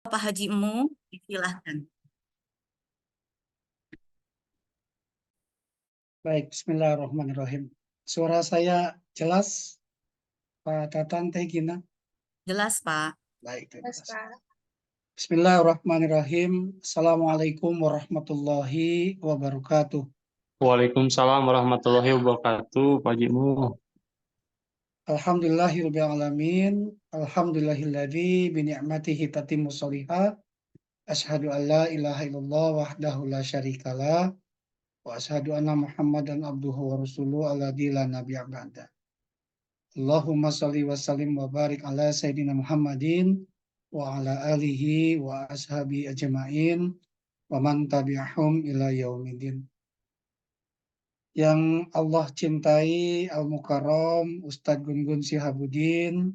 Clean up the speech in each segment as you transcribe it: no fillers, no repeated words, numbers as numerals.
Pak Hajimu, silahkan. Baik, bismillahirrahmanirrahim. Suara saya jelas, Pak Tatan Teh Gina? Jelas, Pak. Baik, terima kasih. Bismillahirrahmanirrahim. Assalamualaikum warahmatullahi wabarakatuh. Waalaikumsalam warahmatullahi wabarakatuh, Pak Jimu. Alhamdulillahirabbil alamin. Alhamdulillahilladzi bi ni'matihi tatimmu shalihat. Asyhadu an la ilaha illallah wahdahu la syarikalah wa asyhadu anna Muhammadan abduhu wa rasuluhu alladzi la nabiyya ba'da. Allahumma sholli wa sallim wa barik ala sayyidina Muhammadin wa ala alihi wa ashabi ajma'in wa man tabi'ahum ila yaumidin. Yang Allah cintai Al-Mukarram Ustadz Gun-Gun Sihabuddin,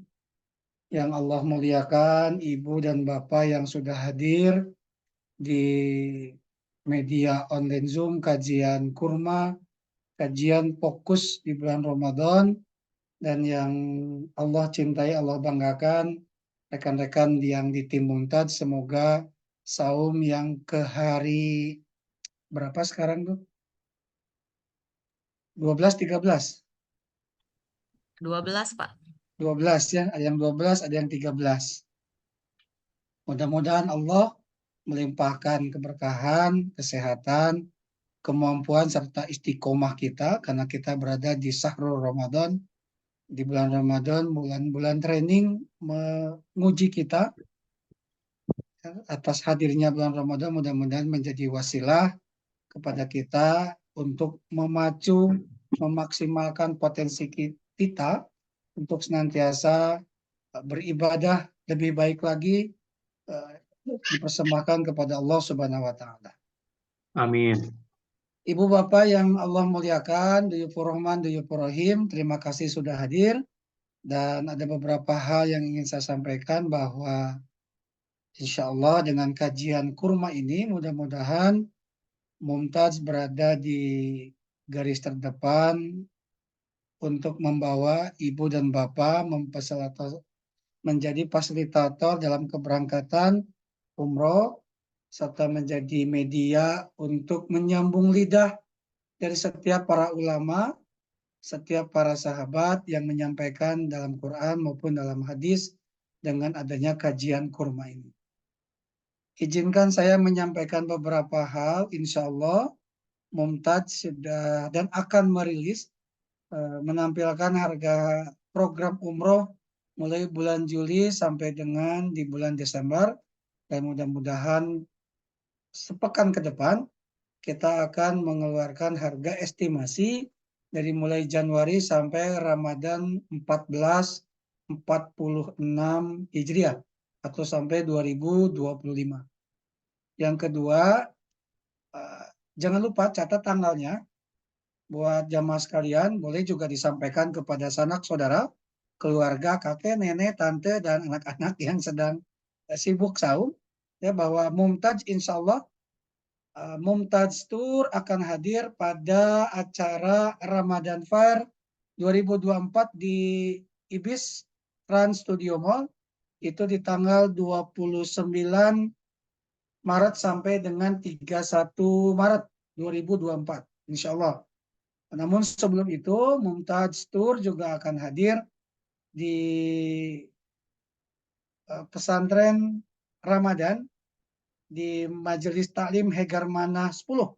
yang Allah muliakan Ibu dan Bapak yang sudah hadir di media online Zoom kajian kurma, kajian fokus di bulan Ramadan, dan yang Allah cintai, Allah banggakan rekan-rekan yang di tim Mumtaz, semoga saum yang ke hari berapa sekarang tuh? 12, 13? 12, Pak. 12 ya, ada yang 12, ada yang 13. Mudah-mudahan Allah melimpahkan keberkahan, kesehatan, kemampuan, serta istiqomah kita, karena kita berada di Syahrul Ramadan, di bulan Ramadan, bulan-bulan training menguji kita. Atas hadirnya bulan Ramadan, mudah-mudahan menjadi wasilah kepada kita untuk memacu, memaksimalkan potensi kita untuk senantiasa beribadah lebih baik lagi, dipersembahkan kepada Allah Subhanahu wa Ta'ala. Amin. Ibu Bapak yang Allah muliakan, Duyufur Rahman, Duyufur Rahim, terima kasih sudah hadir. Dan ada beberapa hal yang ingin saya sampaikan, bahwa insya Allah dengan kajian kurma ini mudah-mudahan Mumtaz berada di garis terdepan untuk membawa ibu dan bapak menjadi fasilitator dalam keberangkatan umroh, serta menjadi media untuk menyambung lidah dari setiap para ulama, setiap para sahabat yang menyampaikan dalam Quran maupun dalam hadis dengan adanya kajian kurma ini. Izinkan saya menyampaikan beberapa hal. Insya Allah Mumtaz sudah dan akan merilis menampilkan harga program umroh mulai bulan Juli sampai dengan di bulan Desember, dan mudah-mudahan sepekan ke depan kita akan mengeluarkan harga estimasi dari mulai Januari sampai Ramadan 1446 Hijriah atau sampai 2025. Yang kedua, jangan lupa catat tanggalnya. Buat jamaah sekalian, boleh juga disampaikan kepada sanak saudara, keluarga, kakek, nenek, tante, dan anak-anak yang sedang sibuk saum, ya, bahwa Mumtaz insya Allah Mumtaz Tour akan hadir pada acara Ramadan Fair 2024 di Ibis Trans Studio Mall, itu di tanggal 29 Maret sampai dengan 31 Maret 2024, insya Allah. Namun sebelum itu, Mumtaz Tour juga akan hadir di pesantren Ramadan di Majelis Taklim Hegarmanah 10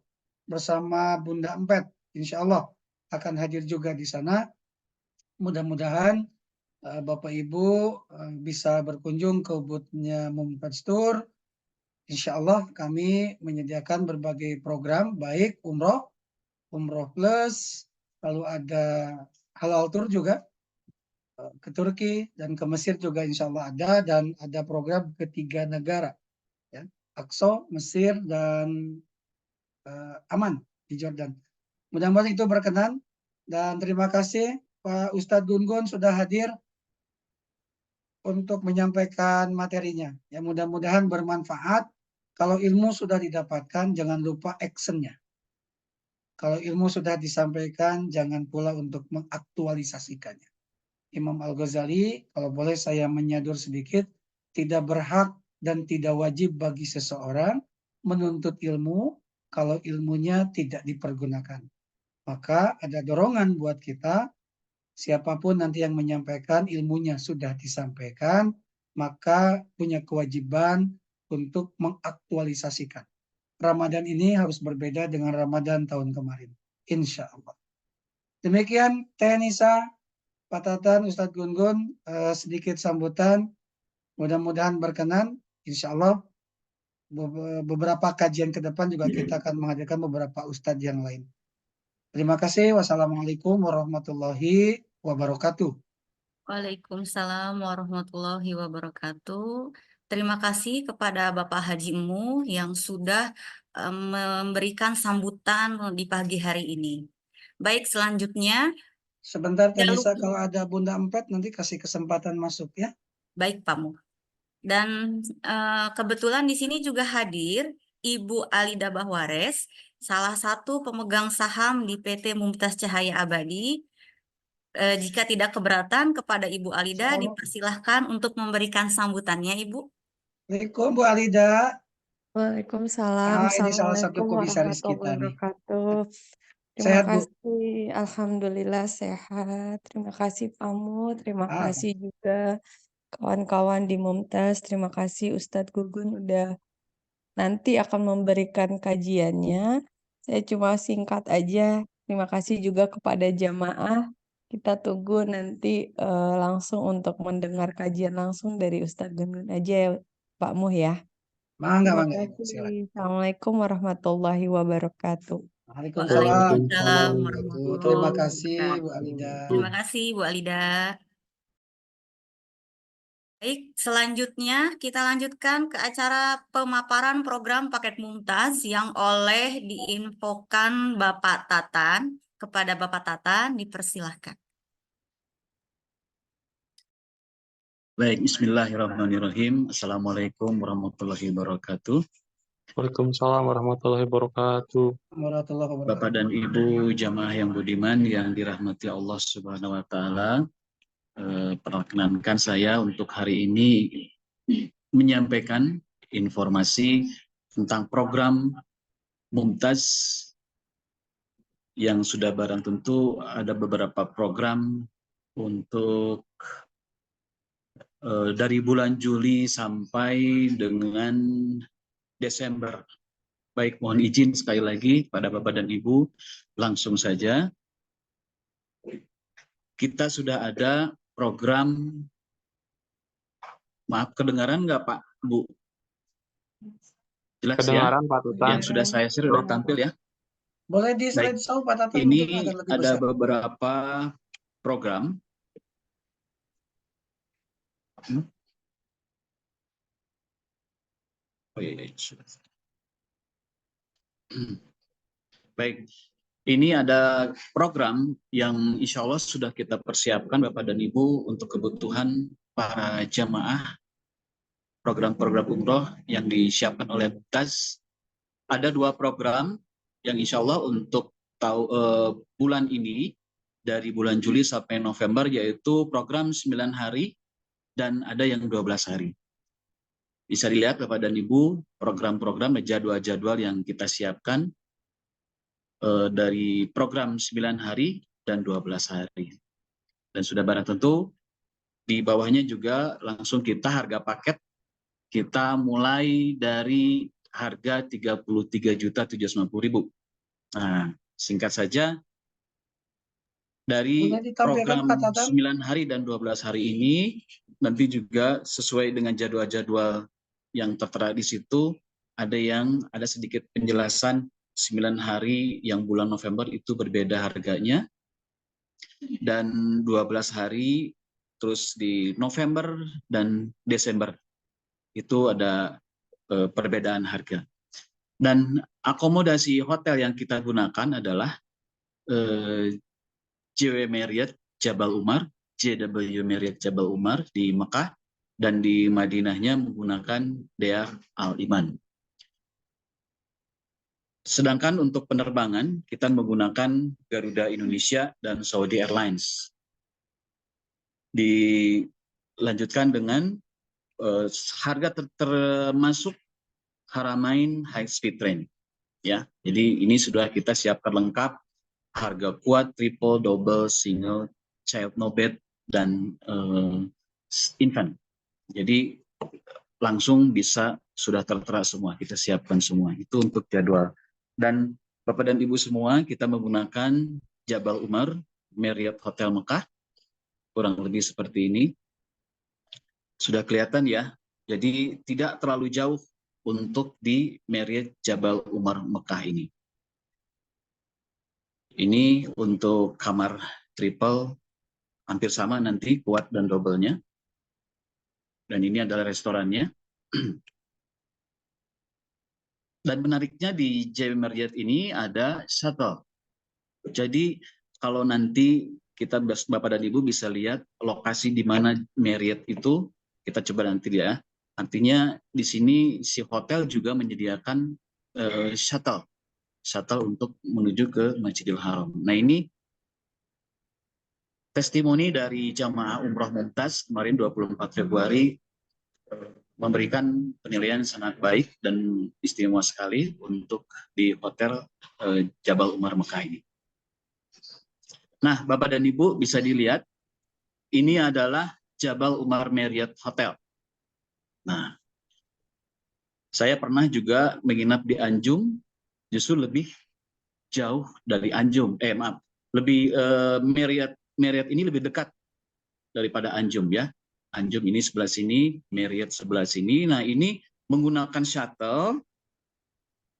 bersama Bunda Empet. Insya Allah akan hadir juga di sana. Mudah-mudahan Bapak Ibu bisa berkunjung ke booth-nya Mumtaz Tour. Insya Allah kami menyediakan berbagai program, baik umroh plus, lalu ada halal tour juga ke Turki dan ke Mesir juga insya Allah ada, dan ada program ketiga negara, ya, Aqsa, Mesir, dan Aman di Jordan. Mudah-mudahan itu berkenan, dan terima kasih Pak Ustadz Gun-Gun sudah hadir untuk menyampaikan materinya. Ya, mudah-mudahan bermanfaat. Kalau ilmu sudah didapatkan, jangan lupa actionnya. Kalau ilmu sudah disampaikan, jangan pula untuk mengaktualisasikannya. Imam Al-Ghazali, kalau boleh saya menyadur sedikit, tidak berhak dan tidak wajib bagi seseorang menuntut ilmu kalau ilmunya tidak dipergunakan. Maka ada dorongan buat kita, siapapun nanti yang menyampaikan ilmunya sudah disampaikan, maka punya kewajiban untuk mengaktualisasikan. Ramadan ini harus berbeda dengan Ramadan tahun kemarin, insya Allah. Demikian Teh Nisa, Pak Tatan, Ustadz Gun-Gun, sedikit sambutan, mudah-mudahan berkenan, insya Allah beberapa kajian ke depan juga kita akan menghadirkan beberapa ustadz yang lain. Terima kasih. Wassalamualaikum warahmatullahi wabarakatuh. Waalaikumsalam warahmatullahi wabarakatuh. Terima kasih kepada Bapak Haji Mu yang sudah memberikan sambutan di pagi hari ini. Baik, selanjutnya, Sebentar Teh tidak Nisa, lupa. kalau ada Bunda Empet nanti kasih kesempatan masuk ya. Baik, Pak Mu. Dan kebetulan di sini juga hadir Ibu Alida Bahwares, salah satu pemegang saham di PT Mumtaz Cahaya Abadi. Jika tidak keberatan kepada Ibu Alida, dipersilahkan untuk memberikan sambutannya, Ibu. Assalamualaikum Bu Alida. Waalaikumsalam. Ini salah satu Assalamualaikum komisaris warahmatullahi kita nih. wabarakatuh. Terima Sehat Bu? kasih. Alhamdulillah sehat. Terima kasih Pamu. Terima kasih juga kawan-kawan di Mumtaz. Terima kasih Ustadz Gugun udah nanti akan memberikan kajiannya. Saya cuma singkat aja. Terima kasih juga kepada jamaah. Kita tunggu nanti langsung untuk mendengar kajian langsung dari Ustadz Gugun aja ya Pak Muh ya. Mangga, Terima mangga. kasih. Silakan. Assalamualaikum warahmatullahi wabarakatuh. Waalaikumsalam. Waalaikumsalam Terima warahmatullahi kasih Bu wabarakatuh. Alida. Terima kasih, Bu Alida. Baik, selanjutnya kita lanjutkan ke acara pemaparan program paket Mumtaz yang oleh diinfokan Bapak Tatan. Kepada Bapak Tatan, dipersilahkan. Baik, bismillahirrahmanirrahim. Assalamualaikum warahmatullahi wabarakatuh. Waalaikumsalam warahmatullahi wabarakatuh. Warahmatullahi wabarakatuh. Bapak dan Ibu jamaah yang budiman yang dirahmati Allah Subhanahu wa taala, perkenankan saya untuk hari ini menyampaikan informasi tentang program Mumtaz yang sudah barang tentu ada beberapa program untuk dari bulan Juli sampai dengan Desember. Baik, mohon izin sekali lagi pada Bapak dan Ibu, langsung saja. Kita sudah ada program, maaf kedengaran nggak Pak, Bu? Jelas Kedengaran ya? Pak Tatan. Yang sudah saya share sudah tampil ya? Boleh di slide Baik. show Pak Tatan Ini untuk agar lebih ada besar. beberapa program. Oh iya, baik, ini ada program yang insya Allah sudah kita persiapkan Bapak dan Ibu untuk kebutuhan para jamaah program-program umroh yang disiapkan oleh Mumtaz. Ada dua program yang insya Allah untuk bulan ini dari bulan Juli sampai November, yaitu program 9 hari dan ada yang 12 hari. Bisa dilihat Bapak dan Ibu program-program dan jadwal-jadwal yang kita siapkan dari program 9 hari dan 12 hari. Dan sudah barang tentu di bawahnya juga langsung kita harga paket kita mulai dari harga 33.750.000. Nah, singkat saja dari program 9 hari dan 12 hari ini nanti juga sesuai dengan jadwal-jadwal yang tertera di situ, ada sedikit penjelasan 9 hari yang bulan November itu berbeda harganya, dan 12 hari terus di November dan Desember itu ada perbedaan harga. Dan akomodasi hotel yang kita gunakan adalah JW Marriott Jabal Umar, JW Marriott Jabal Umar di Mekah, dan di Madinahnya menggunakan Dear Al Iman. Sedangkan untuk penerbangan kita menggunakan Garuda Indonesia dan Saudi Airlines. Dilanjutkan dengan harga termasuk Haramain High Speed Train, ya. Jadi ini sudah kita siapkan lengkap, harga quad, triple, double, single, child no bed, dan infant. Jadi langsung bisa sudah tertera semua, kita siapkan semua. Itu untuk jadwal. Dan Bapak dan Ibu semua, kita menggunakan Jabal Umar Marriott Hotel Mekah, kurang lebih seperti ini. Sudah kelihatan ya, jadi tidak terlalu jauh untuk di Marriott Jabal Umar Mekah ini. Ini untuk kamar triple, hampir sama nanti quad dan double-nya. Dan ini adalah restorannya. Dan menariknya di JW Marriott ini ada shuttle. Jadi kalau nanti kita Bapak dan Ibu bisa lihat lokasi di mana Marriott itu, kita coba nanti ya. Artinya di sini si hotel juga menyediakan shuttle untuk menuju ke Masjidil Haram. Nah ini testimoni dari jamaah Umroh Mumtaz kemarin 24 Februari memberikan penilaian sangat baik dan istimewa sekali untuk di hotel Jabal Umar Mekah ini. Nah, Bapak dan Ibu bisa dilihat, ini adalah Jabal Umar Marriott Hotel. Nah, saya pernah juga menginap di Anjum, justru lebih jauh dari Anjum. Lebih Marriott ini lebih dekat daripada Anjum ya. Anjum ini sebelah sini, Marriott sebelah sini. Nah, ini menggunakan shuttle,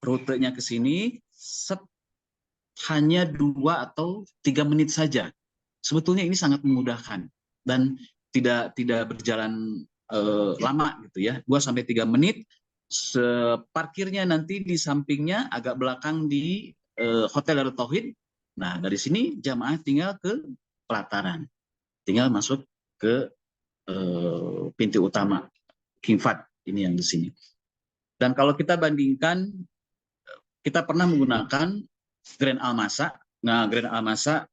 rutenya ke sini, hanya 2 atau 3 menit saja. Sebetulnya ini sangat memudahkan dan tidak berjalan lama gitu ya. 2 sampai 3 menit. Parkirnya nanti di sampingnya agak belakang di Hotel Darut Tauhid. Nah, dari sini jamaah tinggal ke pelataran. Tinggal masuk ke pintu utama King Fahd ini yang di sini. Dan kalau kita bandingkan, kita pernah menggunakan Grand Al-Masa. Nah, Grand Al-Masa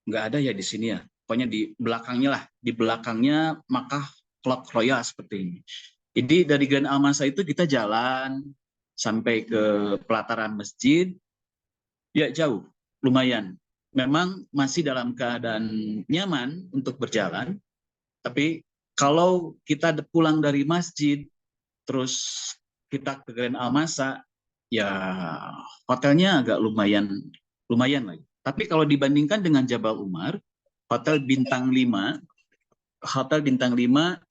nggak ada ya di sini ya. Pokoknya di belakangnya lah, di belakangnya Makkah Clock Royal seperti ini. Jadi dari Grand Al-Masa itu kita jalan sampai ke pelataran masjid, ya jauh, lumayan. Memang masih dalam keadaan nyaman untuk berjalan, tapi kalau kita pulang dari masjid, terus kita ke Grand Al-Masa, ya hotelnya agak lumayan lagi. Tapi kalau dibandingkan dengan Jabal Umar, hotel bintang 5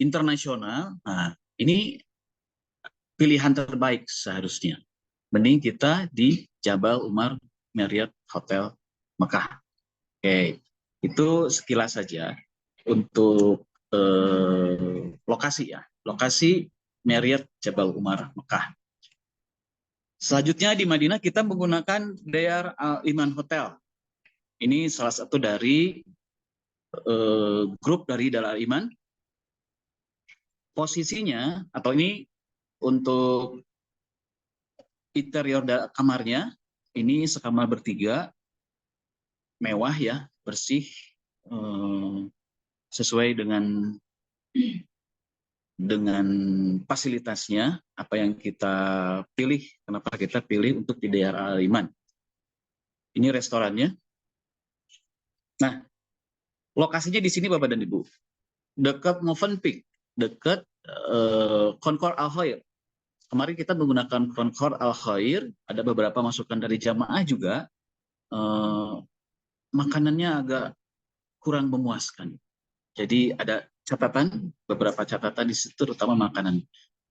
internasional, nah ini pilihan terbaik seharusnya. Mending kita di Jabal Umar Marriott Hotel Mekah. Oke, itu sekilas saja untuk lokasi ya. Lokasi Marriott Jabal Umar Mekah. Selanjutnya di Madinah kita menggunakan Dar Al-Iman Hotel. Ini salah satu dari grup dari Dar Al-Iman. Posisinya, atau ini untuk interior kamarnya, ini sekamar bertiga, mewah ya, bersih, sesuai dengan fasilitasnya, apa yang kita pilih, kenapa kita pilih untuk di daerah Al-Iman. Ini restorannya. Nah, lokasinya di sini Bapak dan Ibu, dekat Movenpick, dekat Concours Al Khair. Kemarin kita menggunakan Concours Al Khair, ada beberapa masukan dari jamaah juga, makanannya agak kurang memuaskan. Jadi ada beberapa catatan di situ, terutama makanan.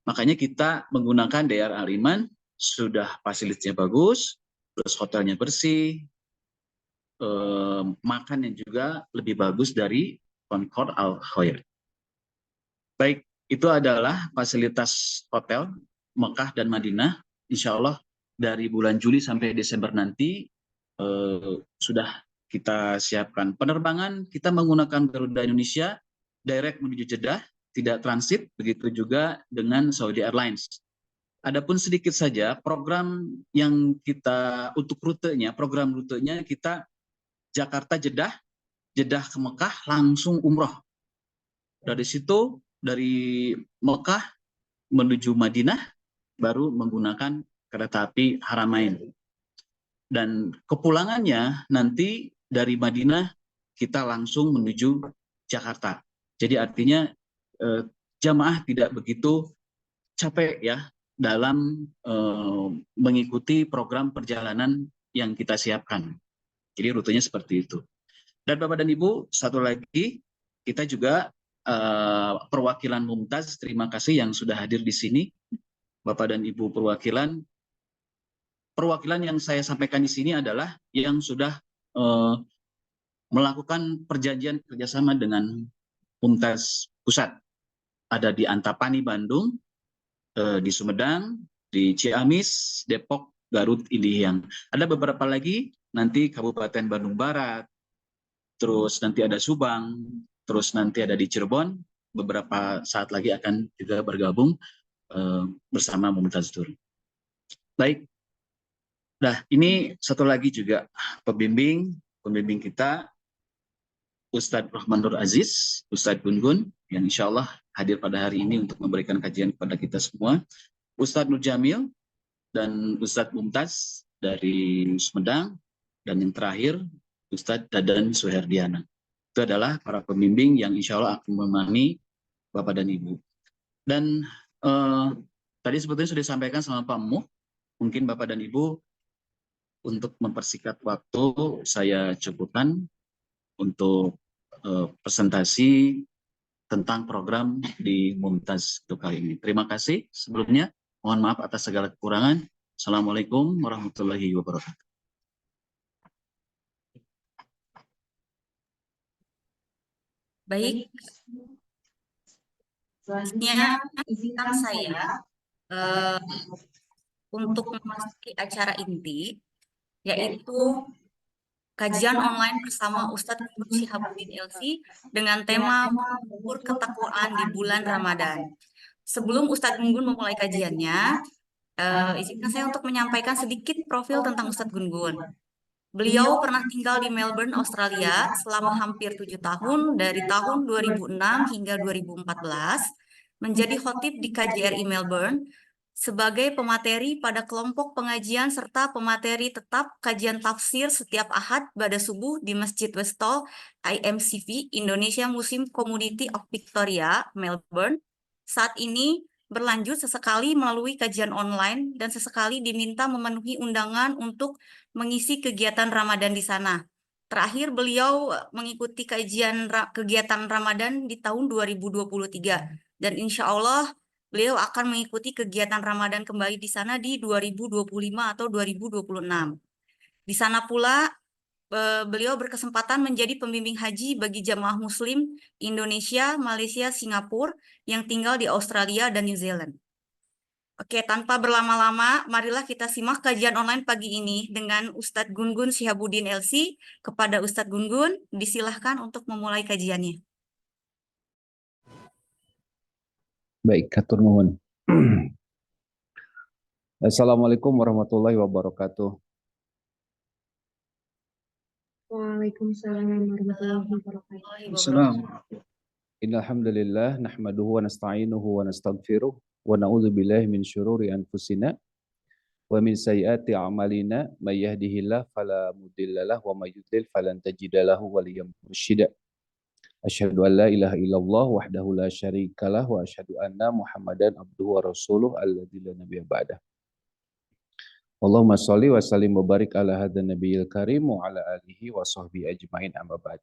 Makanya kita menggunakan DR Al-Iman, sudah fasilitasnya bagus, terus hotelnya bersih, makannya juga lebih bagus dari Concours Al Khair. Baik, itu adalah fasilitas hotel Mekah dan Madinah. Insya Allah dari bulan Juli sampai Desember nanti sudah kita siapkan penerbangan. Kita menggunakan Garuda Indonesia direct menuju Jeddah, tidak transit, begitu juga dengan Saudi Airlines. Adapun sedikit saja program yang kita untuk program rutenya kita Jakarta Jeddah, Jeddah ke Mekah langsung umroh. Dari situ dari Mekah menuju Madinah baru menggunakan kereta api Haramain. Dan kepulangannya nanti dari Madinah kita langsung menuju Jakarta. Jadi artinya jamaah tidak begitu capek ya dalam mengikuti program perjalanan yang kita siapkan. Jadi rutenya seperti itu. Dan Bapak dan Ibu, satu lagi, kita juga perwakilan Mumtaz, terima kasih yang sudah hadir di sini. Bapak dan Ibu perwakilan yang saya sampaikan di sini adalah yang sudah melakukan perjanjian kerjasama dengan Mumtaz Pusat. Ada di Antapani, Bandung, di Sumedang, di Ciamis, Depok, Garut, Indihang. Ada beberapa lagi, nanti Kabupaten Bandung Barat, terus nanti ada Subang, terus nanti ada di Cirebon, beberapa saat lagi akan juga bergabung bersama Mumtaz Tur. Baik, nah ini satu lagi juga pembimbing kita, Ustadz Rahman Nur Aziz, Ustadz Gun-Gun, yang insya Allah hadir pada hari ini untuk memberikan kajian kepada kita semua, Ustadz Nur Jamil, dan Ustadz Mumtaz dari Sumedang, dan yang terakhir Ustadz Dadan Suherdiana. Itu adalah para pembimbing yang insya Allah akan menemani Bapak dan Ibu. Dan tadi sebetulnya sudah disampaikan sama Pak Muh, mungkin Bapak dan Ibu untuk mempersingkat waktu saya cukupkan untuk presentasi tentang program di Mumtaz untuk kali ini. Terima kasih sebelumnya. Mohon maaf atas segala kekurangan. Assalamualaikum warahmatullahi wabarakatuh. Baik, selanjutnya izinkan saya untuk memasuki acara inti, yaitu kajian online bersama Ustadz Gun-Gun Syihabuddin LC dengan tema mengukur ketakwaan di bulan Ramadan. Sebelum Ustadz Gun-Gun memulai kajiannya, izinkan saya untuk menyampaikan sedikit profil tentang Ustadz Gun-Gun. Beliau pernah tinggal di Melbourne, Australia selama hampir 7 tahun, dari tahun 2006 hingga 2014, menjadi khotib di KJRI Melbourne, sebagai pemateri pada kelompok pengajian serta pemateri tetap kajian tafsir setiap Ahad pada subuh di Masjid Westall IMCV, Indonesia Muslim Community of Victoria, Melbourne. Saat ini berlanjut sesekali melalui kajian online dan sesekali diminta memenuhi undangan untuk mengisi kegiatan Ramadan di sana. Terakhir beliau mengikuti kegiatan Ramadan di tahun 2023 dan insya Allah beliau akan mengikuti kegiatan Ramadan kembali di sana di 2025 atau 2026. Di sana pula beliau berkesempatan menjadi pembimbing haji bagi jamaah muslim Indonesia, Malaysia, Singapura yang tinggal di Australia dan New Zealand. Oke, tanpa berlama-lama, marilah kita simak kajian online pagi ini dengan Ustadz Gun-Gun Syihabuddin LC. Kepada Ustadz Gun-Gun, disilahkan untuk memulai kajiannya. Baik, hatur nuhun. Assalamualaikum warahmatullahi wabarakatuh. Waalaikumsalam warahmatullahi wabarakatuh. Assalamualaikum. Innal hamdalillah nahmaduhu wa nasta'inuhu wa nastaghfiruh wa na'udzu billahi min syururi anfusina wa min sayyiati a'malina may yahdihillahu fala mudhillalah wa may yudlil falan tajida lahu waliyyan mursyida. Asyhadu an la ilaha illallah wahdahu la syarikalah wa asyhadu anna Muhammadan abduhu wa rasuluh alladzi la nabiyya ba'dah. Allahumma sholli wa sallim wa barik ala hadzal nabiyil karim wa ala alihi wa sahbihi ajmain amma ba'd.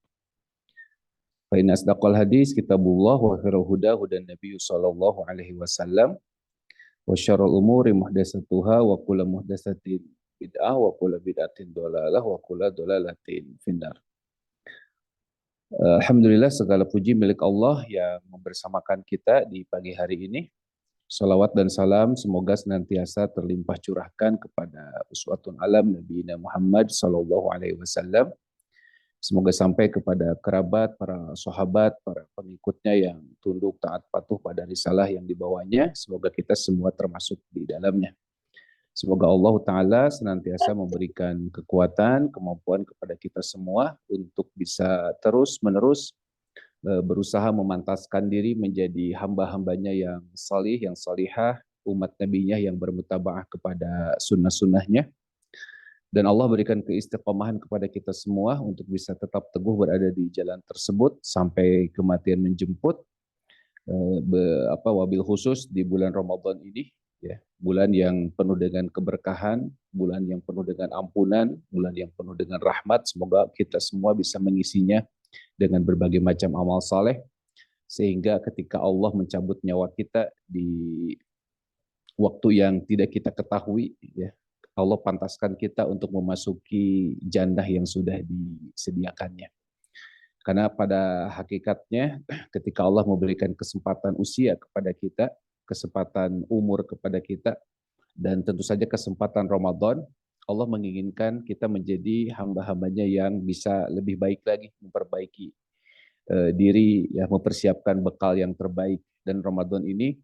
Fa inna asdaqal hadis kitabullah wa khairul huda hudan nabiy sallallahu alaihi wasallam wa syarrul umuri muhdatsatuha wa kullu muhdatsatin bid'ah wa kullu bid'atin dhalalah wa kullu dhalalatin finnar. Alhamdulillah segala puji milik Allah yang membersamakan kita di pagi hari ini. Salawat dan salam semoga senantiasa terlimpah curahkan kepada uswatun alam Nabi Muhammad sallallahu alaihi wasallam. Semoga sampai kepada kerabat, para sahabat, para pengikutnya yang tunduk taat patuh pada risalah yang dibawanya. Semoga kita semua termasuk di dalamnya. Semoga Allah Ta'ala senantiasa memberikan kekuatan, kemampuan kepada kita semua untuk bisa terus-menerus berusaha memantaskan diri menjadi hamba-hambanya yang salih, yang salihah, umat nabinya yang bermutabaah kepada sunnah-sunnahnya. Dan Allah berikan keistiqomahan kepada kita semua untuk bisa tetap teguh berada di jalan tersebut sampai kematian menjemput. Wabil khusus di bulan Ramadan ini, ya, bulan yang penuh dengan keberkahan, bulan yang penuh dengan ampunan, bulan yang penuh dengan rahmat. Semoga kita semua bisa mengisinya dengan berbagai macam amal saleh, sehingga ketika Allah mencabut nyawa kita di waktu yang tidak kita ketahui, ya, Allah pantaskan kita untuk memasuki jannah yang sudah disediakannya. Karena pada hakikatnya ketika Allah memberikan kesempatan usia kepada kita, kesempatan umur kepada kita, dan tentu saja kesempatan Ramadan, Allah menginginkan kita menjadi hamba-hambanya yang bisa lebih baik lagi, memperbaiki diri, ya, mempersiapkan bekal yang terbaik. Dan Ramadan ini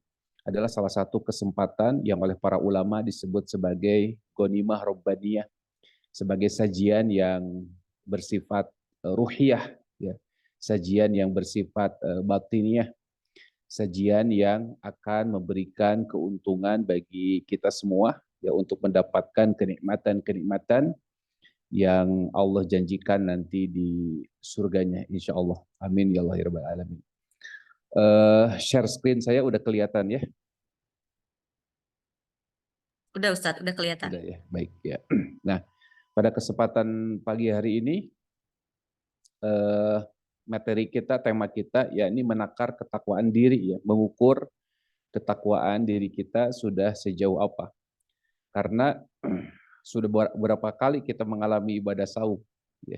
adalah salah satu kesempatan yang oleh para ulama disebut sebagai ghanimah robbaniyah, sebagai sajian yang bersifat ruhiyah, ya, sajian yang bersifat batiniyah, sajian yang akan memberikan keuntungan bagi kita semua, ya, untuk mendapatkan kenikmatan-kenikmatan yang Allah janjikan nanti di surganya, insya Allah. Amin ya Allah ya Rabbal Alamin. Share screen saya udah kelihatan ya? Udah Ustadz, udah kelihatan. Udah ya, baik ya. Nah, pada kesempatan pagi hari ini, materi kita, tema kita, yakni menakar ketakwaan diri, ya, mengukur ketakwaan diri kita sudah sejauh apa. Karena sudah berapa kali kita mengalami ibadah saum, ya.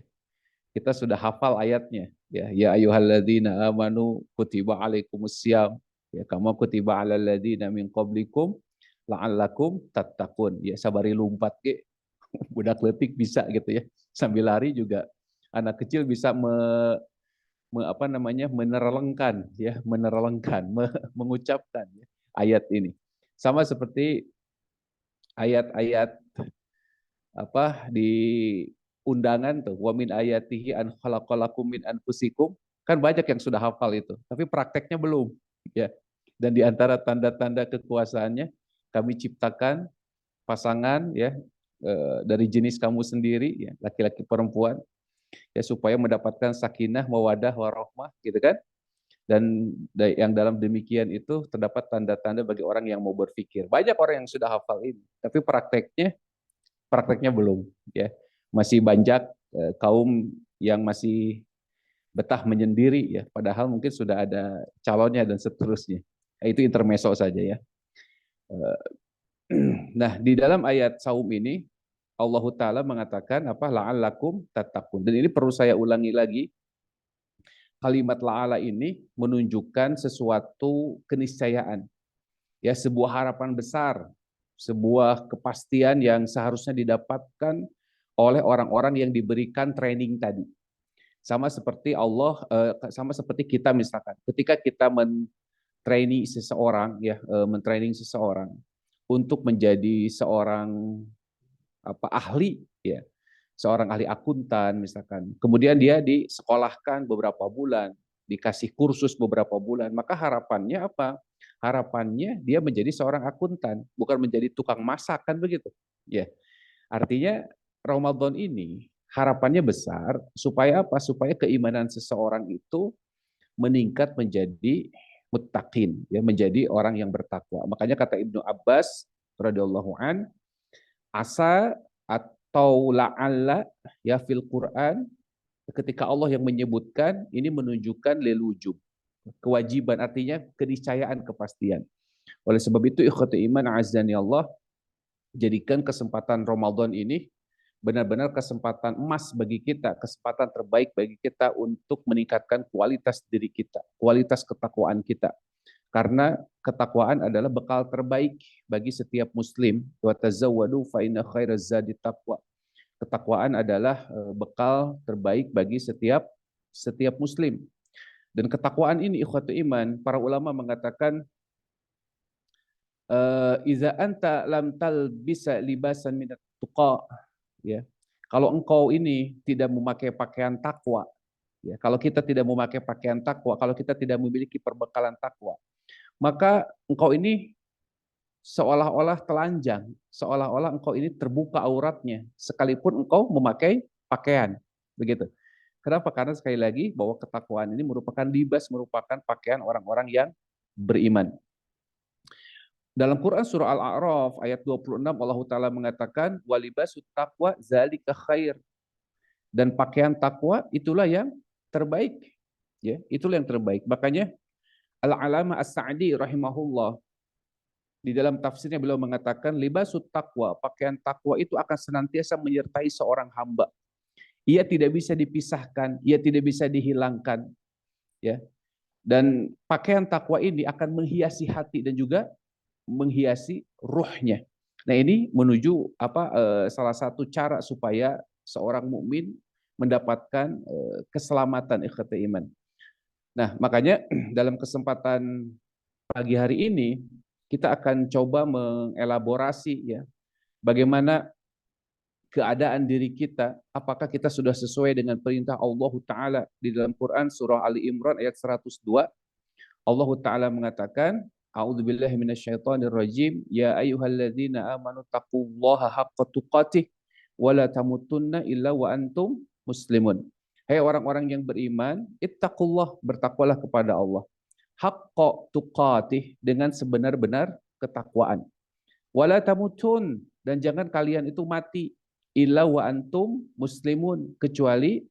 Kita sudah hafal ayatnya, ya ayyuhalladzina amanu kutiba alaikumussyam, ya kama kutiba alal ladzina min qablikum la'allakum tattaqun, ya sabari lumpat ge budak leutik bisa gitu ya, sambil lari juga anak kecil bisa mengucapkan, ya, ayat ini. Sama seperti ayat-ayat di undangan tuh, wa min ayatihi an khalaqalakum min anfusikum, kan banyak yang sudah hafal itu, tapi prakteknya belum, ya. Dan di antara tanda-tanda kekuasaannya, kami ciptakan pasangan, ya, dari jenis kamu sendiri, ya, laki-laki perempuan, ya, supaya mendapatkan sakinah, mawadah, warahmah, gitu kan. Dan yang dalam demikian itu terdapat tanda-tanda bagi orang yang mau berpikir. Banyak orang yang sudah hafal ini, tapi prakteknya belum, ya. Masih banyak kaum yang masih betah menyendiri, ya, padahal mungkin sudah ada calonnya dan seterusnya. Itu intermezzo saja, ya. Nah, di dalam ayat saum ini Allah Ta'ala mengatakan apa? La'allakum tattaqun. Dan ini perlu saya ulangi lagi. Kalimat la'ala ini menunjukkan sesuatu keniscayaan, ya, sebuah harapan besar, sebuah kepastian yang seharusnya didapatkan oleh orang-orang yang diberikan training tadi. Sama seperti sama seperti kita misalkan, ketika kita mentraining seseorang, ya, mentraining seseorang untuk menjadi seorang ahli, ya, seorang ahli akuntan misalkan. Kemudian dia disekolahkan beberapa bulan, dikasih kursus beberapa bulan, maka harapannya apa? Harapannya dia menjadi seorang akuntan, bukan menjadi tukang masak, kan begitu. Ya. Artinya Ramadan ini harapannya besar supaya apa? Supaya keimanan seseorang itu meningkat menjadi muttaqin, ya, menjadi orang yang bertakwa. Makanya kata Ibnu Abbas radhiyallahu an, asa atau la'alla, ya, fil Quran, ketika Allah yang menyebutkan ini menunjukkan lilujub, kewajiban, artinya keniscayaan, kepastian. Oleh sebab itu ikhwati iman azani Allah, jadikan kesempatan Ramadan ini benar-benar kesempatan emas bagi kita, kesempatan terbaik bagi kita untuk meningkatkan kualitas diri kita, kualitas ketakwaan kita. Karena ketakwaan adalah bekal terbaik bagi setiap muslim. Wa tazawwadu fa inna khairaz zadi taqwa. Ketakwaan adalah bekal terbaik bagi setiap muslim. Dan ketakwaan ini ikhwatu iman, para ulama mengatakan iza anta lam talbisa libasan minat tuqa, ya. Kalau engkau ini tidak memakai pakaian takwa, Ya, kalau kita tidak memakai pakaian takwa, kalau kita tidak memiliki perbekalan takwa, maka engkau ini seolah-olah telanjang, seolah-olah engkau ini terbuka auratnya, sekalipun engkau memakai pakaian. Begitu. Kenapa? Karena sekali lagi bahwa ketakwaan ini merupakan libas, merupakan pakaian orang-orang yang beriman. Dalam Quran surah Al-A'raf ayat 26 Allah Ta'ala mengatakan walibasut taqwa zalika khair. Dan pakaian takwa itulah yang terbaik. Ya, itulah yang terbaik. Makanya Al-Alama As-Sa'di rahimahullah di dalam tafsirnya beliau mengatakan libasut taqwa, pakaian takwa itu akan senantiasa menyertai seorang hamba. Ia tidak bisa dipisahkan, ia tidak bisa dihilangkan, ya. Dan pakaian takwa ini akan menghiasi hati dan juga menghiasi ruhnya. Nah, ini menuju salah satu cara supaya seorang mukmin mendapatkan keselamatan ikhwati iman. Nah, makanya dalam kesempatan pagi hari ini kita akan coba mengelaborasi ya bagaimana keadaan diri kita, apakah kita sudah sesuai dengan perintah Allah Ta'ala di dalam Quran surah Ali Imran ayat 102. Allah Ta'ala mengatakan, A'udzubillahi minasyaitonirrajim, ya ayyuhalladzina amanu taqullaha haqqa tuqatih wa la tamutunna illa wa antum muslimun. Hai orang-orang yang beriman, ittaqullah, bertakwalah kepada Allah. Haqqa tuqatih, dengan sebenar-benar ketakwaan. Wala tamutun, dan jangan kalian itu mati illa wa antum muslimun, kecuali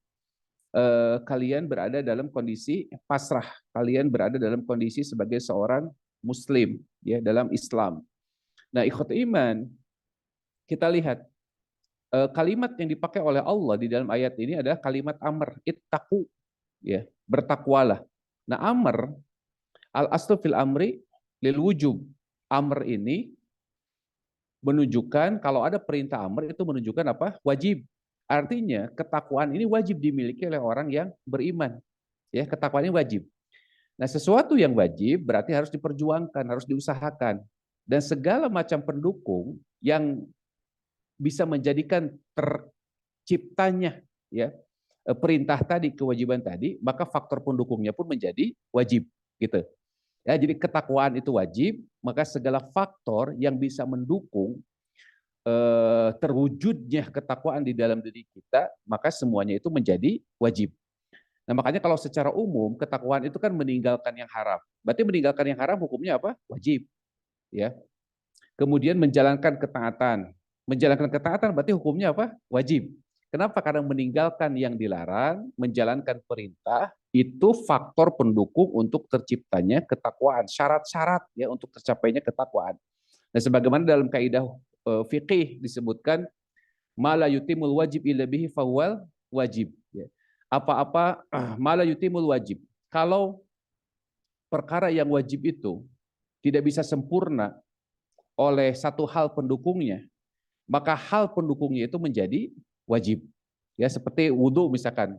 kalian berada dalam kondisi pasrah, kalian berada dalam kondisi sebagai seorang muslim ya dalam Islam. Nah, ikhwat iman, kita lihat kalimat yang dipakai oleh Allah di dalam ayat ini adalah kalimat amr, ittaqu, ya, bertakwalah. Nah, amr, al-aslu fil amri lil wujub. Amr ini menunjukkan kalau ada perintah amr itu menunjukkan apa? Wajib. Artinya ketakwaan ini wajib dimiliki oleh orang yang beriman. Ya, ketakwaan ini wajib. Nah, sesuatu yang wajib berarti harus diperjuangkan, harus diusahakan. Dan segala macam pendukung yang bisa menjadikan terciptanya ya perintah tadi, kewajiban tadi, maka faktor pendukungnya pun menjadi wajib gitu. Ya, jadi ketakwaan itu wajib, maka segala faktor yang bisa mendukung terwujudnya ketakwaan di dalam diri kita, maka semuanya itu menjadi wajib. Nah, makanya kalau secara umum ketakwaan itu kan meninggalkan yang haram. Berarti meninggalkan yang haram hukumnya apa? Wajib. Ya. Kemudian menjalankan ketaatan. Menjalankan ketaatan berarti hukumnya apa? Wajib. Kenapa? Karena meninggalkan yang dilarang, menjalankan perintah, itu faktor pendukung untuk terciptanya ketakwaan. Syarat-syarat ya untuk tercapainya ketakwaan. Nah, sebagaimana dalam kaidah fiqih disebutkan mala yutimul wajib illa bihi fawwal wajib. Ya. Apa-apa mala yutimul wajib. Kalau perkara yang wajib itu tidak bisa sempurna oleh satu hal pendukungnya, maka hal pendukungnya itu menjadi wajib. Ya, seperti wudhu misalkan.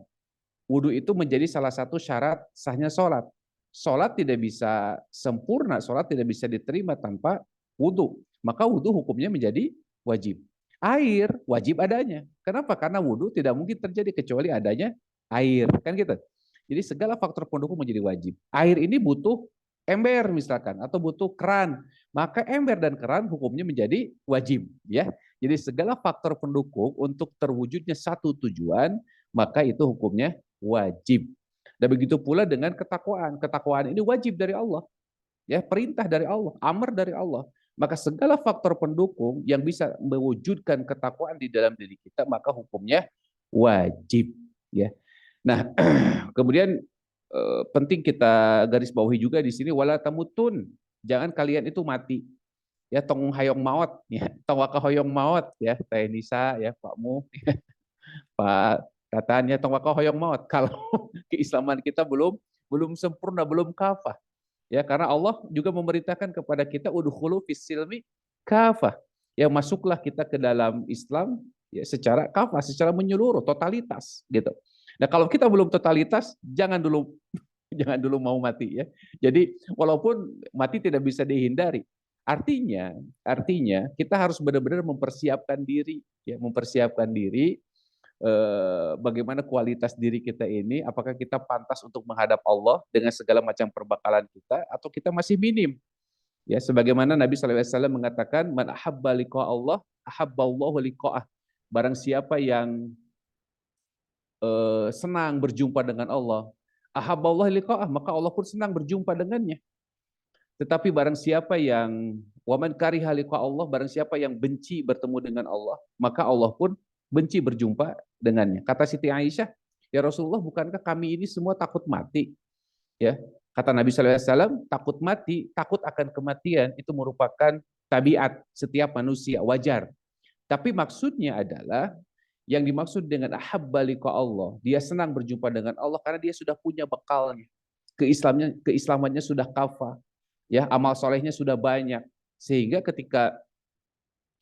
Wudhu itu menjadi salah satu syarat sahnya sholat. Sholat tidak bisa sempurna, sholat tidak bisa diterima tanpa wudhu. Maka wudhu hukumnya menjadi wajib. Air wajib adanya. Kenapa? Karena wudhu tidak mungkin terjadi kecuali adanya air. Kan gitu. Jadi segala faktor pendukung menjadi wajib. Air ini butuh ember misalkan atau butuh keran, maka ember dan keran hukumnya menjadi wajib ya. Jadi segala faktor pendukung untuk terwujudnya satu tujuan, maka itu hukumnya wajib. Dan begitu pula dengan ketakwaan. Ketakwaan ini wajib dari Allah. Ya, perintah dari Allah, amr dari Allah. Maka segala faktor pendukung yang bisa mewujudkan ketakwaan di dalam diri kita, maka hukumnya wajib ya. Nah, kemudian penting kita garis bawahi juga di sini wala tamutun, jangan kalian itu mati ya, tong hayong maut ya, tong waka hoyong maut ya, Teh Nisa ya, Pak Mu Pak katanya tong waka hoyong maut kalau keislaman kita belum sempurna, belum kafah ya, karena Allah juga memerintahkan kepada kita udkhulu fis silmi kafah ya, masuklah kita ke dalam Islam ya secara kafah, secara menyeluruh, totalitas gitu. Nah, kalau kita belum totalitas, jangan dulu mau mati ya. Jadi walaupun mati tidak bisa dihindari, artinya kita harus benar-benar mempersiapkan diri ya, mempersiapkan diri bagaimana kualitas diri kita ini, apakah kita pantas untuk menghadap Allah dengan segala macam perbekalan kita, atau kita masih minim. Ya, sebagaimana Nabi SAW mengatakan, man ahabba liqa Allah, ahabballahu liqa'ah. Barang siapa yang senang berjumpa dengan Allah, ahabballahu liqa'ah, maka Allah pun senang berjumpa dengannya. Tetapi barang siapa yang waman kariha liqa Allah, barang siapa yang benci bertemu dengan Allah, maka Allah pun benci berjumpa dengannya. Kata Siti Aisyah, ya Rasulullah, bukankah kami ini semua takut mati? Ya, kata Nabi SAW, takut mati, takut akan kematian itu merupakan tabiat setiap manusia, wajar. Tapi maksudnya adalah yang dimaksud dengan ahabba liqa Allah, dia senang berjumpa dengan Allah karena dia sudah punya bekalnya, keislamannya sudah kafah, ya, amal solehnya sudah banyak, sehingga ketika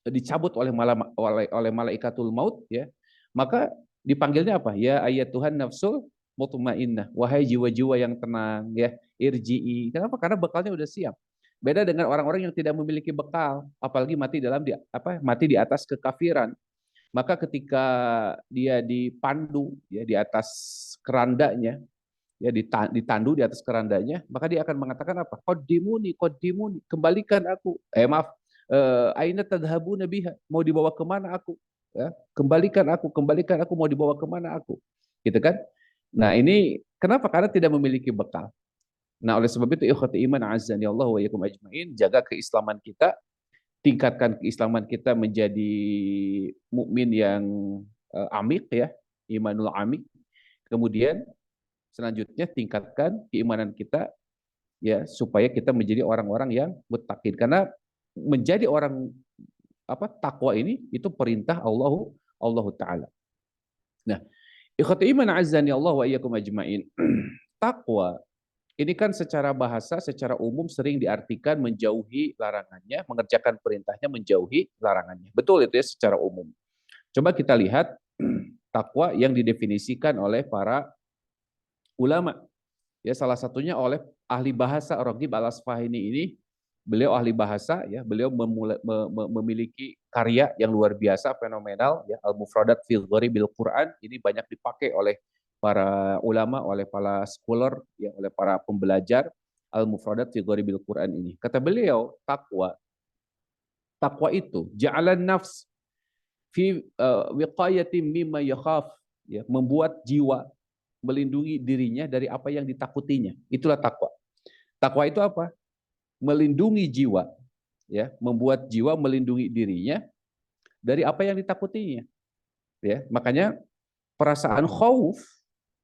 dicabut oleh malaikatul maut, ya, maka dipanggilnya apa? Ya ayat Tuhan nafsul mutmainnah, wahai jiwa-jiwa yang tenang, ya, irji'i. Kenapa? Karena bekalnya udah siap. Beda dengan orang-orang yang tidak memiliki bekal, apalagi mati mati di atas kekafiran. Maka ketika dia dipandu, ya, di atas kerandanya, ya, ditandu di atas kerandanya, maka dia akan mengatakan apa? Qaddimuni, kembalikan aku. Aina tadhhabuna biha, mau dibawa kemana aku? Ya, kembalikan aku, mau dibawa kemana aku? Gitu kan? Nah, ini kenapa? Karena tidak memiliki bekal. Nah, oleh sebab itu ikhwati iman azani Allah wa iyyakum ajmain, jaga keislaman kita, tingkatkan keislaman kita menjadi mukmin yang amik, ya, imanul amik. Kemudian selanjutnya tingkatkan keimanan kita, ya, supaya kita menjadi orang-orang yang muttaqin. Karena menjadi orang takwa ini itu perintah Allah Ta'ala. Nah, ikhwati iman azani Allah wa iyyakum ajmain. Takwa ini kan secara bahasa, secara umum sering diartikan menjauhi larangannya, mengerjakan perintahnya, menjauhi larangannya. Betul itu ya secara umum. Coba kita lihat takwa yang didefinisikan oleh para ulama. Ya, salah satunya oleh ahli bahasa Raghib Al-Asfahani ini. Beliau ahli bahasa, ya, beliau memiliki karya yang luar biasa, fenomenal, ya, Al-Mufradat fi Gharibil Quran. Ini banyak dipakai oleh para ulama, oleh para scholar, ya, oleh para pembelajar Al-Mufradat fi Gharibil Quran ini. Kata beliau, takwa itu ja'alan nafs fi wiqayatin mimma yakhaf, ya, membuat jiwa melindungi dirinya dari apa yang ditakutinya. Itulah takwa. Takwa itu apa? Melindungi jiwa, ya, membuat jiwa melindungi dirinya dari apa yang ditakutinya. Ya, makanya perasaan khauf,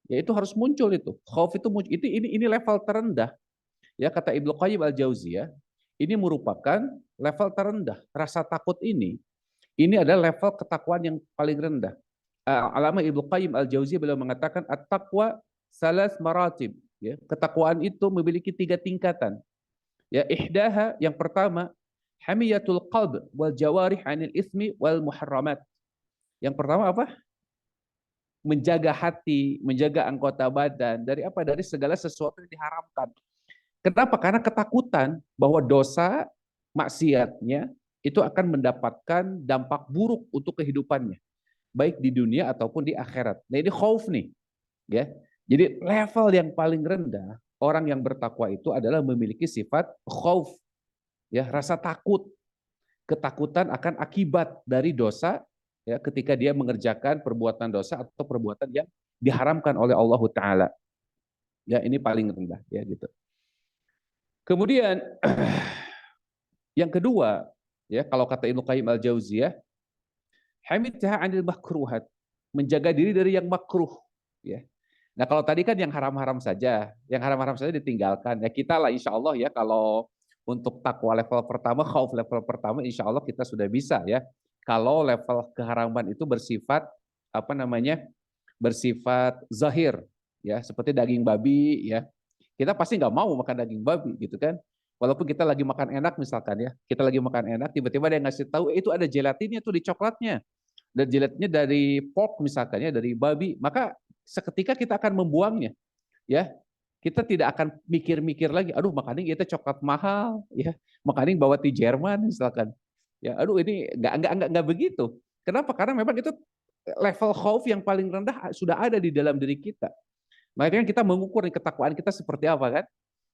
ya, itu harus muncul itu. Khauf itu muncul. Ini level terendah. Ya, kata Ibnu Qayyim Al-Jauziyah, ini merupakan level terendah. Rasa takut ini adalah level ketakwaan yang paling rendah. Alama Ibnu Qayyim Al-Jauziyah beliau mengatakan at-taqwa salas maratib, ya. Ketakwaan itu memiliki 3 tingkatan. Ya, ihdaha, yang pertama, hamiyatul qalb wal jawarih 'anil ismi wal muharramat. Yang pertama apa? Menjaga hati, menjaga anggota badan dari apa? Dari segala sesuatu yang diharamkan. Kenapa? Karena ketakutan bahwa dosa maksiatnya itu akan mendapatkan dampak buruk untuk kehidupannya, baik di dunia ataupun di akhirat. Nah, ini khauf nih, ya. Jadi level yang paling rendah orang yang bertakwa itu adalah memiliki sifat khauf, ya, rasa takut, ketakutan akan akibat dari dosa, ya, ketika dia mengerjakan perbuatan dosa atau perbuatan yang diharamkan oleh Allah Ta'ala. Ya, ini paling rendah, ya, gitu. Kemudian yang kedua, ya, kalau kata Ibnu Qayyim Al-Jauziyah, hamidha 'anil makruhat, menjaga diri dari yang makruh, ya. Nah, kalau tadi kan yang haram-haram saja ditinggalkan. Ya, kita lah insya Allah, ya, kalau untuk takwa level pertama, khauf level pertama, insya Allah kita sudah bisa, ya. Kalau level keharaman itu bersifat bersifat zahir, ya, seperti daging babi, ya. Kita pasti nggak mau makan daging babi, gitu kan. Walaupun kita lagi makan enak misalkan, ya, kita lagi makan enak, tiba-tiba ada yang ngasih tahu itu ada gelatinnya tuh di coklatnya, dan gelatinnya dari pork misalkan, ya, dari babi, maka seketika kita akan membuangnya, ya. Kita tidak akan mikir-mikir lagi, aduh makanin itu coklat mahal, ya, makanin bawa di Jerman misalkan, ya, aduh ini nggak begitu. Kenapa? Karena memang itu level khauf yang paling rendah sudah ada di dalam diri kita. Makanya kita mengukur ketakwaan kita seperti apa kan?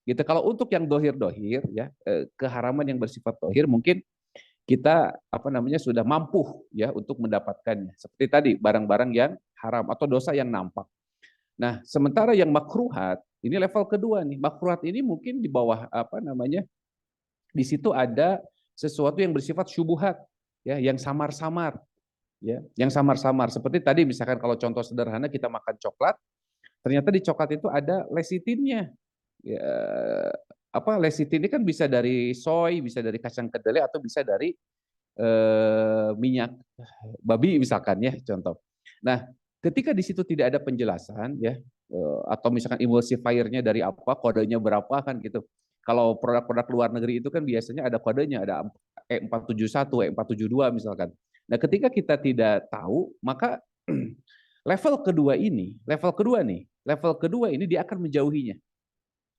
Gitu. Kalau untuk yang dohir-dohir ya, keharaman yang bersifat dohir mungkin kita sudah mampu ya untuk mendapatkannya. Seperti tadi barang-barang yang haram atau dosa yang nampak. Nah, sementara yang makruhat ini level kedua nih. Makruhat ini mungkin di bawah di situ ada sesuatu yang bersifat syubuhat ya, yang samar-samar ya, yang samar-samar. Seperti tadi misalkan kalau contoh sederhana kita makan coklat, ternyata di coklat itu ada lesitinnya. Ya, lesitin ini kan bisa dari soy, bisa dari kacang kedelai, atau bisa dari minyak babi misalkan ya contoh. Nah, ketika di situ tidak ada penjelasan ya, atau misalkan emulsifiernya dari apa, kodenya berapa kan gitu. Kalau produk-produk luar negeri itu kan biasanya ada kodenya, ada E471, E472 misalkan. Nah, ketika kita tidak tahu, maka level kedua ini dia akan menjauhinya.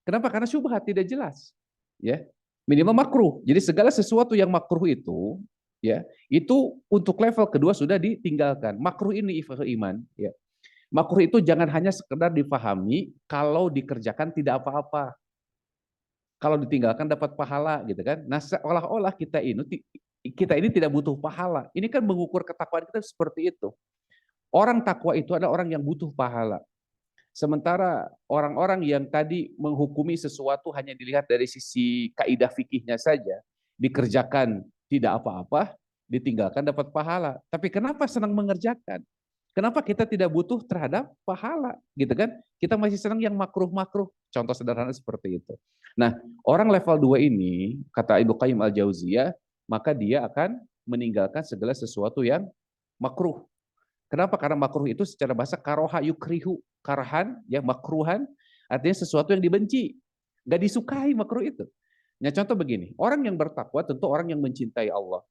Kenapa? Karena syubhat tidak jelas. Ya. Minimal makruh. Jadi segala sesuatu yang makruh itu ya, itu untuk level kedua sudah ditinggalkan. Makruh ini iman ya. Makruh itu jangan hanya sekedar dipahami kalau dikerjakan tidak apa-apa. Kalau ditinggalkan dapat pahala gitu kan. Nah, seolah-olah kita ini tidak butuh pahala. Ini kan mengukur ketakwaan kita seperti itu. Orang takwa itu adalah orang yang butuh pahala. Sementara orang-orang yang tadi menghukumi sesuatu hanya dilihat dari sisi kaidah fikihnya saja, dikerjakan tidak apa-apa, ditinggalkan dapat pahala. Tapi kenapa senang mengerjakan? Kenapa kita tidak butuh terhadap pahala, gitu kan? Kita masih senang yang makruh-makruh. Contoh sederhana seperti itu. Nah, orang level 2 ini, kata Ibnu Qayyim al-Jauziyah, maka dia akan meninggalkan segala sesuatu yang makruh. Kenapa? Karena makruh itu secara bahasa karoha yukrihu, karahan, ya makruhan, artinya sesuatu yang dibenci. Gak disukai makruh itu. Nah, contoh begini, orang yang bertakwa tentu orang yang mencintai Allah.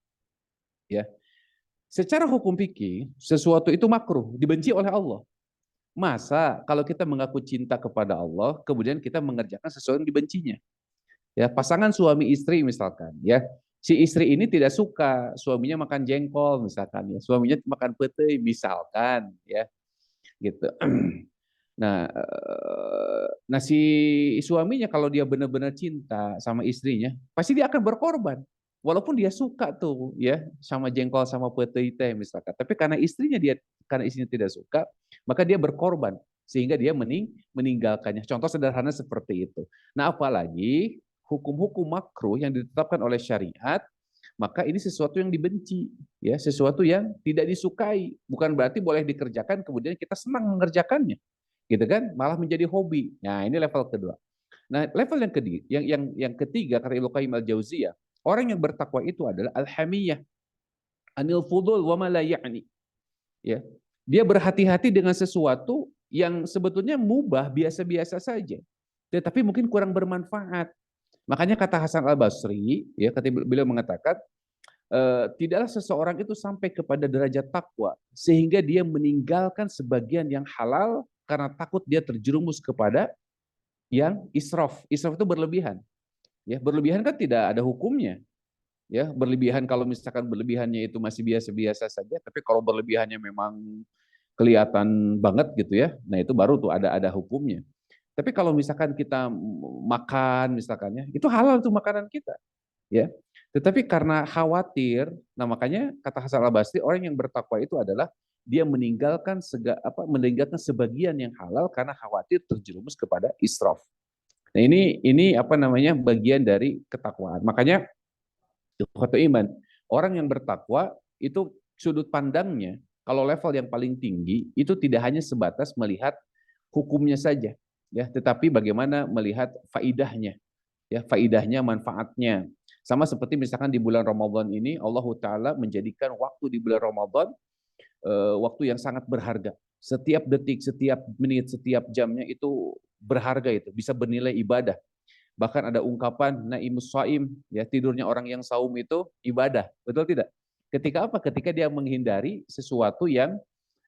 Ya. Secara hukum fikih, sesuatu itu makruh, dibenci oleh Allah. Masa kalau kita mengaku cinta kepada Allah, kemudian kita mengerjakan sesuatu yang dibencinya. Ya, pasangan suami istri misalkan, ya. Si istri ini tidak suka suaminya makan jengkol misalkan ya, suaminya makan pete misalkan ya. Gitu. Nah si suaminya kalau dia benar-benar cinta sama istrinya, pasti dia akan berkorban. Walaupun dia suka tuh ya sama jengkol sama pete teh misalkan, tapi karena istrinya tidak suka, maka dia berkorban sehingga dia meninggalkannya. Contoh sederhana seperti itu. Nah, apalagi hukum-hukum makruh yang ditetapkan oleh syariat, maka ini sesuatu yang dibenci, ya, sesuatu yang tidak disukai. Bukan berarti boleh dikerjakan kemudian kita senang mengerjakannya, gitu kan? Malah menjadi hobi. Nah, ini level kedua. Nah, level yang ketiga kata Ibnu Qayyim al-Jauziyah, orang yang bertakwa itu adalah al-hamiyah, anil fudul wa ma la ya'ni. Ya. Dia berhati-hati dengan sesuatu yang sebetulnya mubah, biasa-biasa saja, tetapi mungkin kurang bermanfaat. Makanya kata Hasan al-Basri, ya, beliau mengatakan, tidaklah seseorang itu sampai kepada derajat takwa sehingga dia meninggalkan sebagian yang halal karena takut dia terjerumus kepada yang israf. Israf itu berlebihan. Ya, berlebihan kan tidak ada hukumnya. Ya, berlebihan kalau misalkan berlebihannya itu masih biasa-biasa saja, tapi kalau berlebihannya memang kelihatan banget gitu ya, nah itu baru tuh ada hukumnya. Tapi kalau misalkan kita makan misalkannya, itu halal tuh makanan kita, ya. Tetapi karena khawatir, nah makanya kata Hasan al-Basri, orang yang bertakwa itu adalah dia meninggalkan sebagian yang halal karena khawatir terjerumus kepada israf. Nah, ini bagian dari ketakwaan. Makanya kata iman, orang yang bertakwa itu sudut pandangnya kalau level yang paling tinggi itu tidak hanya sebatas melihat hukumnya saja, ya, tetapi bagaimana melihat faidahnya, ya, faidahnya, manfaatnya. Sama seperti misalkan di bulan Ramadan ini Allah Ta'ala menjadikan waktu di bulan Ramadan waktu yang sangat berharga. Setiap detik, setiap menit, setiap jamnya itu berharga, itu bisa bernilai ibadah. Bahkan ada ungkapan naimus shaim, ya, tidurnya orang yang saum itu ibadah. Betul tidak? Ketika apa? Ketika dia menghindari sesuatu yang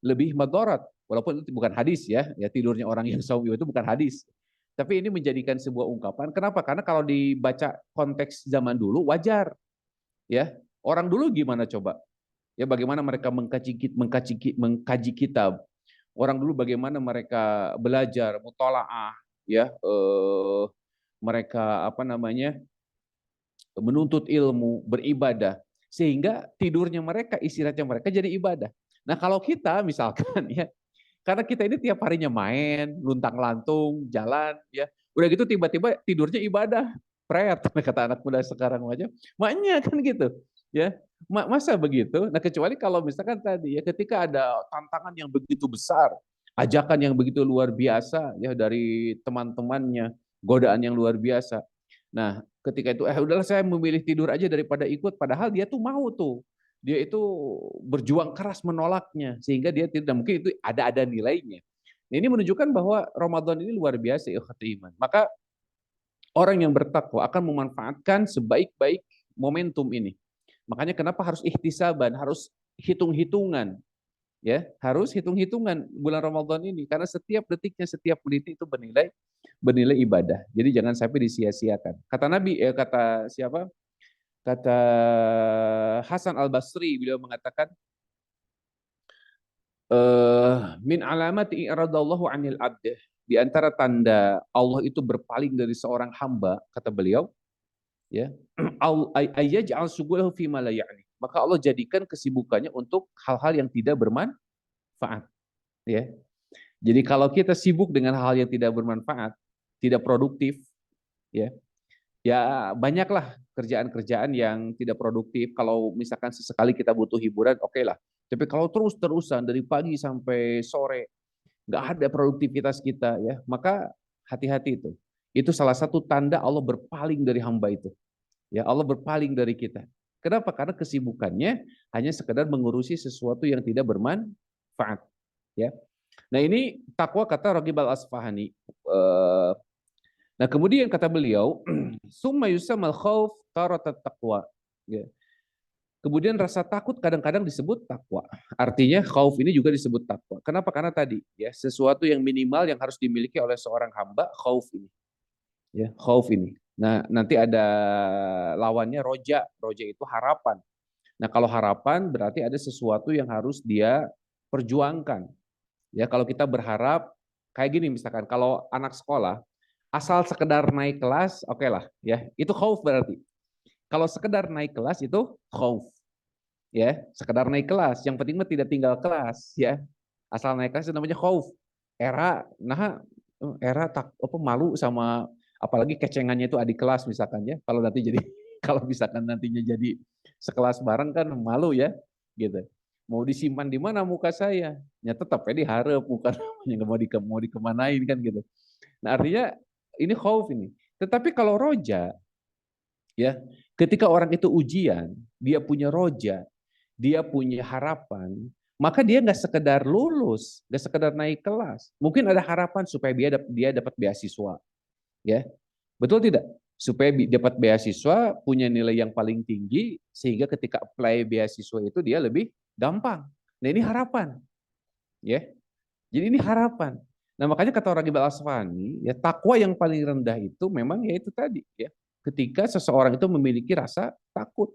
lebih madarat. Walaupun itu bukan hadis ya, tidurnya orang yang saum itu bukan hadis. Tapi ini menjadikan sebuah ungkapan. Kenapa? Karena kalau dibaca konteks zaman dulu wajar. Ya, orang dulu gimana coba? Ya, bagaimana mereka mengkaji kitab. Orang dulu bagaimana mereka belajar mutolaah, ya, mereka menuntut ilmu, beribadah, sehingga tidurnya mereka, istirahatnya mereka jadi ibadah. Nah, kalau kita misalkan ya, karena kita ini tiap harinya main, luntang-lantung, jalan, ya, udah gitu tiba-tiba tidurnya ibadah, prayat, kata anak muda sekarang aja, maknya kan gitu, ya, masa begitu? Nah, kecuali kalau misalkan tadi ya, ketika ada tantangan yang begitu besar, ajakan yang begitu luar biasa ya dari teman-temannya, godaan yang luar biasa. Nah, ketika itu udahlah saya memilih tidur aja daripada ikut, padahal dia tuh mau tuh. Dia itu berjuang keras menolaknya sehingga dia tidak, mungkin itu ada nilainya. Nah, ini menunjukkan bahwa Ramadan ini luar biasa ya iman. Maka orang yang bertakwa akan memanfaatkan sebaik-baik momentum ini. Makanya kenapa harus ihtisaban, harus hitung-hitungan. Ya, harus hitung-hitungan bulan Ramadan ini karena setiap detiknya, setiap menit itu bernilai ibadah. Jadi jangan sampai disia-siakan. Kata Nabi, kata siapa? Kata Hasan Al-Basri, beliau mengatakan, min alamati iradallahu anil abd, di antara tanda Allah itu berpaling dari seorang hamba, kata beliau, ya, ayyaj'al sugulahu fi ma la ya'ni. Maka Allah jadikan kesibukannya untuk hal-hal yang tidak bermanfaat, ya. Jadi kalau kita sibuk dengan hal yang tidak bermanfaat, tidak produktif, ya, ya banyaklah kerjaan-kerjaan yang tidak produktif. Kalau misalkan sesekali kita butuh hiburan, oke lah. Tapi kalau terus-terusan dari pagi sampai sore nggak ada produktivitas kita, ya, maka hati-hati itu. Itu salah satu tanda Allah berpaling dari hamba itu. Ya, Allah berpaling dari kita. Kenapa? Karena kesibukannya hanya sekedar mengurusi sesuatu yang tidak bermanfaat. Ya. Nah, ini takwa kata Raghib Al-Asfahani. Nah, kemudian kata beliau, summa yusammal khauf taratat taqwa. Ya. Kemudian rasa takut kadang-kadang disebut takwa. Artinya khauf ini juga disebut takwa. Kenapa? Karena tadi ya, sesuatu yang minimal yang harus dimiliki oleh seorang hamba, khauf ini. Ya, khauf ini. Nah, nanti ada lawannya roja. Roja itu harapan. Nah, kalau harapan berarti ada sesuatu yang harus dia perjuangkan. Ya, kalau kita berharap kayak gini misalkan, kalau anak sekolah asal sekedar naik kelas, oke lah, ya, itu khauf berarti. Kalau sekedar naik kelas itu khauf, ya, sekedar naik kelas. Yang penting mah tidak tinggal kelas, ya. Asal naik kelas itu namanya khauf. Era malu sama, apalagi kecengannya itu adik kelas misalkan, ya. Kalau nanti jadi kalau misalkan nantinya jadi sekelas bareng kan malu, ya, gitu. Mau disimpan di mana muka saya? Ya tetap ya diharap, bukan nggak mau dikemanain kan gitu. Nah, artinya ini khauf ini. Tetapi kalau roja, ya, ketika orang itu ujian, dia punya roja, dia punya harapan, maka dia nggak sekedar lulus, nggak sekedar naik kelas. Mungkin ada harapan supaya dia dapat beasiswa, ya, betul tidak? Supaya dapat beasiswa, punya nilai yang paling tinggi, sehingga ketika apply beasiswa itu dia lebih gampang. Nah, ini harapan, ya. Jadi ini harapan. Nah, makanya kata orang Raghib Al-Asfahani, ya, takwa yang paling rendah itu memang ya itu tadi, ya. Ketika seseorang itu memiliki rasa takut.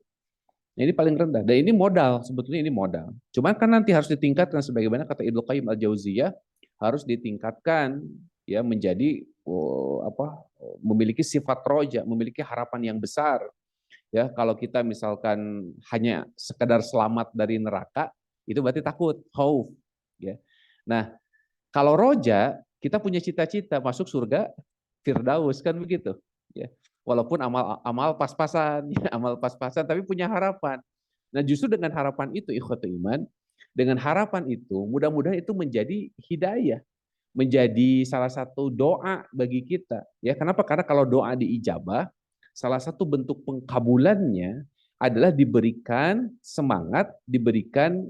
Nah, ini paling rendah. Dan ini modal, sebetulnya ini modal. Cuman kan nanti harus ditingkatkan sebagaimana kata Ibnu Qayyim Al-Jauziyah, harus ditingkatkan ya menjadi memiliki sifat roja, memiliki harapan yang besar. Ya, kalau kita misalkan hanya sekedar selamat dari neraka, itu berarti takut, khauf, ya. Nah, kalau roja, kita punya cita-cita masuk surga Firdaus, kan begitu, ya. Walaupun amal pas-pasan, ya, amal pas-pasan, tapi punya harapan. Nah, justru dengan harapan itu, ikhwatul iman, dengan harapan itu, mudah-mudahan itu menjadi hidayah, menjadi salah satu doa bagi kita. Ya, kenapa? Karena kalau doa diijabah, salah satu bentuk pengkabulannya adalah diberikan semangat, diberikan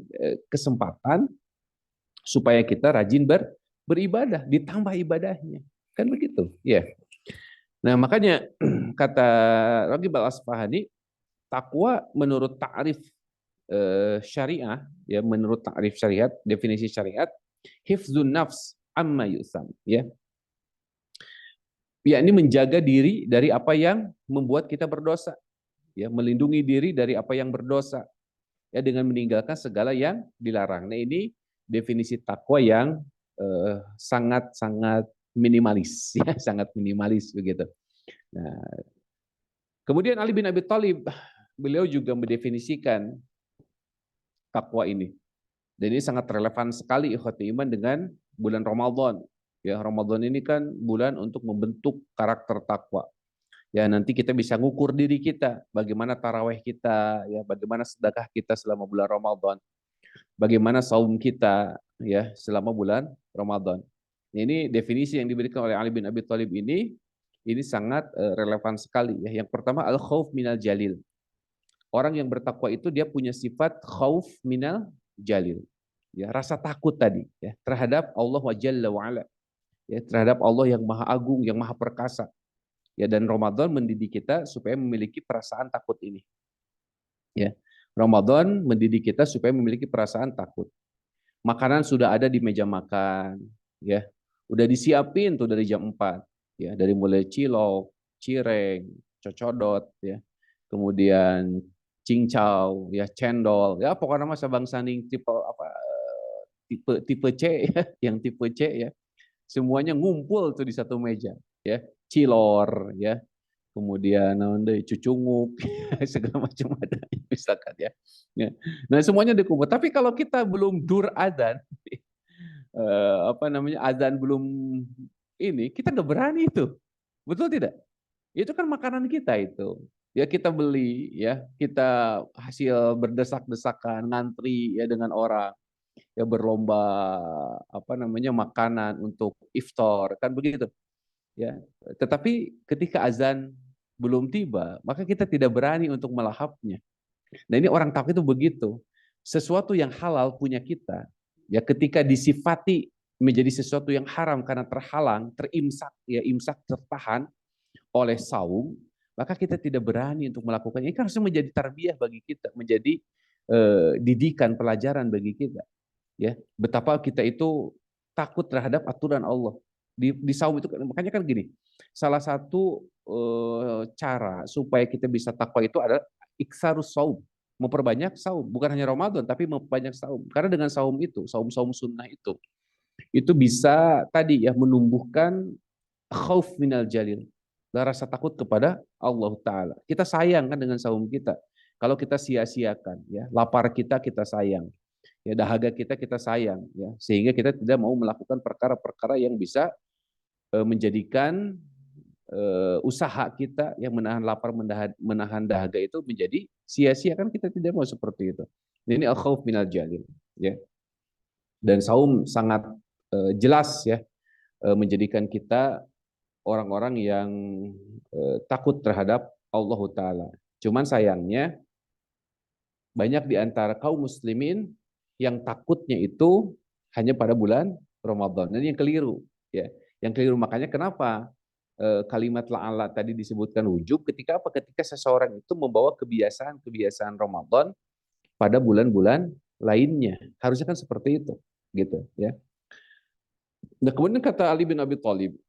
kesempatan supaya kita rajin beribadah, ditambah ibadahnya. Kan begitu, ya. Nah, makanya kata Raghib Al-Asfahani, takwa menurut ta'rif syariah, ya, menurut ta'rif syariat, definisi syariat, hifzun nafs amma yusam, ya. Yakni menjaga diri dari apa yang membuat kita berdosa, ya, melindungi diri dari apa yang berdosa. ya dengan meninggalkan segala yang dilarang. Nah, ini definisi takwa yang sangat-sangat minimalis ya, sangat minimalis begitu. Nah, kemudian Ali bin Abi Thalib, beliau juga mendefinisikan takwa ini. Dan ini sangat relevan sekali ikhwati iman dengan bulan Ramadan. Ya, Ramadan ini kan bulan untuk membentuk karakter takwa. Ya, nanti kita bisa ngukur diri kita, bagaimana taraweh kita, ya, bagaimana sedekah kita selama bulan Ramadan, bagaimana saum kita, ya, selama bulan Ramadan. Ini definisi yang diberikan oleh Ali bin Abi Thalib ini sangat relevan sekali. Ya. Yang pertama, al-khauf minal jalil. Orang yang bertakwa itu dia punya sifat khauf minal jalil. Ya, rasa takut tadi ya, terhadap Allah wa Jalla wa Ala. Ya, terhadap Allah yang Maha Agung, yang Maha Perkasa. Ya, dan Ramadan mendidik kita supaya memiliki perasaan takut ini. Ya. Ramadan mendidik kita supaya memiliki perasaan takut. Makanan sudah ada di meja makan, ya. Udah disiapin tuh dari jam 4, ya, dari mulai cilok, cireng, cocodot, ya. Kemudian cincau, ya, cendol, ya pokoknya masa Bang Saning tipe apa, tipe C ya, yang tipe C ya. Semuanya ngumpul tuh di satu meja, ya. Cilor, ya. Kemudian cucunguk, segala macam ada misalkan ya. Nah, semuanya dikumpul. Tapi kalau kita belum dur adzan, adzan belum ini, kita nggak berani itu. Betul tidak? Itu kan makanan kita itu. Ya kita beli, ya kita hasil berdesak-desakan, ngantri ya dengan orang, ya berlomba makanan untuk iftar kan begitu. Ya, tetapi ketika azan belum tiba, maka kita tidak berani untuk melahapnya. Nah, ini orang takwa itu begitu. Sesuatu yang halal punya kita, ya ketika disifati menjadi sesuatu yang haram karena terhalang, terimsak, ya imsak tertahan oleh saum, maka kita tidak berani untuk melakukannya. Ini kan harusnya menjadi tarbiyah bagi kita, menjadi didikan, pelajaran bagi kita. Ya, betapa kita itu takut terhadap aturan Allah. Di saum itu makanya kan gini, salah satu cara supaya kita bisa takwa itu adalah iksarus saum, memperbanyak saum, bukan hanya Ramadan tapi memperbanyak saum. Karena dengan saum itu, saum-saum sunnah itu bisa tadi ya menumbuhkan khauf minal jalil, rasa takut kepada Allah Ta'ala. Kita sayang kan dengan saum kita. Kalau kita sia-siakan, ya lapar kita sayang, ya dahaga kita sayang, ya sehingga kita tidak mau melakukan perkara-perkara yang bisa menjadikan usaha kita yang menahan lapar, menahan dahaga itu menjadi sia-sia, kan kita tidak mau seperti itu. Ini al-khauf minal jalil, ya. Dan saum sangat jelas ya menjadikan kita orang-orang yang takut terhadap Allah Ta'ala. Cuman sayangnya banyak di antara kaum muslimin yang takutnya itu hanya pada bulan Ramadan. Dan yang keliru, ya. Yang keliru makanya kenapa kalimat la'ala tadi disebutkan wujub ketika apa? Ketika seseorang itu membawa kebiasaan-kebiasaan Ramadan pada bulan-bulan lainnya. Harusnya kan seperti itu, gitu, ya. Nah, kemudian kata Ali bin Abi Thalib,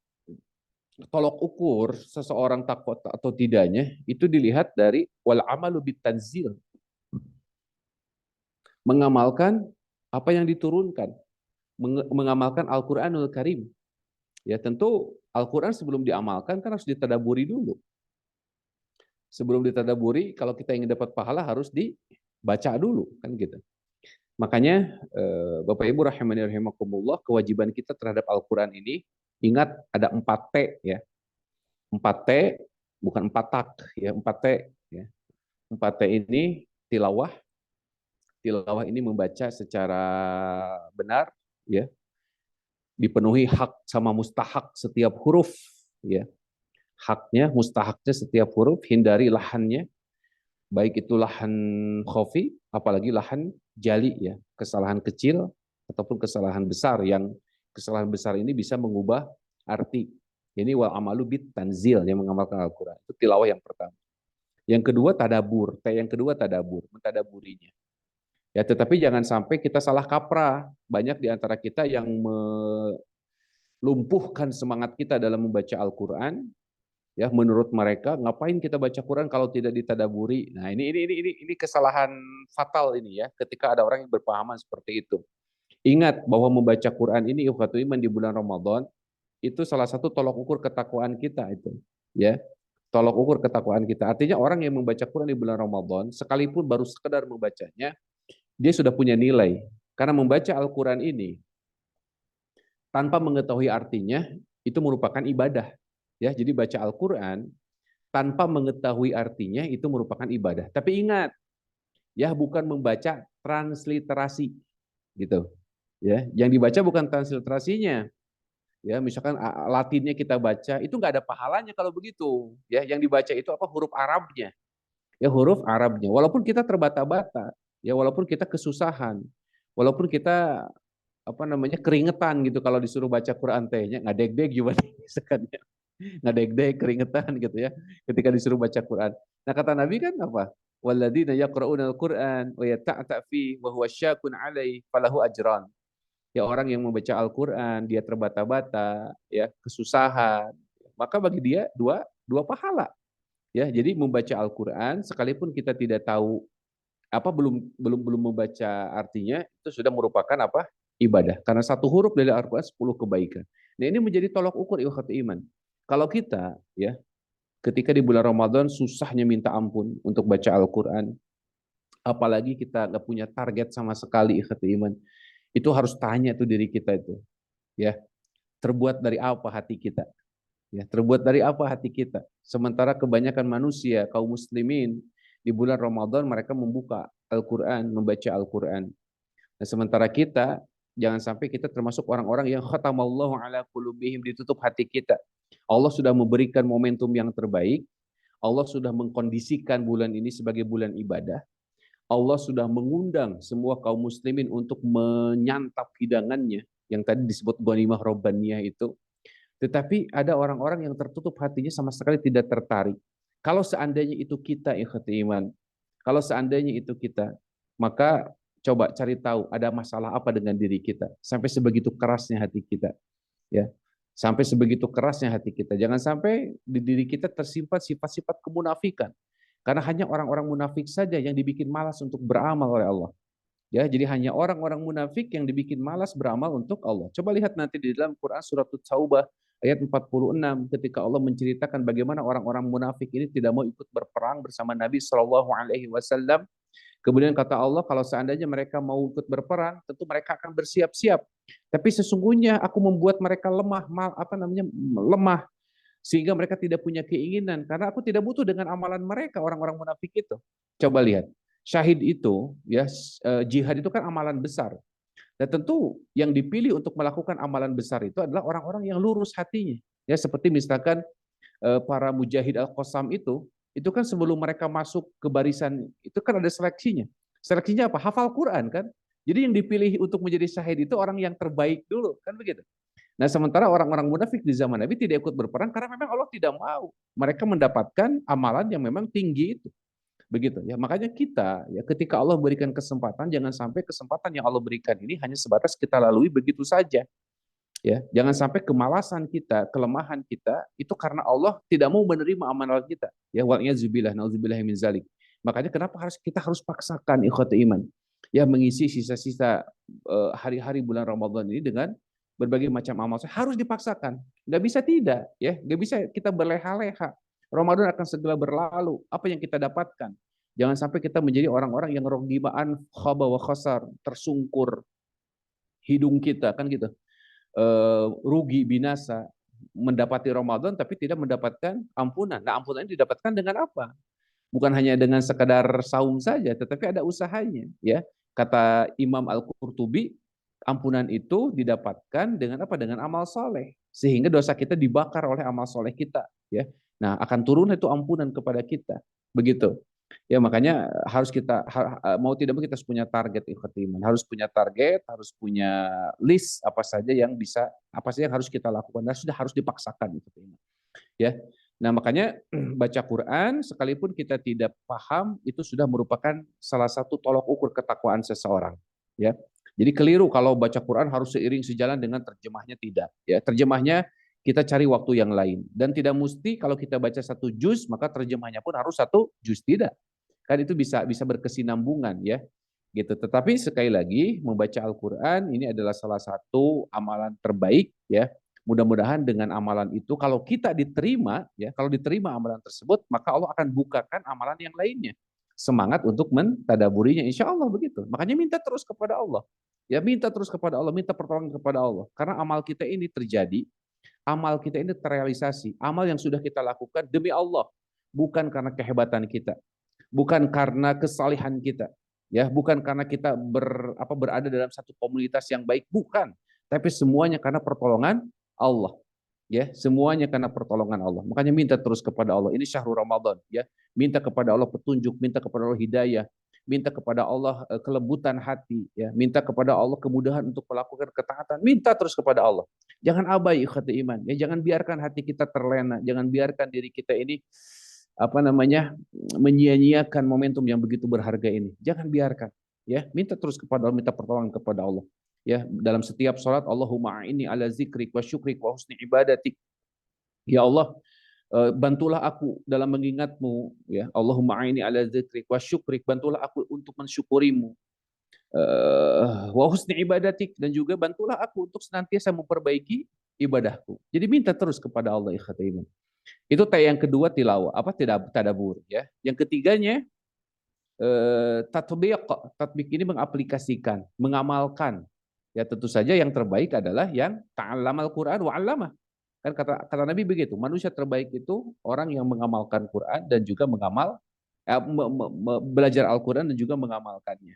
tolok ukur seseorang takwa atau tidaknya itu dilihat dari wal amalu bitanzil, mengamalkan apa yang diturunkan, mengamalkan Al-Qur'anul Karim. Ya tentu Al-Quran sebelum diamalkan kan harus ditadaburi dulu. Sebelum ditadaburi, kalau kita ingin dapat pahala harus dibaca dulu, kan gitu. Makanya Bapak Ibu rahimani rahimakumullah, kewajiban kita terhadap Al-Quran ini, ingat ada 4T ya. 4T bukan 4 tak ya, 4T ya. 4T ini tilawah. Tilawah ini membaca secara benar ya. Dipenuhi hak sama mustahak setiap huruf ya. Haknya, mustahaknya setiap huruf, hindari lahannya, baik itu lahan khafi apalagi lahan jali ya, kesalahan kecil ataupun kesalahan besar, yang kesalahan besar ini bisa mengubah arti. Ini wal amalu bit tanzil, yang mengamalkan Al-Qur'an. Itu tilawah yang pertama. Yang kedua tadabur, yang kedua tadabur, mentadaburinya. Ya, tetapi jangan sampai kita salah kaprah. Banyak di antara kita yang melumpuhkan semangat kita dalam membaca Al-Quran, Ya, menurut mereka ngapain kita baca Quran kalau tidak ditadaburi? Nah, ini kesalahan fatal ini ya, ketika ada orang yang berpahaman seperti itu. Ingat bahwa membaca Quran ini ikhwatul iman di bulan Ramadan itu salah satu tolok ukur ketakwaan kita itu, ya. Tolok ukur ketakwaan kita. Artinya orang yang membaca Quran di bulan Ramadan sekalipun baru sekedar membacanya, dia sudah punya nilai. Karena membaca Al-Quran ini tanpa mengetahui artinya itu merupakan ibadah. Ya, jadi baca Al-Quran tanpa mengetahui artinya itu merupakan ibadah. Tapi ingat, ya bukan membaca transliterasi gitu. Ya, yang dibaca bukan transliterasinya. Ya, misalkan Latinnya kita baca, itu nggak ada pahalanya kalau begitu. Ya, yang dibaca itu apa? Huruf Arabnya. Ya, huruf Arabnya. Walaupun kita terbata-bata, ya walaupun kita kesusahan, walaupun kita apa namanya keringetan gitu kalau disuruh baca Quran tehnya nggak deg-deg gimana misalkan ya. Nggak deg-deg keringetan gitu ya ketika disuruh baca Quran. Nah, kata Nabi kan apa? Walladzina yaqra'una al-Qur'an wa yata'ta fi wa huwa syakun 'alai falahu ajran. Ya, orang yang membaca Al-Qur'an dia terbata-bata, ya, kesusahan, maka bagi dia dua pahala. Ya, jadi membaca Al-Qur'an sekalipun kita tidak tahu apa belum membaca artinya itu sudah merupakan apa? Ibadah. Karena satu huruf dari Al-Qur'an 10 kebaikan. Nah, ini menjadi tolok ukur ikhwatul iman. Kalau kita ya ketika di bulan Ramadan susahnya minta ampun untuk baca Al-Quran, apalagi kita nggak punya target sama sekali ikhwatul iman, itu harus tanya tuh diri kita itu, ya terbuat dari apa hati kita, ya terbuat dari apa hati kita. Sementara kebanyakan manusia kaum muslimin di bulan Ramadan mereka membuka Al-Quran, membaca Al-Quran. Nah, sementara kita jangan sampai kita termasuk orang-orang yang khatamallahu ala qulubihim, ditutup hati kita. Allah sudah memberikan momentum yang terbaik. Allah sudah mengkondisikan bulan ini sebagai bulan ibadah. Allah sudah mengundang semua kaum muslimin untuk menyantap hidangannya yang tadi disebut ghanimah robbaniyah itu. Tetapi ada orang-orang yang tertutup hatinya sama sekali tidak tertarik. Kalau seandainya itu kita ikhwati iman, kalau seandainya itu kita, maka coba cari tahu ada masalah apa dengan diri kita sampai sebegitu kerasnya hati kita, ya. Sampai sebegitu kerasnya hati kita. Jangan sampai di diri kita tersimpan sifat-sifat kemunafikan. Karena hanya orang-orang munafik saja yang dibikin malas untuk beramal oleh Allah. Ya, jadi hanya orang-orang munafik yang dibikin malas beramal untuk Allah. Coba lihat nanti di dalam Quran surat At-Taubah ayat 46 ketika Allah menceritakan bagaimana orang-orang munafik ini tidak mau ikut berperang bersama Nabi Shallallahu alaihi wasallam. Kemudian kata Allah, kalau seandainya mereka mau ikut berperang, tentu mereka akan bersiap-siap. Tapi sesungguhnya aku membuat mereka lemah, lemah, sehingga mereka tidak punya keinginan. Karena aku tidak butuh dengan amalan mereka, orang-orang munafik itu. Coba lihat, syahid itu, ya jihad itu kan amalan besar. Dan tentu yang dipilih untuk melakukan amalan besar itu adalah orang-orang yang lurus hatinya. Ya, seperti misalkan para mujahid Al-Qassam itu kan sebelum mereka masuk ke barisan itu kan ada seleksinya. Seleksinya apa? Hafal Quran kan. Jadi yang dipilih untuk menjadi syahid itu orang yang terbaik dulu, kan begitu. Nah, sementara orang-orang munafik di zaman Nabi tidak ikut berperang karena memang Allah tidak mau. Mereka mendapatkan amalan yang memang tinggi itu. Begitu ya. Makanya kita ya ketika Allah berikan kesempatan, jangan sampai kesempatan yang Allah berikan ini hanya sebatas kita lalui begitu saja. Ya, jangan sampai kemalasan kita, kelemahan kita itu karena Allah tidak mau menerima amalan kita. Ya, wal'iyadzubillah, nauzubillah min zalik. Makanya kenapa kita harus paksakan ikhwati iman. Ya, mengisi sisa-sisa hari-hari bulan Ramadan ini dengan berbagai macam amal harus dipaksakan. Nggak bisa tidak, ya, nggak bisa kita berleha-leha. Ramadan akan segera berlalu. Apa yang kita dapatkan? Jangan sampai kita menjadi orang-orang yang rogibaan, khaba wa khasar, tersungkur hidung kita kan gitu. Rugi binasa mendapati Ramadan tapi tidak mendapatkan ampunan. Nah, ampunan ini didapatkan dengan apa? Bukan hanya dengan sekadar saum saja, tetapi ada usahanya. Ya, kata Imam Al-Qurtubi, ampunan itu didapatkan dengan apa? Dengan amal soleh, sehingga dosa kita dibakar oleh amal soleh kita. Ya, nah akan turun itu ampunan kepada kita. Begitu. Ya, makanya harus kita mau tidak mau kita harus punya target ikhwati iman, harus punya target, harus punya list apa saja yang bisa, apa saja yang harus kita lakukan dan sudah harus dipaksakan ikhwati iman. Ya. Nah, makanya baca Quran sekalipun kita tidak paham itu sudah merupakan salah satu tolok ukur ketakwaan seseorang, ya. Jadi keliru kalau baca Quran harus seiring sejalan dengan terjemahnya, tidak, ya. Terjemahnya kita cari waktu yang lain. Dan tidak mesti kalau kita baca 1 juz, maka terjemahnya pun harus 1 juz. Tidak. Kan itu bisa berkesinambungan ya. Gitu. Tetapi sekali lagi, membaca Al-Quran ini adalah salah satu amalan terbaik ya. Mudah-mudahan dengan amalan itu, kalau kita diterima, ya, kalau diterima amalan tersebut, maka Allah akan bukakan amalan yang lainnya. Semangat untuk mentadaburinya, insya Allah begitu. Makanya minta terus kepada Allah. Ya, minta terus kepada Allah, minta pertolongan kepada Allah. Karena amal kita ini terjadi, amal kita ini terrealisasi. Amal yang sudah kita lakukan demi Allah, bukan karena kehebatan kita, bukan karena kesalihan kita, ya, bukan karena kita berada dalam satu komunitas yang baik, bukan. Tapi semuanya karena pertolongan Allah, ya, semuanya karena pertolongan Allah. Makanya minta terus kepada Allah. Ini syahrul Ramadan, ya. Minta kepada Allah petunjuk, minta kepada Allah hidayah, minta kepada Allah kelembutan hati, ya. Minta kepada Allah kemudahan untuk melakukan ketaatan. Minta terus kepada Allah. Jangan abai ikhwati iman, ya, jangan biarkan hati kita terlena, jangan biarkan diri kita ini menyia-nyiakan momentum yang begitu berharga ini. Jangan biarkan, ya. Minta terus kepada Allah, minta pertolongan kepada Allah. Ya, dalam setiap salat, Allahumma a'inni ala zikrik wa syukrik wa husni ibadatik. Ya Allah, bantulah aku dalam mengingatmu, ya. Allahumma a'inni ala zikrik wa syukrik, bantulah aku untuk mensyukurimu. Wa husni ibadatik, dan juga bantulah aku untuk senantiasa memperbaiki ibadahku. Jadi minta terus kepada Allah, ikhwati iman. Itu yang kedua tilawah, tadabur, ya. Yang ketiganya tatbiq ini mengaplikasikan, mengamalkan. Ya, tentu saja yang terbaik adalah yang ta'allamal Qur'an wa 'allamah. Kan kata Nabi begitu, manusia terbaik itu orang yang mengamalkan Quran dan juga belajar Al-Quran dan juga mengamalkannya.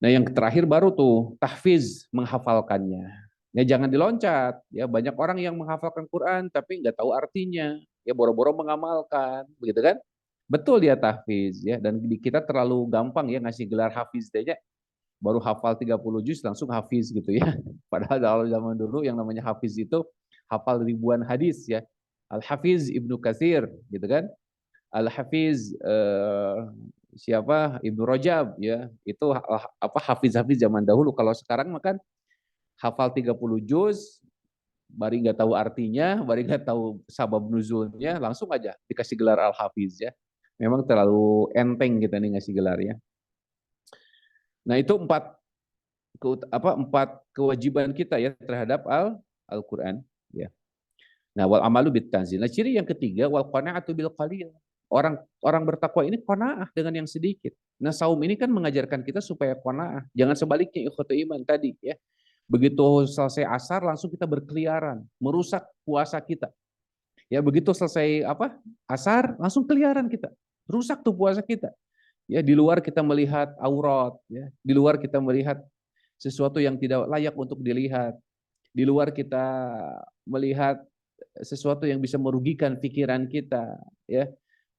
Nah, yang terakhir baru tuh tahfiz, menghafalkannya. Ya, jangan diloncat. Ya, banyak orang yang menghafalkan Quran tapi nggak tahu artinya. Ya, boro-boro mengamalkan, begitu kan? Betul dia tahfiz, ya. Dan kita terlalu gampang ya ngasih gelar hafiz aja. Baru hafal 30 juz langsung hafiz gitu ya. Padahal dalam zaman dulu yang namanya hafiz itu hafal ribuan hadis ya. Al-Hafiz Ibnu Katsir gitu kan. Al-Hafiz Ibnu Rajab ya. Itu hafiz-hafiz zaman dahulu. Kalau sekarang makan hafal 30 juz, bari nggak tahu artinya, bari nggak tahu sabab nuzulnya, langsung aja dikasih gelar Al-Hafiz ya. Memang terlalu enteng kita nih ngasih gelar ya. Nah, itu empat kewajiban kita ya terhadap Al-Quran. Ya. Nah, wal amalu bit tanzil. Nah, ciri yang ketiga, wal qanaatu bil qalil. Orang bertakwa ini qanaah dengan yang sedikit. Nah, saum ini kan mengajarkan kita supaya qanaah. Jangan sebaliknya ikhwatul iman tadi ya. Begitu selesai asar langsung kita berkeliaran, merusak puasa kita. Ya, begitu selesai asar langsung keliaran kita. Rusak tuh puasa kita. Ya, di luar kita melihat aurat, ya. Di luar kita melihat sesuatu yang tidak layak untuk dilihat. Di luar kita melihat sesuatu yang bisa merugikan pikiran kita, ya.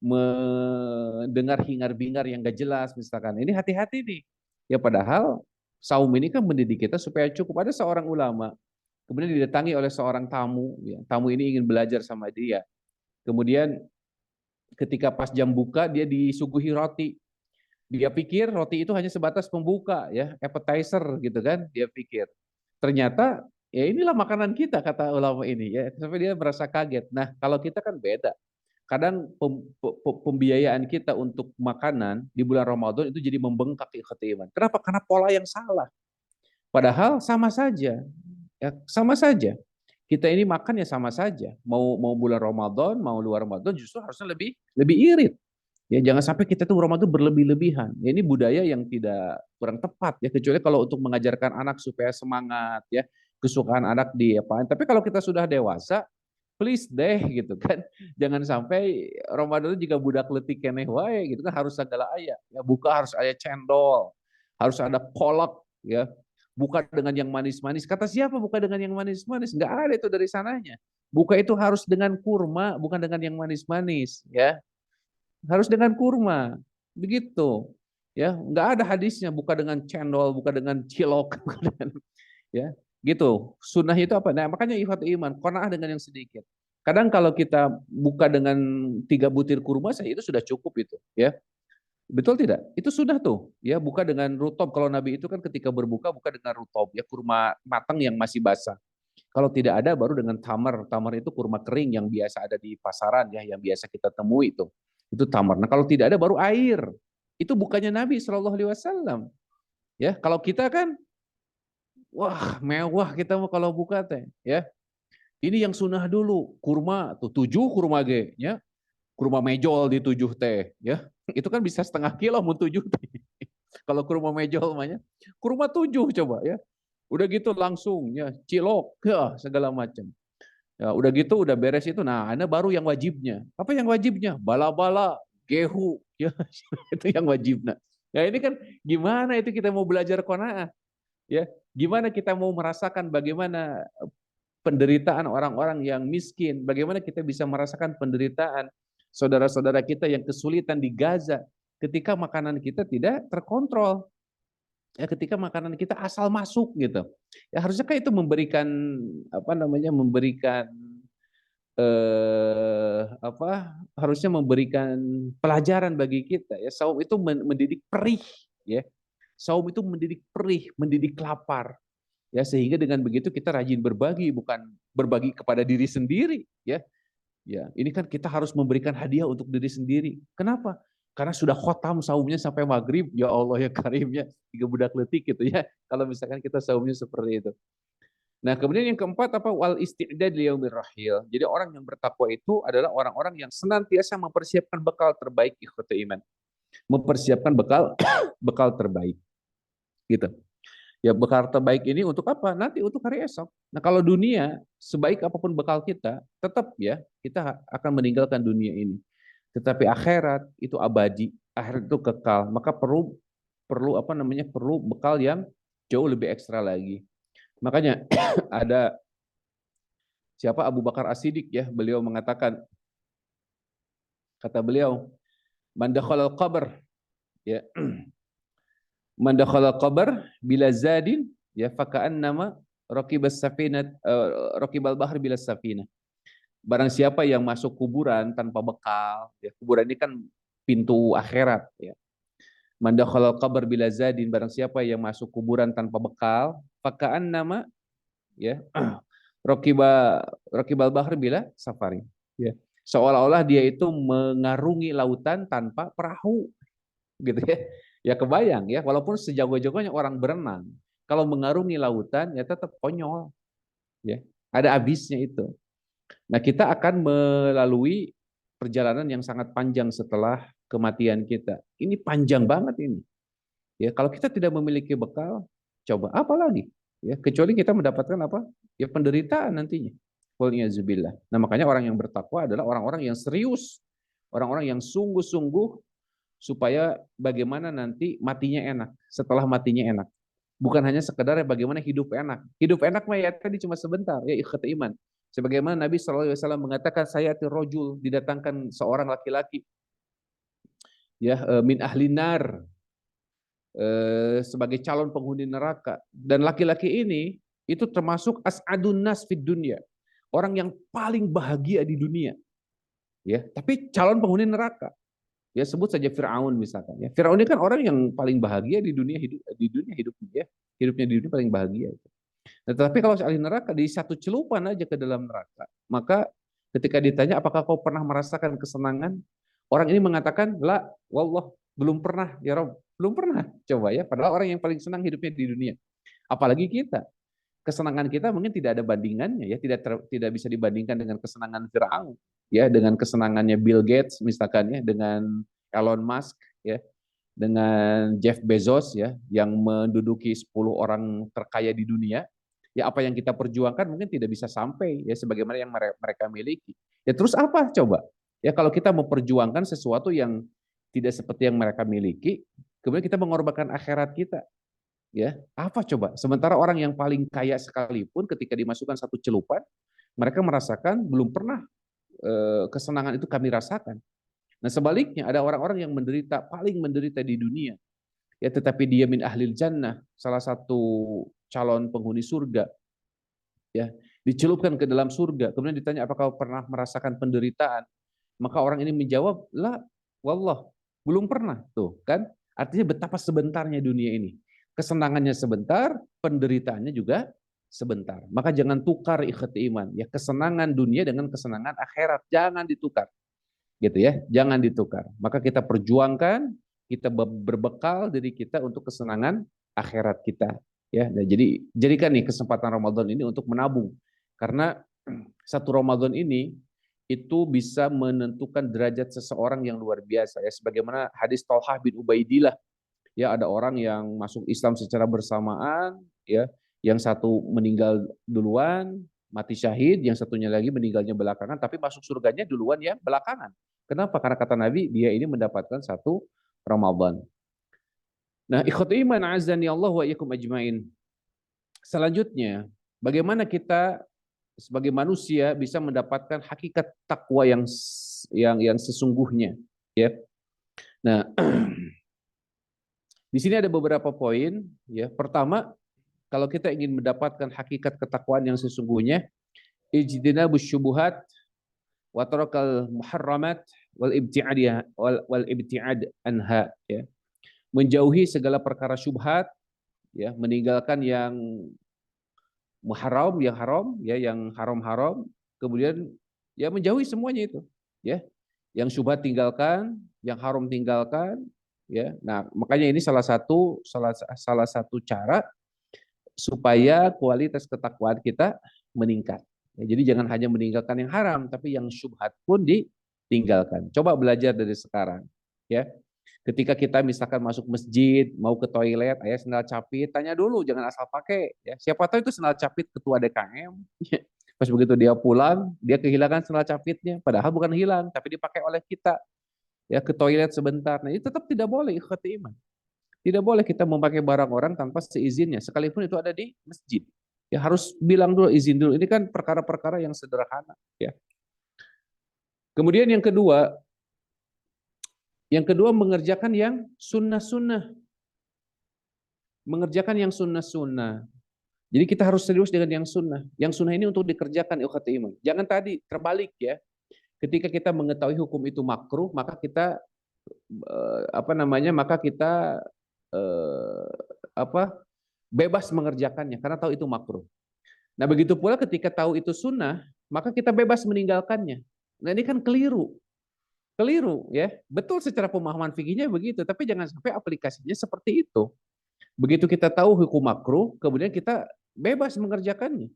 Mendengar hingar-bingar yang gak jelas misalkan. Ini hati-hati nih. Ya, padahal saum ini kan mendidik kita supaya cukup. Ada seorang ulama kemudian didatangi oleh seorang tamu, ya. Tamu ini ingin belajar sama dia. Kemudian ketika pas jam buka dia disuguhi roti. Dia pikir roti itu hanya sebatas pembuka ya, appetizer gitu kan, dia pikir. Ternyata ya inilah makanan kita kata ulama ini ya, sampai dia merasa kaget. Nah, kalau kita kan beda. Kadang pembiayaan kita untuk makanan di bulan Ramadan itu jadi membengkak ikhwati iman. Kenapa? Karena pola yang salah. Padahal sama saja. Ya, sama saja. Kita ini makan ya sama saja. Mau bulan Ramadan, mau luar Ramadan justru harusnya lebih irit. Ya, jangan sampai kita tuh Ramadan berlebih-lebihan. Ya, ini budaya yang kurang tepat ya, kecuali kalau untuk mengajarkan anak supaya semangat ya, kesukaan anak Tapi kalau kita sudah dewasa, please deh gitu kan. Jangan sampai Ramadan itu juga budak letik keneh wae gitu kan, harus segala aya. Ya, buka harus aya cendol, harus ada kolak ya. Buka dengan yang manis-manis. Kata siapa buka dengan yang manis-manis? Enggak ada itu dari sananya. Buka itu harus dengan kurma, bukan dengan yang manis-manis ya. Harus dengan kurma, begitu, ya. Nggak ada hadisnya buka dengan cendol, buka dengan cilok, ya, gitu. Sunnah itu apa? Nah, makanya ikhwat iman, qanaah dengan yang sedikit. Kadang kalau kita buka dengan 3 butir kurma, itu sudah cukup itu, ya. Betul tidak? Itu sudah tuh, ya. Buka dengan rutob. Kalau Nabi itu kan ketika berbuka buka dengan rutob, ya, kurma matang yang masih basah. Kalau tidak ada baru dengan tamar. Tamar itu kurma kering yang biasa ada di pasaran ya, yang biasa kita temui itu. Itu tamar. Nah, kalau tidak ada baru air. Itu bukannya Nabi Shallallahu alaihi wasallam. Ya, kalau kita kan wah, mewah kita mau kalau buka teh, ya. Ini yang sunnah dulu, kurma tuh 7 kurma ge, ya. Kurma mejol di 7 teh, ya. Itu kan bisa setengah kilo mau 7 teh. Kalau kurma mejol namanya. Kurma 7 coba ya. Udah gitu langsung ya, cilok, ya, segala macam. Ya, udah gitu udah beres itu. Nah, ada baru yang wajibnya. Apa yang wajibnya? Bala-bala, gehu, ya. Itu yang wajibnya. Ya ini kan gimana itu kita mau belajar qanaah? Ya, gimana kita mau merasakan bagaimana penderitaan orang-orang yang miskin, bagaimana kita bisa merasakan penderitaan saudara-saudara kita yang kesulitan di Gaza ketika makanan kita tidak terkontrol. Ya, ketika makanan kita asal masuk gitu. Ya harusnya kan itu memberikan apa namanya memberikan harusnya memberikan pelajaran bagi kita ya. Saum itu mendidik perih ya. Saum itu mendidik perih, mendidik lapar. Ya, sehingga dengan begitu kita rajin berbagi, bukan berbagi kepada diri sendiri ya. Ya, ini kan kita harus memberikan hadiah untuk diri sendiri. Kenapa? Karena sudah khotam saumnya sampai maghrib, ya Allah ya karimnya, 3 budak letik gitu ya. Kalau misalkan kita saumnya seperti itu. Nah, kemudian yang keempat apa? Wal isti'dad liyaumir rahil. Jadi orang yang bertakwa itu adalah orang-orang yang senantiasa mempersiapkan bekal terbaik ikhwatul iman. Mempersiapkan bekal bekal terbaik. Gitu. Ya bekal terbaik ini untuk apa? Nanti untuk hari esok. Nah kalau dunia, sebaik apapun bekal kita, tetap ya kita akan meninggalkan dunia ini. Tetapi akhirat itu abadi, akhirat itu kekal. Maka perlu bekal yang jauh lebih ekstra lagi. Makanya ada siapa Abu Bakar As-Siddiq ya, beliau mengatakan, kata beliau, man dakhala al-qabr ya man dakhala al-qabr bila zadin ya faka'annama raqibas safinat raqibal bahr bila safinah. Barang siapa yang masuk kuburan tanpa bekal, ya, kuburan ini kan pintu akhirat ya. Man dakhala al-qabr bila zadin, barang siapa yang masuk kuburan tanpa bekal, faka'annama ya raqibal bahr bila safarin ya. Seolah-olah dia itu mengarungi lautan tanpa perahu gitu ya. Ya kebayang ya, walaupun sejago-jagonya orang berenang, kalau mengarungi lautan ya tetap konyol. Ya, ada habisnya itu. Nah, kita akan melalui perjalanan yang sangat panjang setelah kematian kita. Ini panjang banget ini. Ya, kalau kita tidak memiliki bekal, coba apa lagi? Ya, kecuali kita mendapatkan apa? Ya penderitaan nantinya. Wal'iyazubillah. Nah, makanya orang yang bertakwa adalah orang-orang yang serius, orang-orang yang sungguh-sungguh supaya bagaimana nanti matinya enak, setelah matinya enak. Bukan hanya sekedar bagaimana hidup enak. Hidup enak mah ya tadi cuma sebentar, ya ikhwat iman. Sebagaimana Nabi SAW mengatakan, sayati rojul, didatangkan seorang laki-laki ya min ahli nar sebagai calon penghuni neraka. Dan laki-laki ini itu termasuk as'adun nas fid dunya. Orang yang paling bahagia di dunia. Ya, tapi calon penghuni neraka. Ya sebut saja Fir'aun misalkan ya. Fir'aun ini kan orang yang paling bahagia di dunia hidupnya ya. Hidupnya di dunia paling bahagia. Nah, tetapi kalau ahli neraka di satu celupan aja ke dalam neraka, maka ketika ditanya apakah kau pernah merasakan kesenangan? Orang ini mengatakan, la, wallah, belum pernah ya Rob, belum pernah. Coba ya, padahal orang yang paling senang hidupnya di dunia. Apalagi kita. Kesenangan kita mungkin tidak ada bandingannya ya, tidak bisa dibandingkan dengan kesenangan Fir'aun. Ya, dengan kesenangannya Bill Gates misalkan ya, dengan Elon Musk ya, dengan Jeff Bezos ya, yang menduduki 10 orang terkaya di dunia. Ya apa yang kita perjuangkan mungkin tidak bisa sampai ya sebagaimana yang mereka miliki. Ya terus apa coba? Ya kalau kita memperjuangkan sesuatu yang tidak seperti yang mereka miliki, kemudian kita mengorbankan akhirat kita. Ya, apa coba? Sementara orang yang paling kaya sekalipun ketika dimasukkan satu celupan, mereka merasakan belum pernah kesenangan itu kami rasakan. Nah sebaliknya ada orang-orang yang menderita, paling menderita di dunia, ya tetapi dia min ahlil jannah, salah satu calon penghuni surga, ya dicelupkan ke dalam surga. Kemudian ditanya apakah kau pernah merasakan penderitaan? Maka orang ini menjawab, la, wallah, belum pernah. Tuh kan? Artinya betapa sebentarnya dunia ini. Kesenangannya sebentar, penderitaannya juga sebentar. Maka jangan tukar ikhwati iman, ya kesenangan dunia dengan kesenangan akhirat, jangan ditukar. Gitu ya, jangan ditukar. Maka kita perjuangkan, kita berbekal diri kita untuk kesenangan akhirat kita. Ya, nah, jadi jadikan nih kesempatan Ramadan ini untuk menabung. Karena satu Ramadan ini itu bisa menentukan derajat seseorang yang luar biasa ya, sebagaimana hadis Thalhah bin Ubaidillah. Ya, ada orang yang masuk Islam secara bersamaan, ya, yang satu meninggal duluan, mati syahid, yang satunya lagi meninggalnya belakangan, tapi masuk surganya duluan ya belakangan. Kenapa? Karena kata Nabi, dia ini mendapatkan satu Ramadan. Nah, ikhwati iman azani Allah wa iyyakum ajmain. Selanjutnya, bagaimana kita sebagai manusia bisa mendapatkan hakikat takwa yang sesungguhnya, ya. Nah, di sini ada beberapa poin, ya. Pertama, kalau kita ingin mendapatkan hakikat ketakwaan yang sesungguhnya, ijtinabus syubuhat wa tarakal muharramat wal ibtiad anha, ya. Menjauhi segala perkara syubhat, ya, meninggalkan yang muharram, yang haram, ya, yang haram-haram, kemudian ya menjauhi semuanya itu, ya. Yang syubhat tinggalkan, yang haram tinggalkan, ya. Nah, makanya ini salah satu cara supaya kualitas ketakwaan kita meningkat. Ya, jadi jangan hanya meninggalkan yang haram, tapi yang syubhat pun ditinggalkan. Coba belajar dari sekarang, ya. Ketika kita misalkan masuk masjid, mau ke toilet, ayah sendal capit, tanya dulu, jangan asal pakai. Ya. Siapa tahu itu sendal capit ketua DKM. Pas begitu dia pulang, dia kehilangan sendal capitnya, padahal bukan hilang, tapi dipakai oleh kita. Ya, ke toilet sebentar. Nah, itu tetap tidak boleh, ikhwati iman. Tidak boleh kita memakai barang orang tanpa seizinnya, sekalipun itu ada di masjid. Ya, harus bilang dulu, izin dulu. Ini kan perkara-perkara yang sederhana, ya. Kemudian yang kedua mengerjakan yang sunnah-sunnah. Mengerjakan yang sunnah-sunnah. Jadi kita harus serius dengan yang sunnah. Yang sunnah ini untuk dikerjakan, ikhwati iman. Jangan tadi terbalik, ya. Ketika kita mengetahui hukum itu makruh, maka kita bebas mengerjakannya karena tahu itu makruh. Nah, begitu pula ketika tahu itu sunnah, maka kita bebas meninggalkannya. Nah, ini kan keliru, ya. Betul secara pemahaman fikihnya begitu, tapi jangan sampai aplikasinya seperti itu. Begitu kita tahu hukum makruh, kemudian kita bebas mengerjakannya.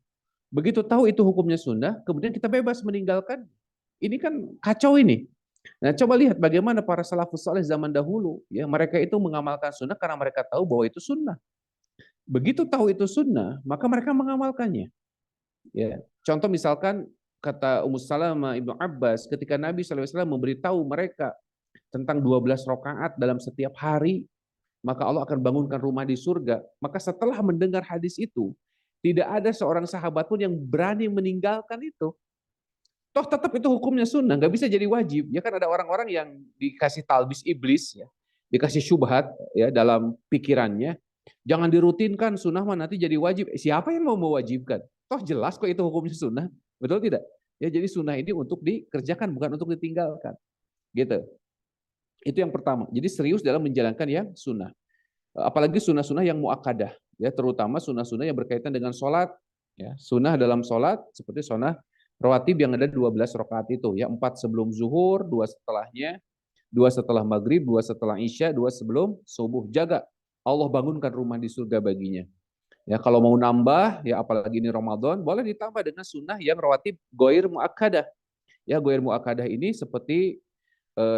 Begitu tahu itu hukumnya sunnah, kemudian kita bebas meninggalkan. Ini kan kacau ini. Nah, coba lihat bagaimana para salafus saleh zaman dahulu, ya, mereka itu mengamalkan sunnah karena mereka tahu bahwa itu sunnah. Begitu tahu itu sunnah, maka mereka mengamalkannya. Ya, contoh misalkan kata Ummu Salamah Ibnu Abbas, ketika Nabi SAW memberitahu mereka tentang 12 rakaat dalam setiap hari, maka Allah akan bangunkan rumah di surga. Maka setelah mendengar hadis itu, tidak ada seorang sahabat pun yang berani meninggalkan itu. Toh tetap itu hukumnya sunnah, nggak bisa jadi wajib. Ya kan ada orang-orang yang dikasih talbis iblis, ya, dikasih syubhat, ya, dalam pikirannya. Jangan dirutinkan, sunnah mah nanti jadi wajib. Siapa yang mau mewajibkan? Toh jelas kok itu hukumnya sunnah, betul tidak? Ya, jadi sunnah ini untuk dikerjakan, bukan untuk ditinggalkan. Gitu. Itu yang pertama. Jadi serius dalam menjalankan yang sunnah. Apalagi sunnah-sunnah yang muakkadah, ya, terutama sunnah-sunnah yang berkaitan dengan sholat. Ya, sunnah dalam sholat seperti sunnah rawatib yang ada 12 rakaat itu, ya, 4 sebelum zuhur, 2 setelahnya, 2 setelah maghrib, 2 setelah isya, 2 sebelum subuh. Jaga, Allah bangunkan rumah di surga baginya. Ya, kalau mau nambah, ya, apalagi ini Ramadan, boleh ditambah dengan sunnah yang rawatib ghair muakkadah. Ya, ghair muakkadah ini seperti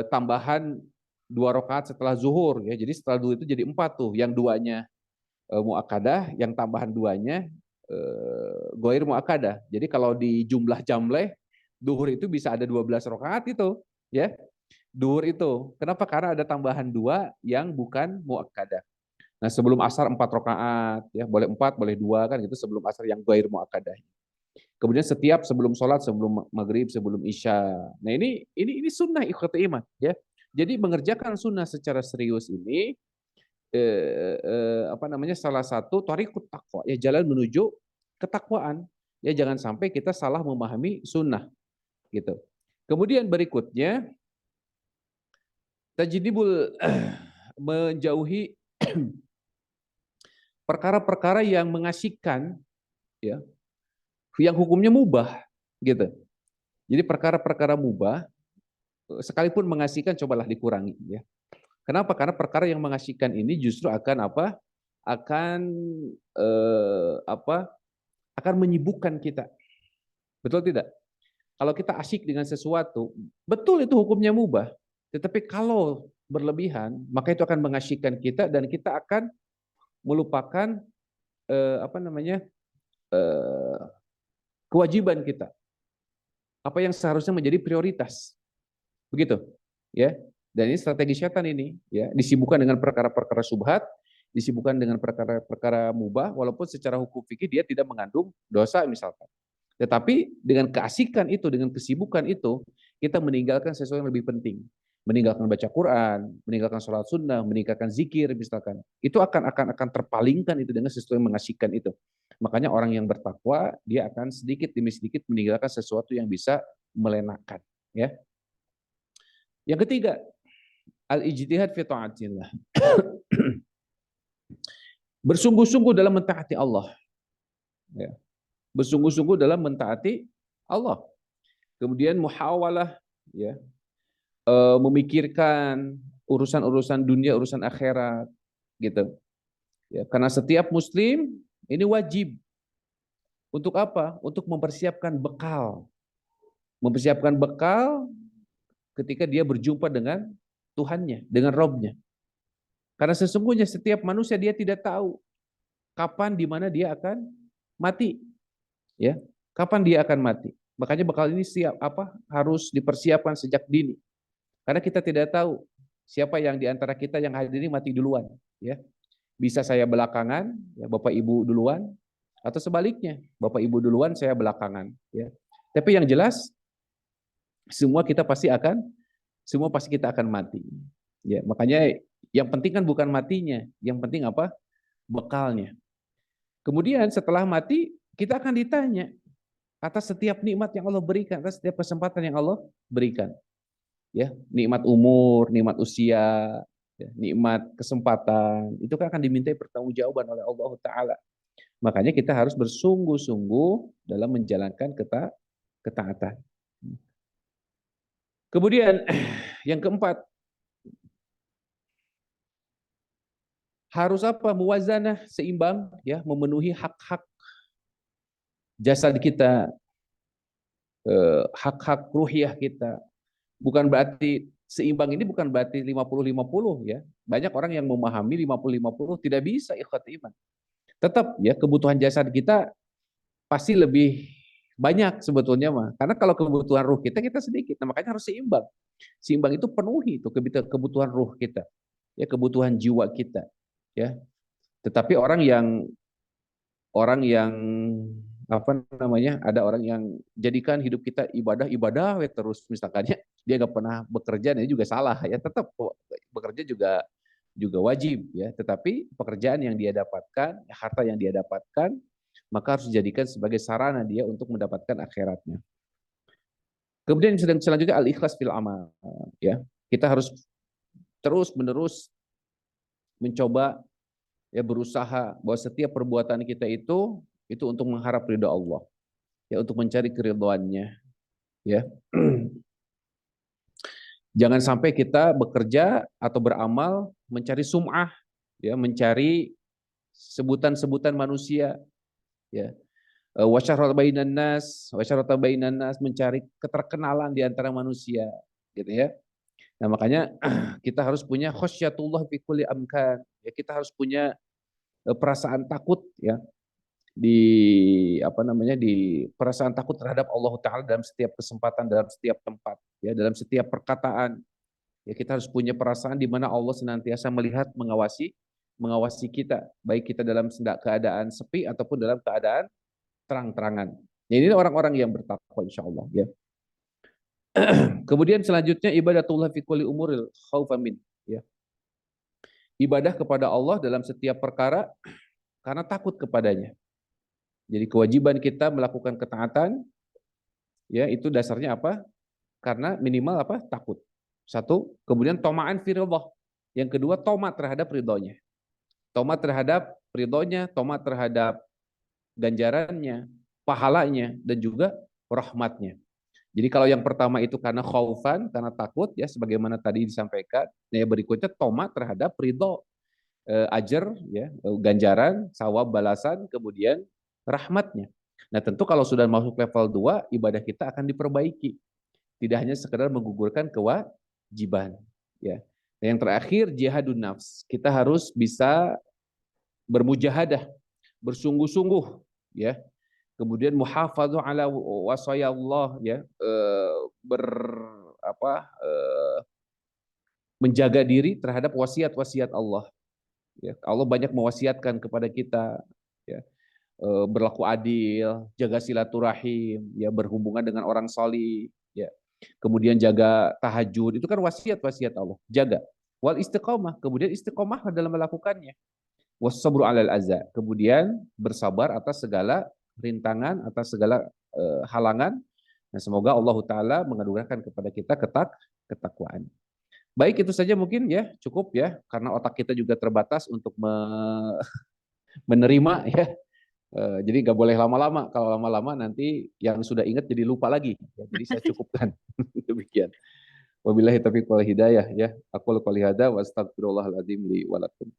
tambahan 2 rakaat setelah zuhur, ya. Jadi setelah zuhur itu jadi 4 tuh, yang duanya muakkadah, yang tambahan 2-nya ghair muakkadah. Jadi kalau di jumlah jamleh, duhur itu bisa ada 12 rakaat itu, ya. Duhur itu. Kenapa? Karena ada tambahan 2 yang bukan muakkadah. Nah, sebelum asar 4 rakaat, ya, boleh 4, boleh 2 kan gitu sebelum asar yang ghair muakkadah. Kemudian setiap sebelum sholat, sebelum maghrib, sebelum isya. Nah, ini sunnah ikhwati iman, ya. Jadi mengerjakan sunnah secara serius ini salah satu thariqut taqwa, ya, jalan menuju ketakwaan. Ya, jangan sampai kita salah memahami sunnah, gitu. Kemudian berikutnya tajnibul menjauhi perkara-perkara yang mengasyikkan, ya, yang hukumnya mubah, gitu. Jadi perkara-perkara mubah sekalipun mengasihkan cobalah dikurangi, ya. Kenapa? Karena perkara yang mengasihkan ini justru akan apa? Apa? Akan menyibukkan kita. Betul tidak? Kalau kita asyik dengan sesuatu, betul itu hukumnya mubah. Tetapi kalau berlebihan, maka itu akan mengasyikkan kita dan kita akan melupakan apa namanya? Kewajiban kita. Apa yang seharusnya menjadi prioritas. Begitu, ya. Dan ini strategi setan ini, ya, disibukkan dengan perkara-perkara subhat, disibukkan dengan perkara-perkara mubah, walaupun secara hukum fikih dia tidak mengandung dosa misalkan. Tetapi dengan keasikan itu, dengan kesibukan itu, kita meninggalkan sesuatu yang lebih penting. Meninggalkan baca Quran, meninggalkan sholat sunnah, meninggalkan zikir misalkan. Itu akan terpalingkan itu dengan sesuatu yang mengasihkan itu. Makanya orang yang bertakwa, dia akan sedikit demi sedikit meninggalkan sesuatu yang bisa melenakan, ya. Yang ketiga, al-ijtihad fi ta'atillah. Bersungguh-sungguh dalam mentaati Allah. Ya. Bersungguh-sungguh dalam mentaati Allah. Kemudian muhawalah, ya, memikirkan urusan-urusan dunia, urusan akhirat, gitu. Ya, karena setiap Muslim ini wajib untuk apa? Untuk mempersiapkan bekal, ketika dia berjumpa dengan Tuhannya, dengan Robnya. Karena sesungguhnya setiap manusia dia tidak tahu kapan, di mana dia akan mati, ya. Kapan dia akan mati? Makanya bekal ini harus dipersiapkan sejak dini. Karena kita tidak tahu siapa yang di antara kita yang hadir ini mati duluan, ya. Bisa saya belakangan, ya, Bapak Ibu duluan, atau sebaliknya, Bapak Ibu duluan, saya belakangan, ya. Tapi yang jelas semua kita pasti kita akan mati. Ya, makanya yang penting kan bukan matinya, yang penting apa? Bekalnya. Kemudian setelah mati, kita akan ditanya atas setiap nikmat yang Allah berikan, atas setiap kesempatan yang Allah berikan. Ya, nikmat umur, nikmat usia, ya, nikmat kesempatan, itu kan akan dimintai pertanggungjawaban oleh Allah Ta'ala. Makanya kita harus bersungguh-sungguh dalam menjalankan ketaatan. Kemudian yang keempat, harus apa? Muwazanah, seimbang, ya, memenuhi hak-hak jasad kita, hak-hak ruhiyah kita. Bukan berarti seimbang ini bukan berarti 50-50, ya. Banyak orang yang memahami 50-50 tidak bisa ikhwati iman. Tetap, ya, kebutuhan jasad kita pasti lebih banyak sebetulnya mah. Karena kalau kebutuhan ruh kita sedikit. Nah, makanya harus seimbang. Seimbang itu penuhi itu kebutuhan ruh kita, ya, kebutuhan jiwa kita, ya. Tetapi orang yang apa namanya, ada orang yang jadikan hidup kita ibadah terus misalkannya, dia nggak pernah bekerja, ini juga salah, ya. Tetap bekerja juga wajib, ya. Tetapi pekerjaan yang dia dapatkan, harta yang dia dapatkan, maka harus dijadikan sebagai sarana dia untuk mendapatkan akhiratnya. Kemudian selanjutnya al-ikhlas fil amal, ya. Kita harus terus-menerus mencoba, ya, berusaha bahwa setiap perbuatan kita itu untuk mengharap ridha Allah, ya, untuk mencari keridhaannya, ya. Jangan sampai kita bekerja atau beramal mencari sum'ah, ya, mencari sebutan-sebutan manusia, ya. Wasyarata bainan nas, mencari keterkenalan di antara manusia, gitu, ya. Nah, makanya kita harus punya khasyatullah fi kulli amkan, ya, kita harus punya perasaan takut, ya, di perasaan takut terhadap Allah Ta'ala dalam setiap kesempatan, dalam setiap tempat, ya, dalam setiap perkataan, ya. Kita harus punya perasaan di mana Allah senantiasa melihat, mengawasi kita, baik kita dalam keadaan sepi ataupun dalam keadaan terang-terangan. Ya, ini orang-orang yang bertakwa insyaallah, ya. Kemudian selanjutnya ibadatullah fi kulli umuril khaufa min, ya. Ibadah kepada Allah dalam setiap perkara karena takut kepadanya. Jadi kewajiban kita melakukan ketaatan, ya, itu dasarnya apa? Karena minimal apa? Takut. Satu, kemudian toma'an fi ridhah. Yang kedua, tomat terhadap ridhonya. Tomat terhadap ridhonya, tomat terhadap ganjarannya, pahalanya, dan juga rahmatnya. Jadi kalau yang pertama itu karena khaufan, karena takut ya sebagaimana tadi disampaikan, ya berikutnya toma terhadap ridho, ajar ya, ganjaran, sawab balasan, kemudian rahmatnya. Nah, tentu kalau sudah masuk level 2, ibadah kita akan diperbaiki. Tidak hanya sekedar menggugurkan kewajiban ya. Dan yang terakhir jihadun nafs. Kita harus bisa bermujahadah, bersungguh-sungguh ya. Kemudian muhafadzah ala wasaya Allah ya, ber apa menjaga diri terhadap wasiat-wasiat Allah ya. Allah banyak mewasiatkan kepada kita ya, berlaku adil, jaga silaturahim ya, berhubungan dengan orang salih ya. Kemudian jaga tahajud, itu kan wasiat-wasiat Allah. Jaga. Wal istiqomah, kemudian istiqomah dalam melakukannya. Wasabru alal aza, kemudian bersabar atas segala rintangan, atas segala halangan. Nah, semoga Allah Ta'ala menganugerahkan kepada kita ketakwaan. Baik, itu saja mungkin ya, cukup ya, karena otak kita juga terbatas untuk menerima ya. Jadi nggak boleh lama-lama. Kalau lama-lama nanti yang sudah ingat jadi lupa lagi. Ya, jadi saya cukupkan. Demikian. Wabillahi taufiq wal hidayah ya. Aqulu qouli hadza wa astaghfirullahal azim li wa lakum.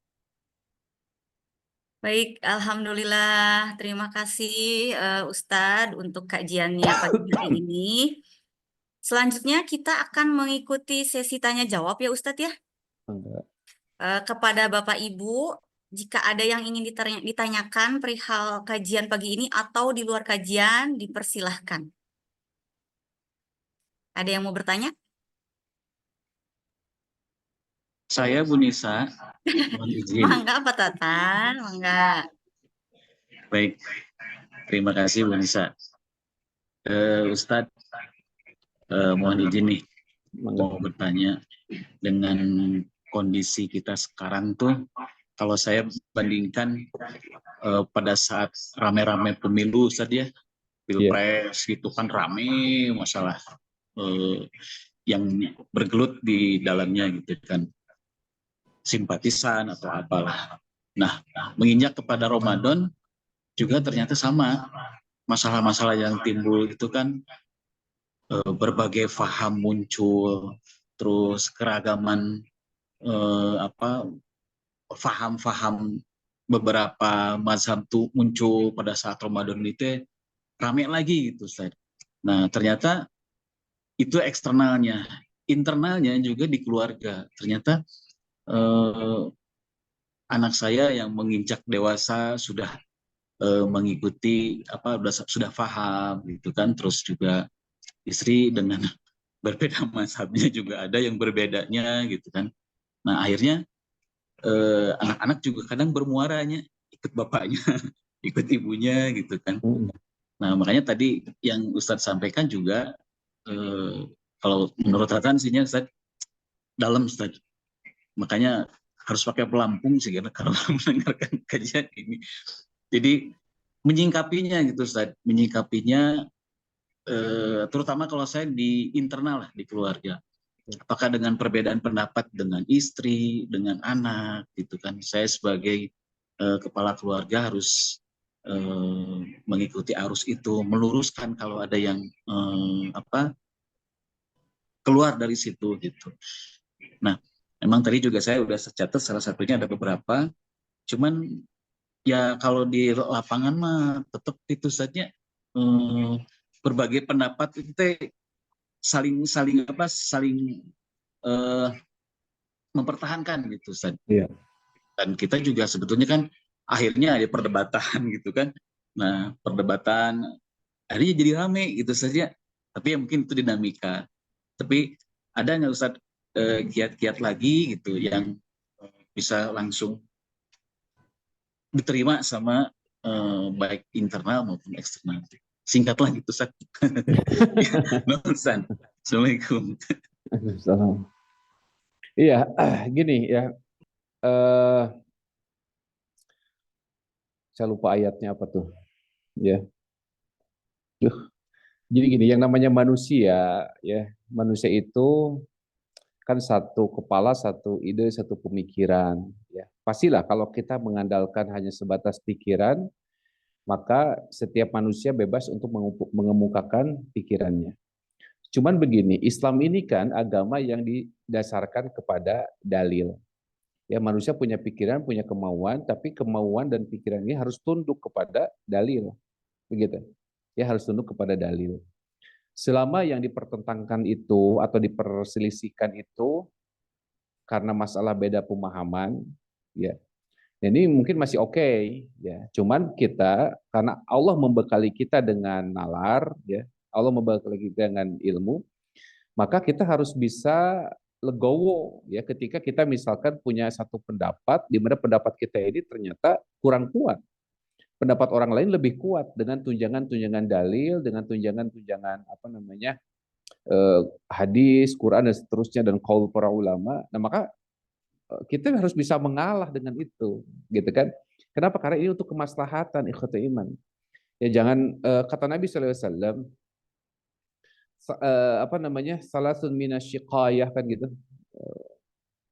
Baik, alhamdulillah. Terima kasih Ustadz untuk kajiannya pagi hari ini. Selanjutnya kita akan mengikuti sesi tanya jawab ya Ustadz ya. Kepada Bapak Ibu, jika ada yang ingin ditanyakan perihal kajian pagi ini atau di luar kajian, dipersilahkan. Ada yang mau bertanya? Saya Bu Nisa, mohon izin. Mangga Pak Tatan, mangga. Baik, terima kasih Bu Nisa. Ustadz, mohon izin nih, mau bertanya. Dengan kondisi kita sekarang tuh, kalau saya bandingkan pada saat rame-rame pemilu Ustadz ya, pilpres gitu kan rame masalah yang bergelut di dalamnya gitu kan, simpatisan atau apalah. Nah, menginjak kepada Ramadan juga ternyata sama, masalah-masalah yang timbul itu kan berbagai faham muncul, terus keragaman faham-faham beberapa mazhab tuh muncul pada saat Ramadan itu rame lagi gitu Ustaz. Nah, ternyata itu eksternalnya, internalnya juga di keluarga. Ternyata anak saya yang menginjak dewasa sudah mengikuti sudah paham gitu kan, terus juga istri dengan berbeda mazhabnya juga ada yang berbedanya gitu kan. Nah, akhirnya anak-anak juga kadang bermuaranya ikut bapaknya, ikut ibunya gitu kan. Nah, makanya tadi yang Ustadz sampaikan juga kalau menurut Tatan sihnya Ustadz dalam Ustadz. Makanya harus pakai pelampung sih kalau mendengarkan kajian ini. Jadi menyingkapinya gitu Ustadz, menyingkapinya terutama kalau saya di internal lah di keluarga. Apakah dengan perbedaan pendapat dengan istri, dengan anak, gitu kan? Saya sebagai kepala keluarga harus mengikuti arus itu, meluruskan kalau ada yang keluar dari situ, gitu. Nah, memang tadi juga saya udah catat salah satunya ada beberapa, cuman ya kalau di lapangan mah tetap itu saja berbagai pendapat itu saling mempertahankan gitu Ustaz. Iya. Dan kita juga sebetulnya kan akhirnya ada perdebatan gitu kan. Nah, perdebatan akhirnya jadi rame gitu saja. Tapi ya mungkin itu dinamika. Tapi ada nggak Ustaz kiat-kiat lagi gitu yang bisa langsung diterima sama baik internal maupun eksternal. Singkatlah gitu Ustaz. Ustaz. Assalamualaikum. Iya, gini ya. Saya lupa ayatnya apa tuh. Ya. Jadi gini, yang namanya manusia ya, manusia itu kan satu kepala, satu ide, satu pemikiran ya. Pastilah kalau kita mengandalkan hanya sebatas pikiran, maka setiap manusia bebas untuk mengemukakan pikirannya. Cuman begini, Islam ini kan agama yang didasarkan kepada dalil. Ya, manusia punya pikiran, punya kemauan, tapi kemauan dan pikiran ini harus tunduk kepada dalil. Begitu. Ya, harus tunduk kepada dalil. Selama yang dipertentangkan itu atau diperselisihkan itu karena masalah beda pemahaman, ya. Ini mungkin masih oke, ya. Cuman kita karena Allah membekali kita dengan nalar, ya. Allah membekali kita dengan ilmu, maka kita harus bisa legowo ya ketika kita misalkan punya satu pendapat di mana pendapat kita ini ternyata kurang kuat. Pendapat orang lain lebih kuat dengan tunjangan-tunjangan dalil, dengan tunjangan-tunjangan hadis, Quran dan seterusnya dan qaul para ulama. Nah, maka kita harus bisa mengalah dengan itu, gitu kan? Kenapa? Karena ini untuk kemaslahatan ikhwatul iman. Ya jangan kata Nabi SAW, salasun minasyiqayah kan gitu.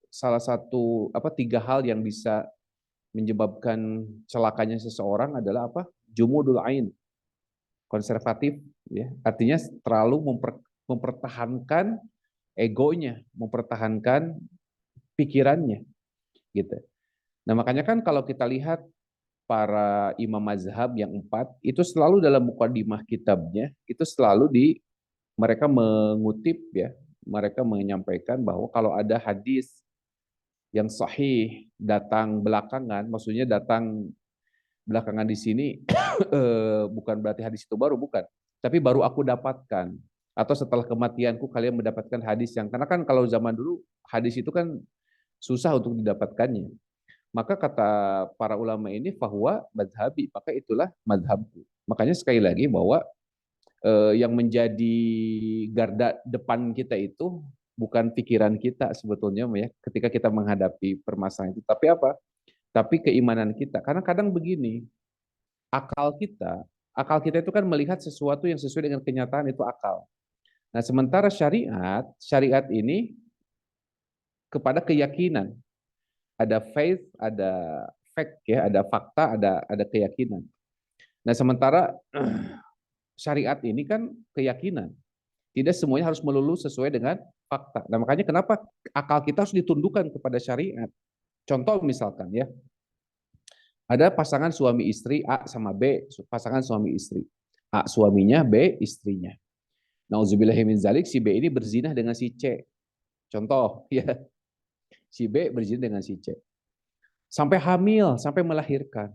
Salah satu tiga hal yang bisa menyebabkan celakanya seseorang adalah apa? Jumudul ain. Konservatif ya. Artinya terlalu mempertahankan egonya, mempertahankan pikirannya gitu. Nah, makanya kan kalau kita lihat para imam mazhab yang 4 itu selalu dalam mukadimah kitabnya itu selalu mereka mengutip ya, mereka menyampaikan bahwa kalau ada hadis yang sahih datang belakangan, maksudnya datang belakangan di sini bukan berarti hadis itu baru, bukan, tapi baru aku dapatkan atau setelah kematianku kalian mendapatkan hadis yang, karena kan kalau zaman dulu hadis itu kan susah untuk didapatkannya. Maka kata para ulama ini bahwa madhabi, maka itulah madhabku. Makanya sekali lagi bahwa yang menjadi garda depan kita itu bukan pikiran kita sebetulnya ya ketika kita menghadapi permasalahan itu, tapi apa? Tapi keimanan kita. Karena kadang begini, akal kita itu kan melihat sesuatu yang sesuai dengan kenyataan itu akal. Nah, sementara syariat ini kepada keyakinan. Ada faith, ada fact ya, ada fakta, ada keyakinan. Nah, sementara syariat ini kan keyakinan. Tidak semuanya harus melulu sesuai dengan fakta. Nah, makanya kenapa akal kita harus ditundukkan kepada syariat. Contoh misalkan ya, ada pasangan suami istri A sama B, pasangan suami istri. A suaminya, B istrinya. Nauzubillahi min zalik, si B ini berzina dengan si C. Contoh ya. Si B berzina dengan si C. Sampai hamil, sampai melahirkan.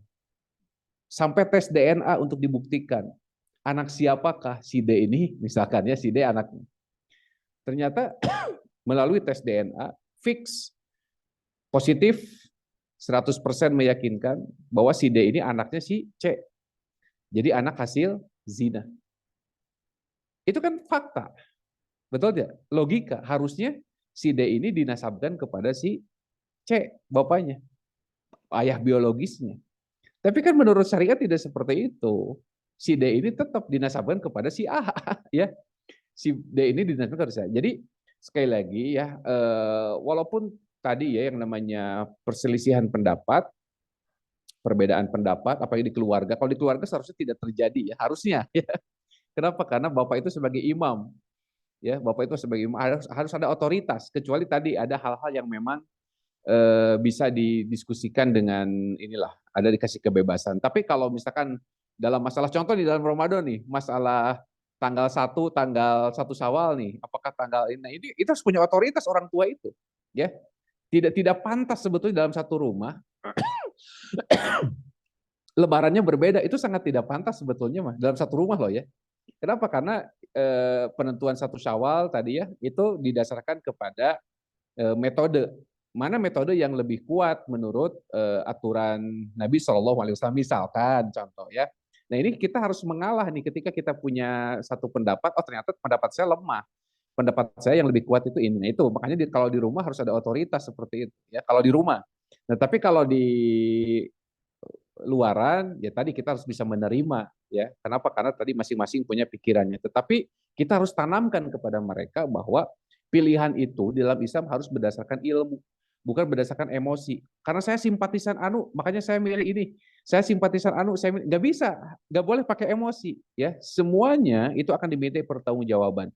Sampai tes DNA untuk dibuktikan. Anak siapakah si D ini? Misalkan ya, si D anaknya. Ternyata melalui tes DNA, fix, positif, 100% meyakinkan bahwa si D ini anaknya si C. Jadi anak hasil zina. Itu kan fakta. Betul tidak? Logika. Harusnya si D ini dinasabkan kepada si C, bapaknya, ayah biologisnya. Tapi kan menurut syariat tidak seperti itu. Si D ini tetap dinasabkan kepada si A, ya. Si D ini dinasabkan kepada si A. Jadi sekali lagi ya, walaupun tadi ya yang namanya perselisihan pendapat, perbedaan pendapat, apalagi di keluarga. Kalau di keluarga seharusnya tidak terjadi ya, harusnya. Ya. Kenapa? Karena bapak itu sebagai imam. Ya, bapak itu sebagai imam harus ada otoritas, kecuali tadi ada hal-hal yang memang bisa didiskusikan dengan inilah, ada dikasih kebebasan. Tapi kalau misalkan dalam masalah, contoh di dalam Ramadan nih, masalah tanggal 1 Syawal nih, apakah tanggal ini itu harus punya otoritas orang tua itu, ya. Tidak pantas sebetulnya dalam satu rumah lebarannya berbeda, itu sangat tidak pantas sebetulnya mah dalam satu rumah loh ya. Kenapa? Karena penentuan 1 Syawal tadi ya itu didasarkan kepada metode. Mana metode yang lebih kuat menurut aturan Nabi SAW, misalkan contoh ya. Nah, ini kita harus mengalah nih ketika kita punya satu pendapat, oh ternyata pendapat saya lemah. Pendapat saya yang lebih kuat itu ini. Nah, itu makanya kalau di rumah harus ada otoritas seperti itu ya, kalau di rumah. Nah, tapi kalau di luaran ya tadi kita harus bisa menerima ya. Kenapa? Karena tadi masing-masing punya pikirannya. Tetapi kita harus tanamkan kepada mereka bahwa pilihan itu di dalam Islam harus berdasarkan ilmu, bukan berdasarkan emosi. Karena saya simpatisan anu, makanya saya milih ini. Saya simpatisan anu, saya nggak bisa, nggak boleh pakai emosi, ya. Semuanya itu akan dimintai pertanggungjawaban.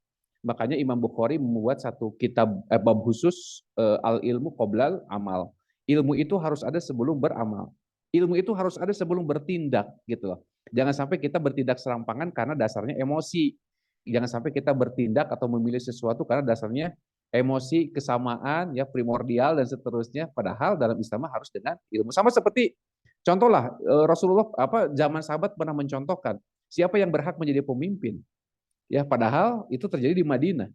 Makanya Imam Bukhari membuat satu kitab bab khusus al ilmu qoblal amal. Ilmu itu harus ada sebelum beramal. Ilmu itu harus ada sebelum bertindak, gitu loh. Jangan sampai kita bertindak serampangan karena dasarnya emosi. Jangan sampai kita bertindak atau memilih sesuatu karena dasarnya emosi, kesamaan, ya primordial dan seterusnya. Padahal dalam Islam harus dengan ilmu. Sama seperti contohlah Rasulullah zaman sahabat pernah mencontohkan siapa yang berhak menjadi pemimpin. Ya, padahal itu terjadi di Madinah.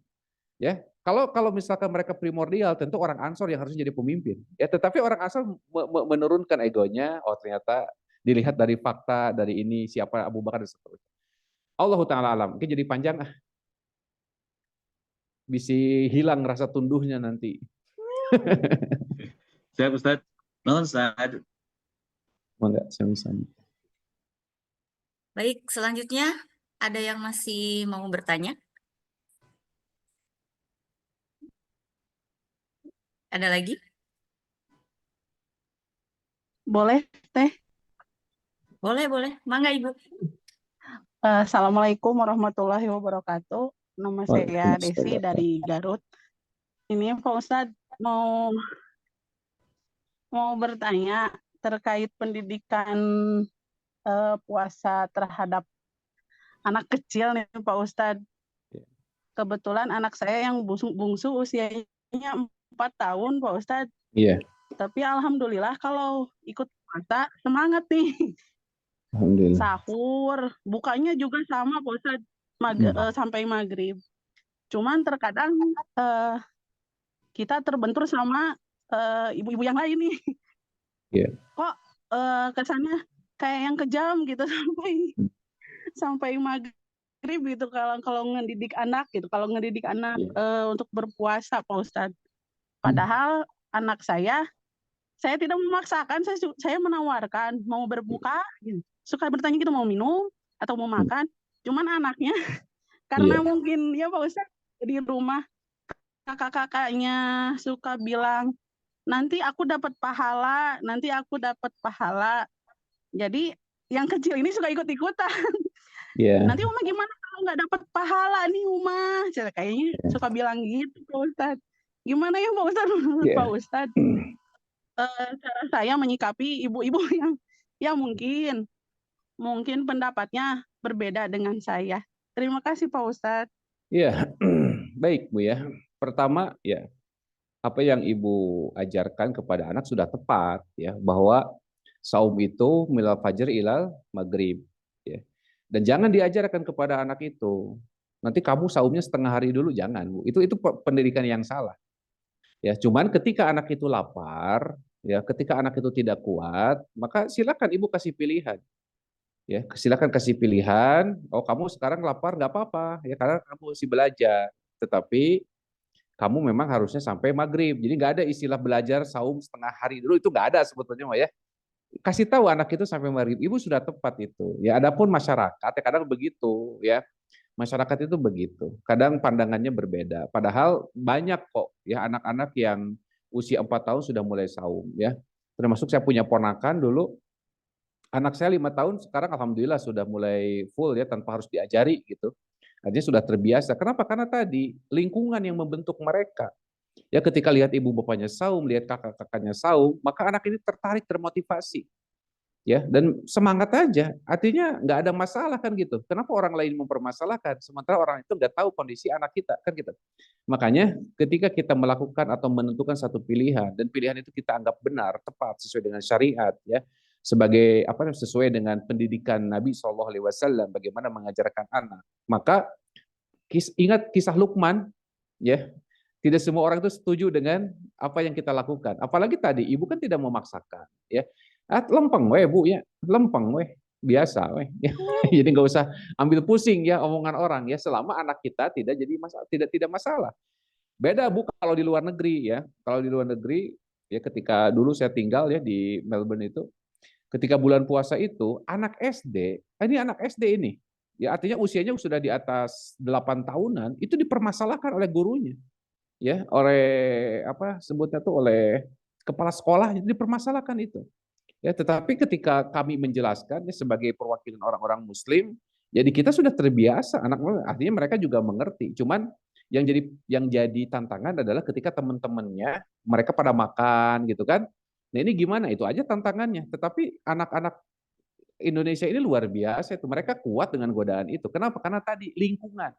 Ya, kalau misalkan mereka primordial, tentu orang Ansor yang harus jadi pemimpin. Ya, tetapi orang Ansor menurunkan egonya. Oh, ternyata dilihat dari fakta dari ini siapa Abu Bakar dan seterusnya. Allah Ta'ala alam. Mungkin jadi panjang bisa hilang rasa tunduhnya nanti. Siap Ustaz. Nuhun Ustaz. Enggak, sama-sama. Baik, selanjutnya ada yang masih mau bertanya? Ada lagi? Boleh, Teh? Boleh. Mangga, Ibu. Assalamualaikum warahmatullahi wabarakatuh. Nama saya Desi Waalaikumsalam. dari Garut. Ini Pak Ustadz mau bertanya terkait pendidikan puasa terhadap anak kecil nih Pak Ustadz. Kebetulan anak saya yang bungsu usianya 4 tahun Pak Ustadz. Iya. Tapi alhamdulillah kalau ikut puasa semangat nih. Alhamdulillah. Sahur, bukanya juga sama Pak Ustadz, sampai maghrib. Cuman terkadang kita terbentur sama ibu-ibu yang lain nih. Iya. Kok kesannya kayak yang kejam gitu sampai maghrib gitu kalau ngedidik anak gitu, untuk berpuasa Pak Ustadz. Padahal anak saya tidak memaksakan, saya menawarkan mau berbuka gitu. Suka bertanya gitu mau minum atau mau makan. Cuman anaknya karena mungkin ya Pak Ustadz di rumah kakak-kakaknya suka bilang nanti aku dapat pahala. Jadi yang kecil ini suka ikut-ikutan. Nanti Uma gimana kalau nggak dapat pahala nih Uma? Kayaknya suka bilang gitu Pak Ustadz. Gimana ya Pak Ustadz menurut Pak Ustadz? Cara saya menyikapi ibu-ibu yang mungkin pendapatnya berbeda dengan saya. Terima kasih Pak Ustadz. Iya, baik Bu ya. Pertama ya, apa yang Ibu ajarkan kepada anak sudah tepat ya, bahwa saum itu milal fajr ilal maghrib ya. Dan jangan diajarkan kepada anak itu, nanti kamu saumnya setengah hari dulu, jangan Bu. Itu pendidikan yang salah. Ya, cuman ketika anak itu lapar, ya, ketika anak itu tidak kuat, maka silakan Ibu kasih pilihan. Ya, silakan kasih pilihan. Oh, kamu sekarang lapar nggak apa-apa, ya karena kamu masih belajar. Tetapi kamu memang harusnya sampai maghrib. Jadi nggak ada istilah belajar saum setengah hari dulu, itu nggak ada sebetulnya, ya. Kasih tahu anak itu sampai maghrib. Ibu sudah tepat itu. Ya, adapun masyarakat ya kadang begitu, ya. Masyarakat itu begitu. Kadang pandangannya berbeda. Padahal banyak kok ya anak-anak yang usia 4 tahun sudah mulai saum, ya. Termasuk saya punya ponakan dulu, anak saya 5 tahun sekarang alhamdulillah sudah mulai full ya tanpa harus diajari gitu. Artinya sudah terbiasa. Kenapa? Karena tadi lingkungan yang membentuk mereka. Ya ketika lihat ibu bapaknya saum, lihat kakak-kakaknya saum, maka anak ini tertarik, termotivasi. Ya, dan semangat aja. Artinya nggak ada masalah kan gitu. Kenapa orang lain mempermasalahkan sementara orang itu nggak tahu kondisi anak kita kan gitu. Makanya ketika kita melakukan atau menentukan satu pilihan dan pilihan itu kita anggap benar, tepat sesuai dengan syariat ya, sebagai sesuai dengan pendidikan Nabi SAW bagaimana mengajarkan anak. Maka ingat kisah Luqman ya. Tidak semua orang itu setuju dengan apa yang kita lakukan. Apalagi tadi ibu kan tidak memaksakan ya. Lempeng weh Bu ya, lempeng weh, biasa weh. Jadi nggak usah ambil pusing ya omongan orang ya, selama anak kita tidak jadi masalah, tidak masalah. Beda Bu kalau di luar negeri ya. Kalau di luar negeri ya, ketika dulu saya tinggal ya di Melbourne itu, ketika bulan puasa itu anak SD, ini anak SD ini ya, artinya usianya sudah di atas 8 tahunan, itu dipermasalahkan oleh gurunya. Ya, oleh sebutnya tuh oleh kepala sekolah, itu dipermasalahkan itu. Ya, tetapi ketika kami menjelaskan ya, sebagai perwakilan orang-orang Muslim, jadi kita sudah terbiasa, artinya mereka juga mengerti. Cuman yang jadi tantangan adalah ketika teman-temannya mereka pada makan gitu kan. Nah ini gimana? Itu aja tantangannya. Tetapi anak-anak Indonesia ini luar biasa itu. Mereka kuat dengan godaan itu. Kenapa? Karena tadi lingkungan.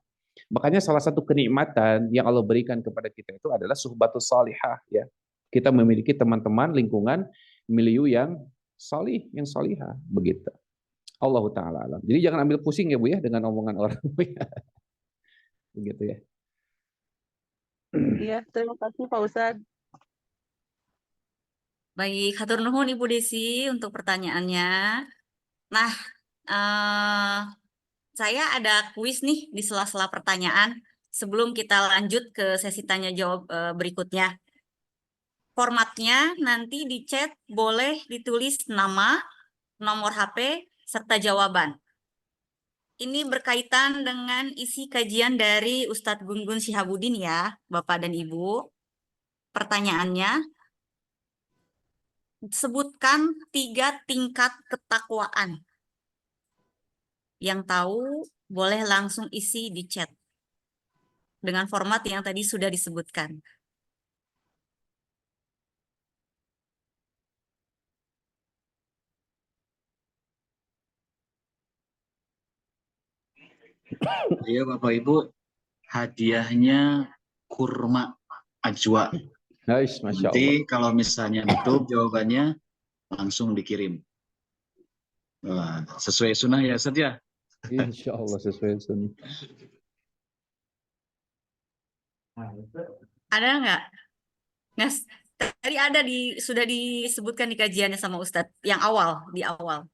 Makanya salah satu kenikmatan yang Allah berikan kepada kita itu adalah suhbatus salihah ya. Kita memiliki teman-teman lingkungan milieu yang salih, yang salihah begitu. Allah taala alam. Jadi jangan ambil pusing ya Bu ya dengan omongan orang Bu ya. Begitu ya. Iya, terima kasih Pak Ustadz. Baik, hatur nuhun Ibu Desi untuk pertanyaannya. Nah, saya ada kuis nih di sela-sela pertanyaan sebelum kita lanjut ke sesi tanya jawab berikutnya. Formatnya nanti di chat boleh ditulis nama, nomor HP, serta jawaban. Ini berkaitan dengan isi kajian dari Ustadz Gun-Gun Syihabuddin ya, Bapak dan Ibu. Pertanyaannya, sebutkan 3 tingkat ketakwaan. Yang tahu boleh langsung isi di chat dengan format yang tadi sudah disebutkan. Iya Bapak Ibu, hadiahnya kurma ajwa. Nice, Masya Allah. Nanti kalau misalnya betul jawabannya langsung dikirim. Wah, sesuai sunnah ya Ustaz ya? Insya Allah sesuai sunnah. Ada nggak? Nes, tadi ada sudah disebutkan di kajiannya sama Ustadz yang di awal.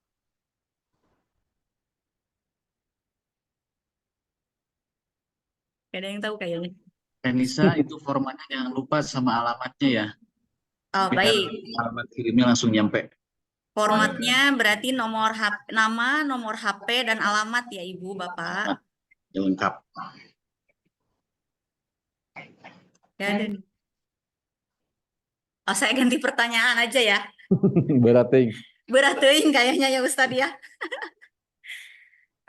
Gak ada yang tahu kayaknya. Renisa itu formatnya jangan lupa sama alamatnya ya. Oh, Biar baik. alamat kirimnya langsung nyampe. Formatnya berarti nama, nomor HP, dan alamat ya Ibu, Bapak. Yang lengkap. Ya, ada nih. Oh, saya ganti pertanyaan aja ya. Berating. Berating kayaknya ya Ustadz ya.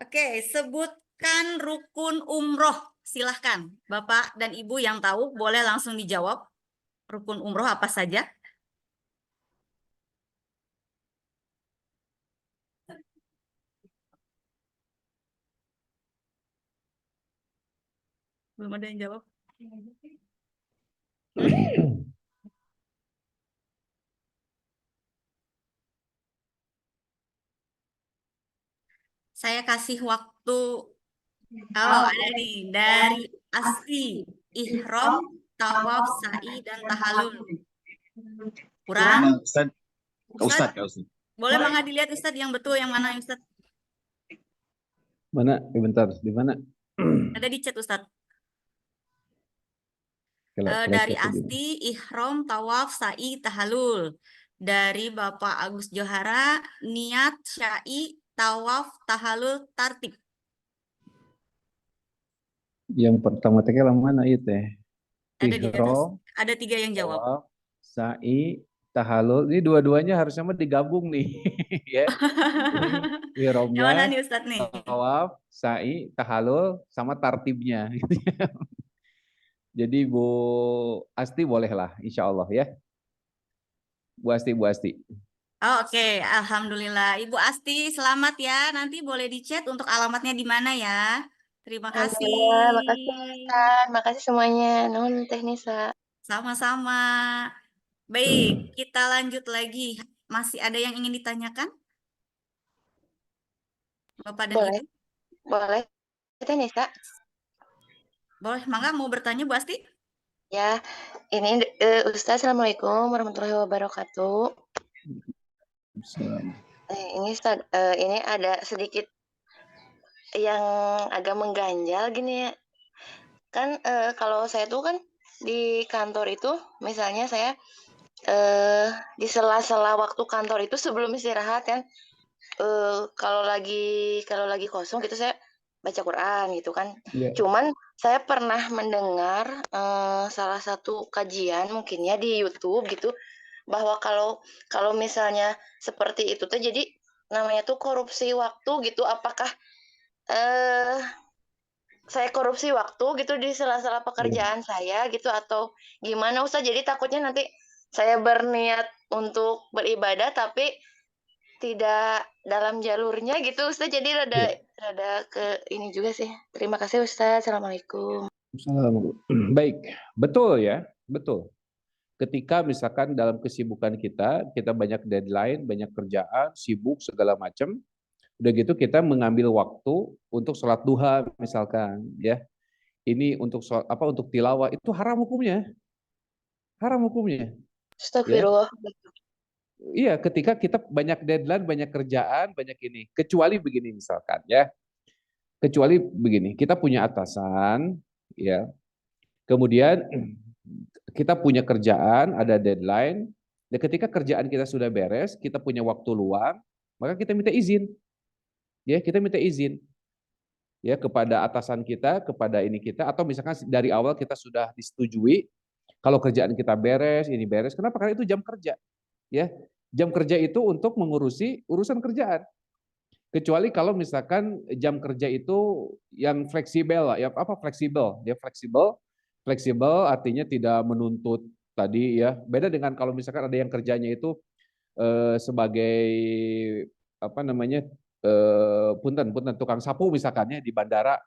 Oke, sebutkan rukun umroh. Silahkan, Bapak dan Ibu yang tahu boleh langsung dijawab. Rukun umroh apa saja? Belum ada yang jawab. Saya kasih waktu. Oh, ada nih. Dari Asti, ihram, tawaf, sa'i, dan tahalul. Kurang? Ustadz. Boleh Mangga dilihat Ustadz yang betul yang mana Ustadz? Mana? Bentar, di mana? Ada di chat Ustadz. Kalau Dari chat di mana? Asti, ihram, tawaf, sa'i, tahalul. Dari Bapak Agus Johara, niat, sya'i, tawaf, tahalul, tartib. Yang pertama teh yang mana itu teh? Ada di atas. Ihram, Ada 3 yang jawab. tawaf, sa'i, tahalul. Ini dua-duanya harusnya mah digabung nih. Ya. Yang mana Ihramnya, nih Ustadz nih? tawaf, sa'i, tahalul, sama tartibnya. Jadi Bu Asti bolehlah, insya Allah ya. Bu Asti. Oh, oke. Alhamdulillah. Ibu Asti, selamat ya. Nanti boleh di chat untuk alamatnya di mana ya. Terima kasih. Alhamdulillah, makasih Ustaz, makasih semuanya. Nuhun Teh Nisa. Sama-sama. Baik, kita lanjut lagi. Masih ada yang ingin ditanyakan? Bapak dan Boleh, Ibu? boleh Teh Nisa? Boleh, Mangga mau bertanya Bu Asti? Ya, ini Ustaz, Assalamualaikum warahmatullahi wabarakatuh. Ini Ustaz, ini ada sedikit yang agak mengganjal gini ya. Kan kalau saya tuh kan di kantor itu, misalnya saya di sela-sela waktu kantor itu sebelum istirahat kan, kalau lagi kosong gitu saya baca Quran gitu kan. Yeah. Cuman saya pernah mendengar salah satu kajian mungkin ya di YouTube gitu, bahwa kalau misalnya seperti itu tuh jadi namanya tuh korupsi waktu gitu. Apakah eh saya korupsi waktu gitu di sela-sela pekerjaan saya gitu atau gimana Ustaz? Jadi takutnya nanti saya berniat untuk beribadah tapi tidak dalam jalurnya gitu Ustaz. Jadi rada ke ini juga sih. Terima kasih Ustaz. Assalamualaikum. Baik, betul ya, betul. Ketika misalkan dalam kesibukan kita banyak deadline, banyak kerjaan, sibuk segala macam, udah gitu kita mengambil waktu untuk sholat duha misalkan, ya. Ini untuk untuk tilawah itu haram hukumnya, ya. Astagfirullah. Iya, ketika kita banyak deadline, banyak kerjaan, banyak ini. Kecuali begini misalkan, ya. Kecuali begini, kita punya atasan, ya. Kemudian kita punya kerjaan, ada deadline, dan ketika kerjaan kita sudah beres, kita punya waktu luang, maka kita minta izin. Ya, kita minta izin ya kepada atasan kita, kepada ini kita, atau misalkan dari awal kita sudah disetujui kalau kerjaan kita beres, ini beres. Kenapa? Karena itu jam kerja. Ya, jam kerja itu untuk mengurusi urusan kerjaan. Kecuali kalau misalkan jam kerja itu yang fleksibel, ya apa fleksibel? Dia fleksibel artinya tidak menuntut tadi ya. Beda dengan kalau misalkan ada yang kerjanya itu sebagai apa namanya punten tukang sapu misalkan ya di bandara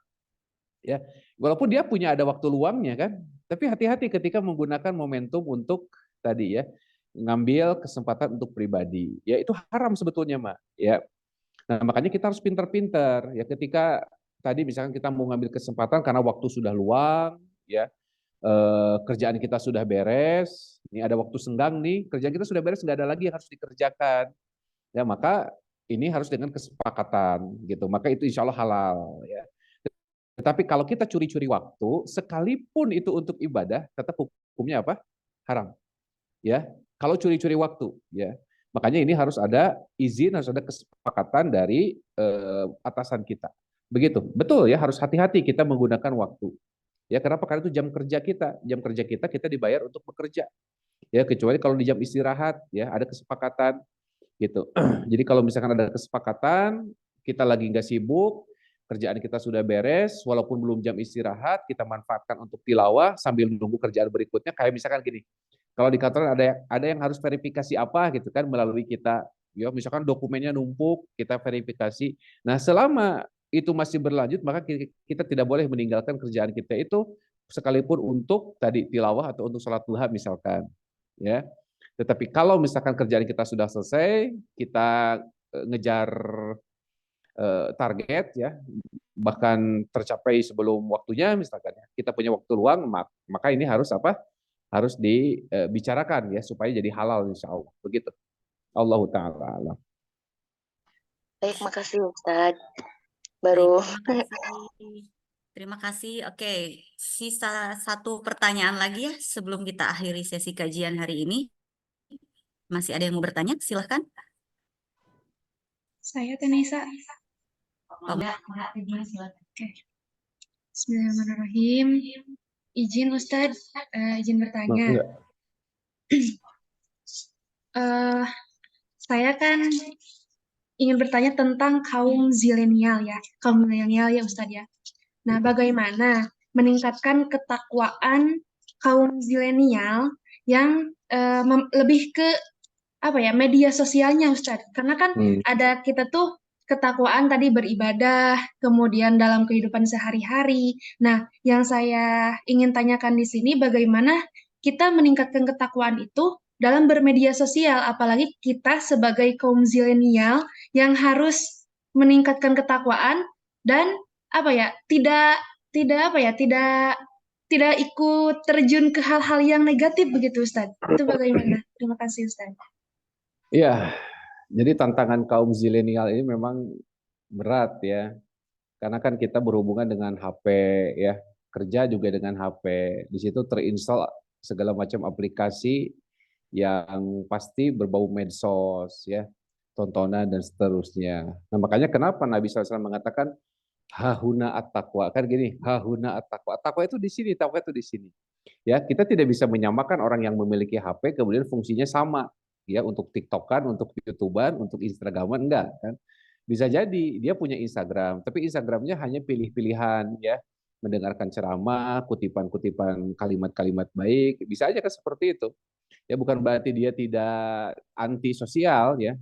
ya. Walaupun dia punya ada waktu luangnya kan, tapi hati-hati ketika menggunakan momentum untuk tadi ya ngambil kesempatan untuk pribadi. Ya itu haram sebetulnya, Mak. Ya. Nah, makanya kita harus pintar-pintar ya ketika tadi misalkan kita mau ngambil kesempatan karena waktu sudah luang ya. Kerjaan kita sudah beres, ini ada waktu senggang nih, kerjaan kita sudah beres, nggak ada lagi yang harus dikerjakan. Ya, maka ini harus dengan kesepakatan gitu. Maka itu insya Allah halal ya. Tetapi kalau kita curi-curi waktu, sekalipun itu untuk ibadah, tetap hukumnya apa? Haram. Ya, kalau curi-curi waktu ya. Makanya ini harus ada izin, harus ada kesepakatan dari atasan kita. Begitu. Betul ya, harus hati-hati kita menggunakan waktu. Ya, kenapa? Karena itu jam kerja kita. Jam kerja kita dibayar untuk bekerja. Ya, kecuali kalau di jam istirahat ya ada kesepakatan gitu. Jadi kalau misalkan ada kesepakatan, kita lagi nggak sibuk, kerjaan kita sudah beres, walaupun belum jam istirahat, kita manfaatkan untuk tilawah sambil menunggu kerjaan berikutnya. Kayak misalkan gini, kalau di kantor ada yang harus verifikasi apa gitu kan melalui kita, ya misalkan dokumennya numpuk, kita verifikasi. Nah selama itu masih berlanjut, maka kita tidak boleh meninggalkan kerjaan kita itu sekalipun untuk tadi tilawah atau untuk sholat duha misalkan, ya. Tetapi kalau misalkan kerjaan kita sudah selesai, kita ngejar target ya, bahkan tercapai sebelum waktunya misalkan ya, kita punya waktu luang, maka ini harus apa? Harus dibicarakan ya supaya jadi halal insya Allah. Begitu. Allah Ta'ala alam. Baik, makasih Ustaz. Baik, terima kasih. Oke, sisa satu pertanyaan lagi ya sebelum kita akhiri sesi kajian hari ini. Masih ada yang mau bertanya? Silahkan. Saya Tenisa. Oke. Bismillahirrahmanirrahim. Izin Ustadz, izin bertanya. Saya kan ingin bertanya tentang kaum zilenial ya, kaum milenial ya Ustadz ya. Nah, bagaimana meningkatkan ketakwaan kaum zilenial yang lebih ke apa ya media sosialnya Ustadz? Karena kan ada kita tuh ketakwaan tadi beribadah, kemudian dalam kehidupan sehari-hari. Nah, yang saya ingin tanyakan di sini bagaimana kita meningkatkan ketakwaan itu dalam bermedia sosial, apalagi kita sebagai kaum zilenial yang harus meningkatkan ketakwaan dan apa ya tidak ikut terjun ke hal-hal yang negatif begitu Ustadz. Itu bagaimana? Terima kasih Ustadz. Iya, jadi tantangan kaum zilenial ini memang berat ya. Karena kan kita berhubungan dengan HP ya, kerja juga dengan HP. Di situ terinstall segala macam aplikasi yang pasti berbau medsos ya, tontonan dan seterusnya. Nah, makanya kenapa Nabi SAW mengatakan hahuna at-taqwa. Kan gini, hahuna at-taqwa. Taqwa itu di sini, taqwa itu di sini. Ya, kita tidak bisa menyamakan orang yang memiliki HP kemudian fungsinya sama ya untuk TikTokan, untuk YouTuber, untuk Instagraman enggak kan. Bisa jadi dia punya Instagram, tapi Instagramnya hanya pilih-pilihan ya, mendengarkan ceramah, kutipan-kutipan kalimat-kalimat baik, bisa aja kan seperti itu. Ya bukan berarti dia tidak anti sosial ya,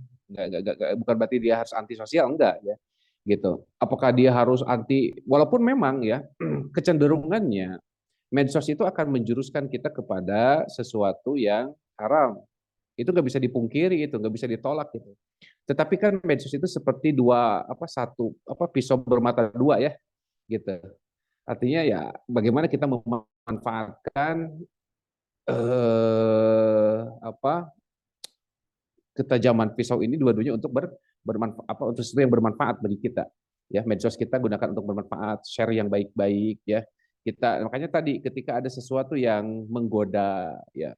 bukan berarti dia harus anti sosial enggak ya, gitu. Apakah dia harus anti? Walaupun memang ya kecenderungannya medsos itu akan menjuruskan kita kepada sesuatu yang haram. Itu nggak bisa dipungkiri, itu nggak bisa ditolak gitu. Tetapi kan medsos itu seperti pisau bermata dua ya, gitu. Artinya ya bagaimana kita memanfaatkan ketajaman pisau ini dua-duanya untuk bermanfaat untuk sesuatu yang bermanfaat bagi kita. Ya, medsos kita gunakan untuk bermanfaat, share yang baik-baik ya. Makanya tadi ketika ada sesuatu yang menggoda ya,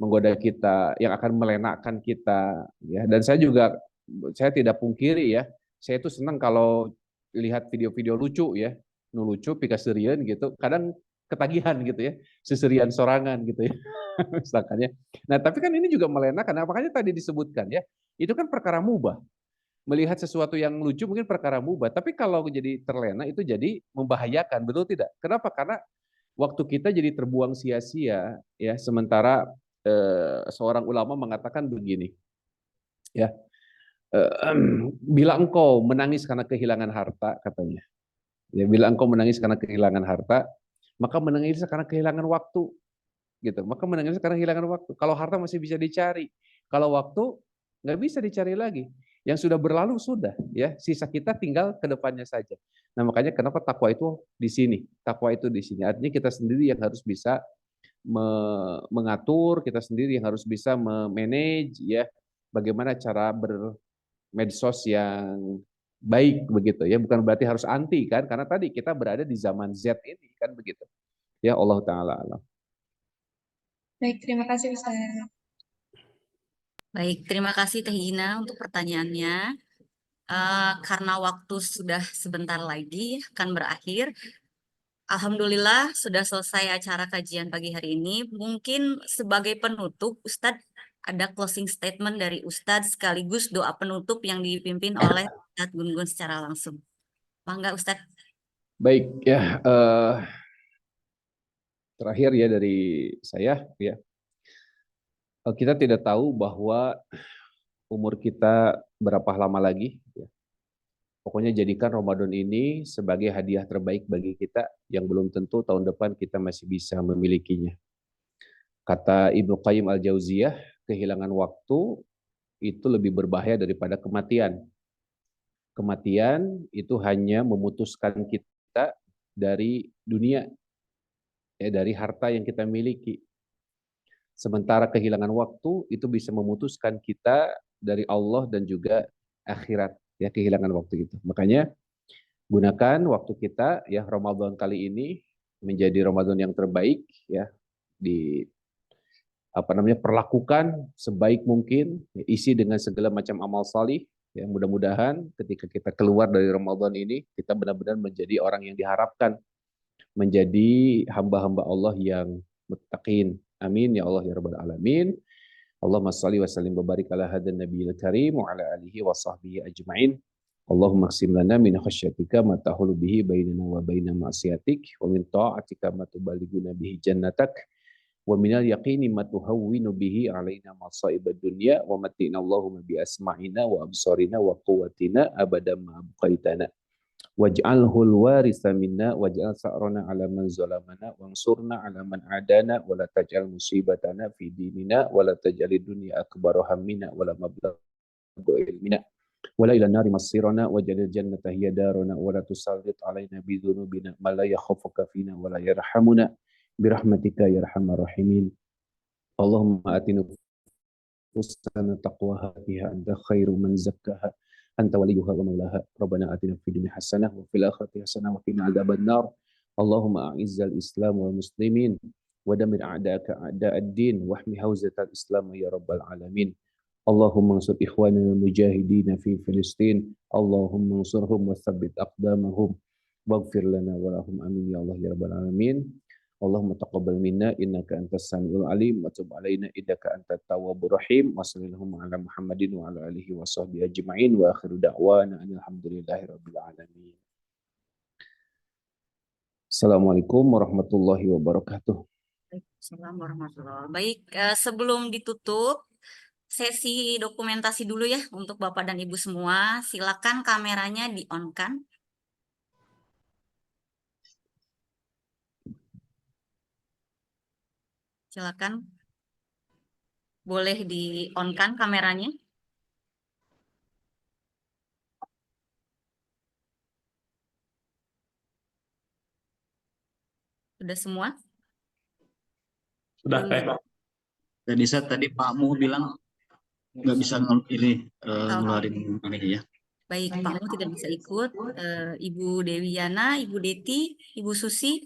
menggoda kita, yang akan melenakkan kita ya. Dan saya tidak pungkiri ya, saya itu senang kalau lihat video-video lucu ya, lucu pikaserian gitu. Kadang ketagihan gitu ya, seserian sorangan gitu ya. Misalkannya. Nah, tapi kan ini juga melenakan. Nah, makanya tadi disebutkan ya, itu kan perkara mubah. Melihat sesuatu yang lucu mungkin perkara mubah, tapi kalau jadi terlena itu jadi membahayakan, betul tidak? Kenapa? Karena waktu kita jadi terbuang sia-sia ya, sementara seorang ulama mengatakan begini ya, bila engkau menangis karena kehilangan harta, katanya ya, bila engkau menangis karena kehilangan harta, maka menangis karena kehilangan waktu gitu. Maka menangis karena kehilangan waktu. Kalau harta masih bisa dicari, kalau waktu nggak bisa dicari lagi. Yang sudah berlalu sudah ya, sisa kita tinggal ke depannya saja. Nah, makanya kenapa takwa itu di sini. Takwa itu di sini. Artinya kita sendiri yang harus bisa mengatur, kita sendiri yang harus bisa memanage ya, bagaimana cara bermedsos yang baik begitu ya. Bukan berarti harus anti kan, karena tadi kita berada di zaman Z ini kan begitu. Ya, Allah taala alam. Baik, terima kasih Ustaz. Baik, terima kasih Teh Gina untuk pertanyaannya. Karena waktu sudah sebentar lagi akan berakhir, Alhamdulillah sudah selesai acara kajian pagi hari ini. Mungkin sebagai penutup, Ustadz ada closing statement dari Ustadz sekaligus doa penutup yang dipimpin oleh Ustadz Gun-Gun secara langsung. Mangga Ustadz. Baik ya, terakhir ya dari saya ya. Kita tidak tahu bahwa umur kita berapa lama lagi ya. Pokoknya jadikan Ramadan ini sebagai hadiah terbaik bagi kita yang belum tentu tahun depan kita masih bisa memilikinya. Kata Ibnu Qayyim Al-Jauziyah, kehilangan waktu itu lebih berbahaya daripada kematian. Kematian itu hanya memutuskan kita dari dunia, ya, dari harta yang kita miliki. Sementara kehilangan waktu itu bisa memutuskan kita dari Allah dan juga akhirat, ya, kehilangan waktu itu. Makanya gunakan waktu kita ya, Ramadan kali ini menjadi Ramadan yang terbaik ya, perlakukan sebaik mungkin, ya, isi dengan segala macam amal salih ya. Mudah-mudahan ketika kita keluar dari Ramadan ini kita benar-benar menjadi orang yang diharapkan, menjadi hamba-hamba Allah yang muttaqin. Amin ya Allah ya rabbal alamin. Allahumma shalli wa sallim wa barik ala hadan nabiyil karim wa ala alihi wa sahbihi ajma'in. Allahumma qsim lana min khasyatika ma tahulu bihi bainana wa baina ma'siyatik wa min ta'atika ma tuballighuna bihi jannatak wa minal yaqini ma tuhawwinu bihi alaina masa'ibad dunya wa matina Allahumma bi asma'ina wa absarina wa quwwatina abadan ma abqaitana waj'alhul waritha minna waj'al sa'rana 'ala man zalamana wansurna 'ala man 'adana wa la taj'al musibatana fi dinina wa la taj'alid dunya akbara hammina wa la mablagha ilmina wa la ila nari masirana waj'alil jannata hiya daruna wa la tusallit 'alaina bi dhunubina man la yakhafuka fina wa la yarhamuna birahmatika ya arhamar rahimin. Allahumma atina nufusana taqwaha fiha anta khairu man zakkaha anta waliyuha wa maulaha. Rabbana atina fid dunya hasanah wa fil akhirati hasanah wa qina adzaban nar. Allahumma a'izzal islam wal muslimin wa damir a'da'aka a'da'ad din wahmi hauzatal islam ya rabbal alamin. Allahumma ansur ikhwanana mujahidin fi Filistin. Allahumma ansurhum wa tsabbit aqdamahum waghfir lana wa lahum amin ya Allah ya rabbal alamin. Allahumma taqabbal minna innaka antas samiul alim wa tub alaina innaka antat tawwabur rahim wa sallallahu ala Muhammadin wa ala alihi wa sahbihi ajma'in wa akhiru da'wana alhamdulillahi rabbil alamin. Assalamualaikum warahmatullahi wabarakatuh. Assalamualaikum warahmatullahi wabarakatuh. Baik, sebelum ditutup sesi dokumentasi dulu ya untuk Bapak dan Ibu semua. Silakan kameranya di-on-kan. Silakan. Boleh di-on-kan kameranya. Sudah semua? Sudah, Teh. Jadi tadi Pak Mu bilang nggak bisa ngeluarin ini ya. Baik, Pak Mu tidak bisa ikut. Ibu Dewi Yana, Ibu Deti, Ibu Susi,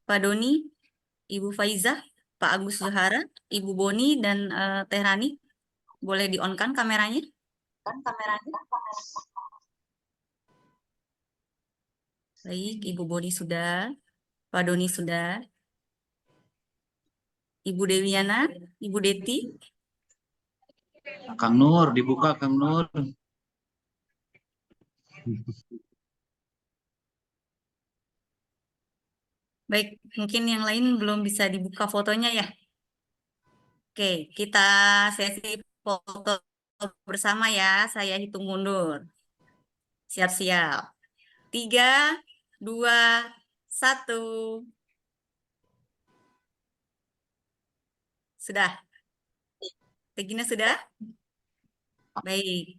Pak Doni, Ibu Faizah, Pak Agus Zuhara, Ibu Boni, dan Teh Rani. Boleh di-on-kan kameranya? Baik, Ibu Boni sudah, Pak Doni sudah. Ibu Dewi Yana, Ibu Deti. Kang Nur, dibuka Kang Nur. Baik, mungkin yang lain belum bisa dibuka fotonya ya. Oke, kita sesi foto bersama ya. Saya hitung mundur. Siap-siap. 3, 2, 1. Sudah? Regina sudah? Baik.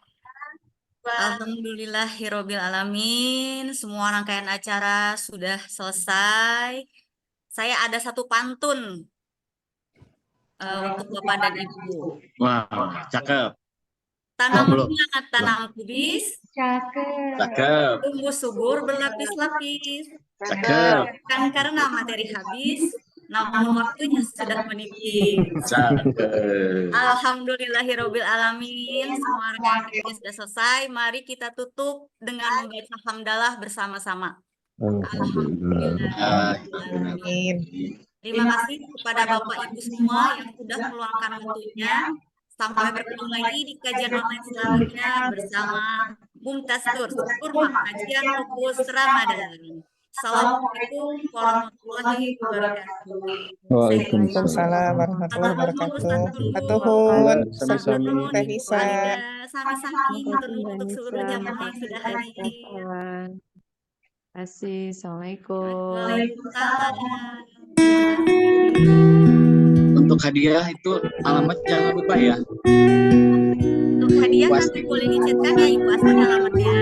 Alhamdulillahirabbil alamin. Semua rangkaian acara sudah selesai. Saya ada satu pantun untuk Bapak dan Ibu. Wow, cakep. Tanam belum. bunga, tanam kubis, Cakep. tumbuh subur berlapis-lapis. Cakep. Bukan karena materi habis, namun waktunya sudah menipis. Cakep. Alhamdulillahirabbil alamin. Semua rangkaian kerja sudah selesai. Mari kita tutup dengan membaca hamdalah bersama-sama. Alhamdulillah. Terima kasih kepada Bapak Ibu semua yang sudah meluangkan waktunya. Sampai bertemu lagi di kajian online selanjutnya bersama Mumtaz Tur, Kurma Kajian Fokus Ramadan. Assalamualaikum warahmatullahi wabarakatuh. Waalaikumsalam warahmatullahi wabarakatuh. Atuhun, Sami-sami. Teh Nisa. Sami-sami untuk seluruh jamaah yang sudah hadir. Terima kasih. Assalamualaikum. Waalaikumsalam. Untuk hadiah itu alamat jangan lupa ya. Untuk hadiah nanti boleh dicetkan ya Ibu Asma alamatnya.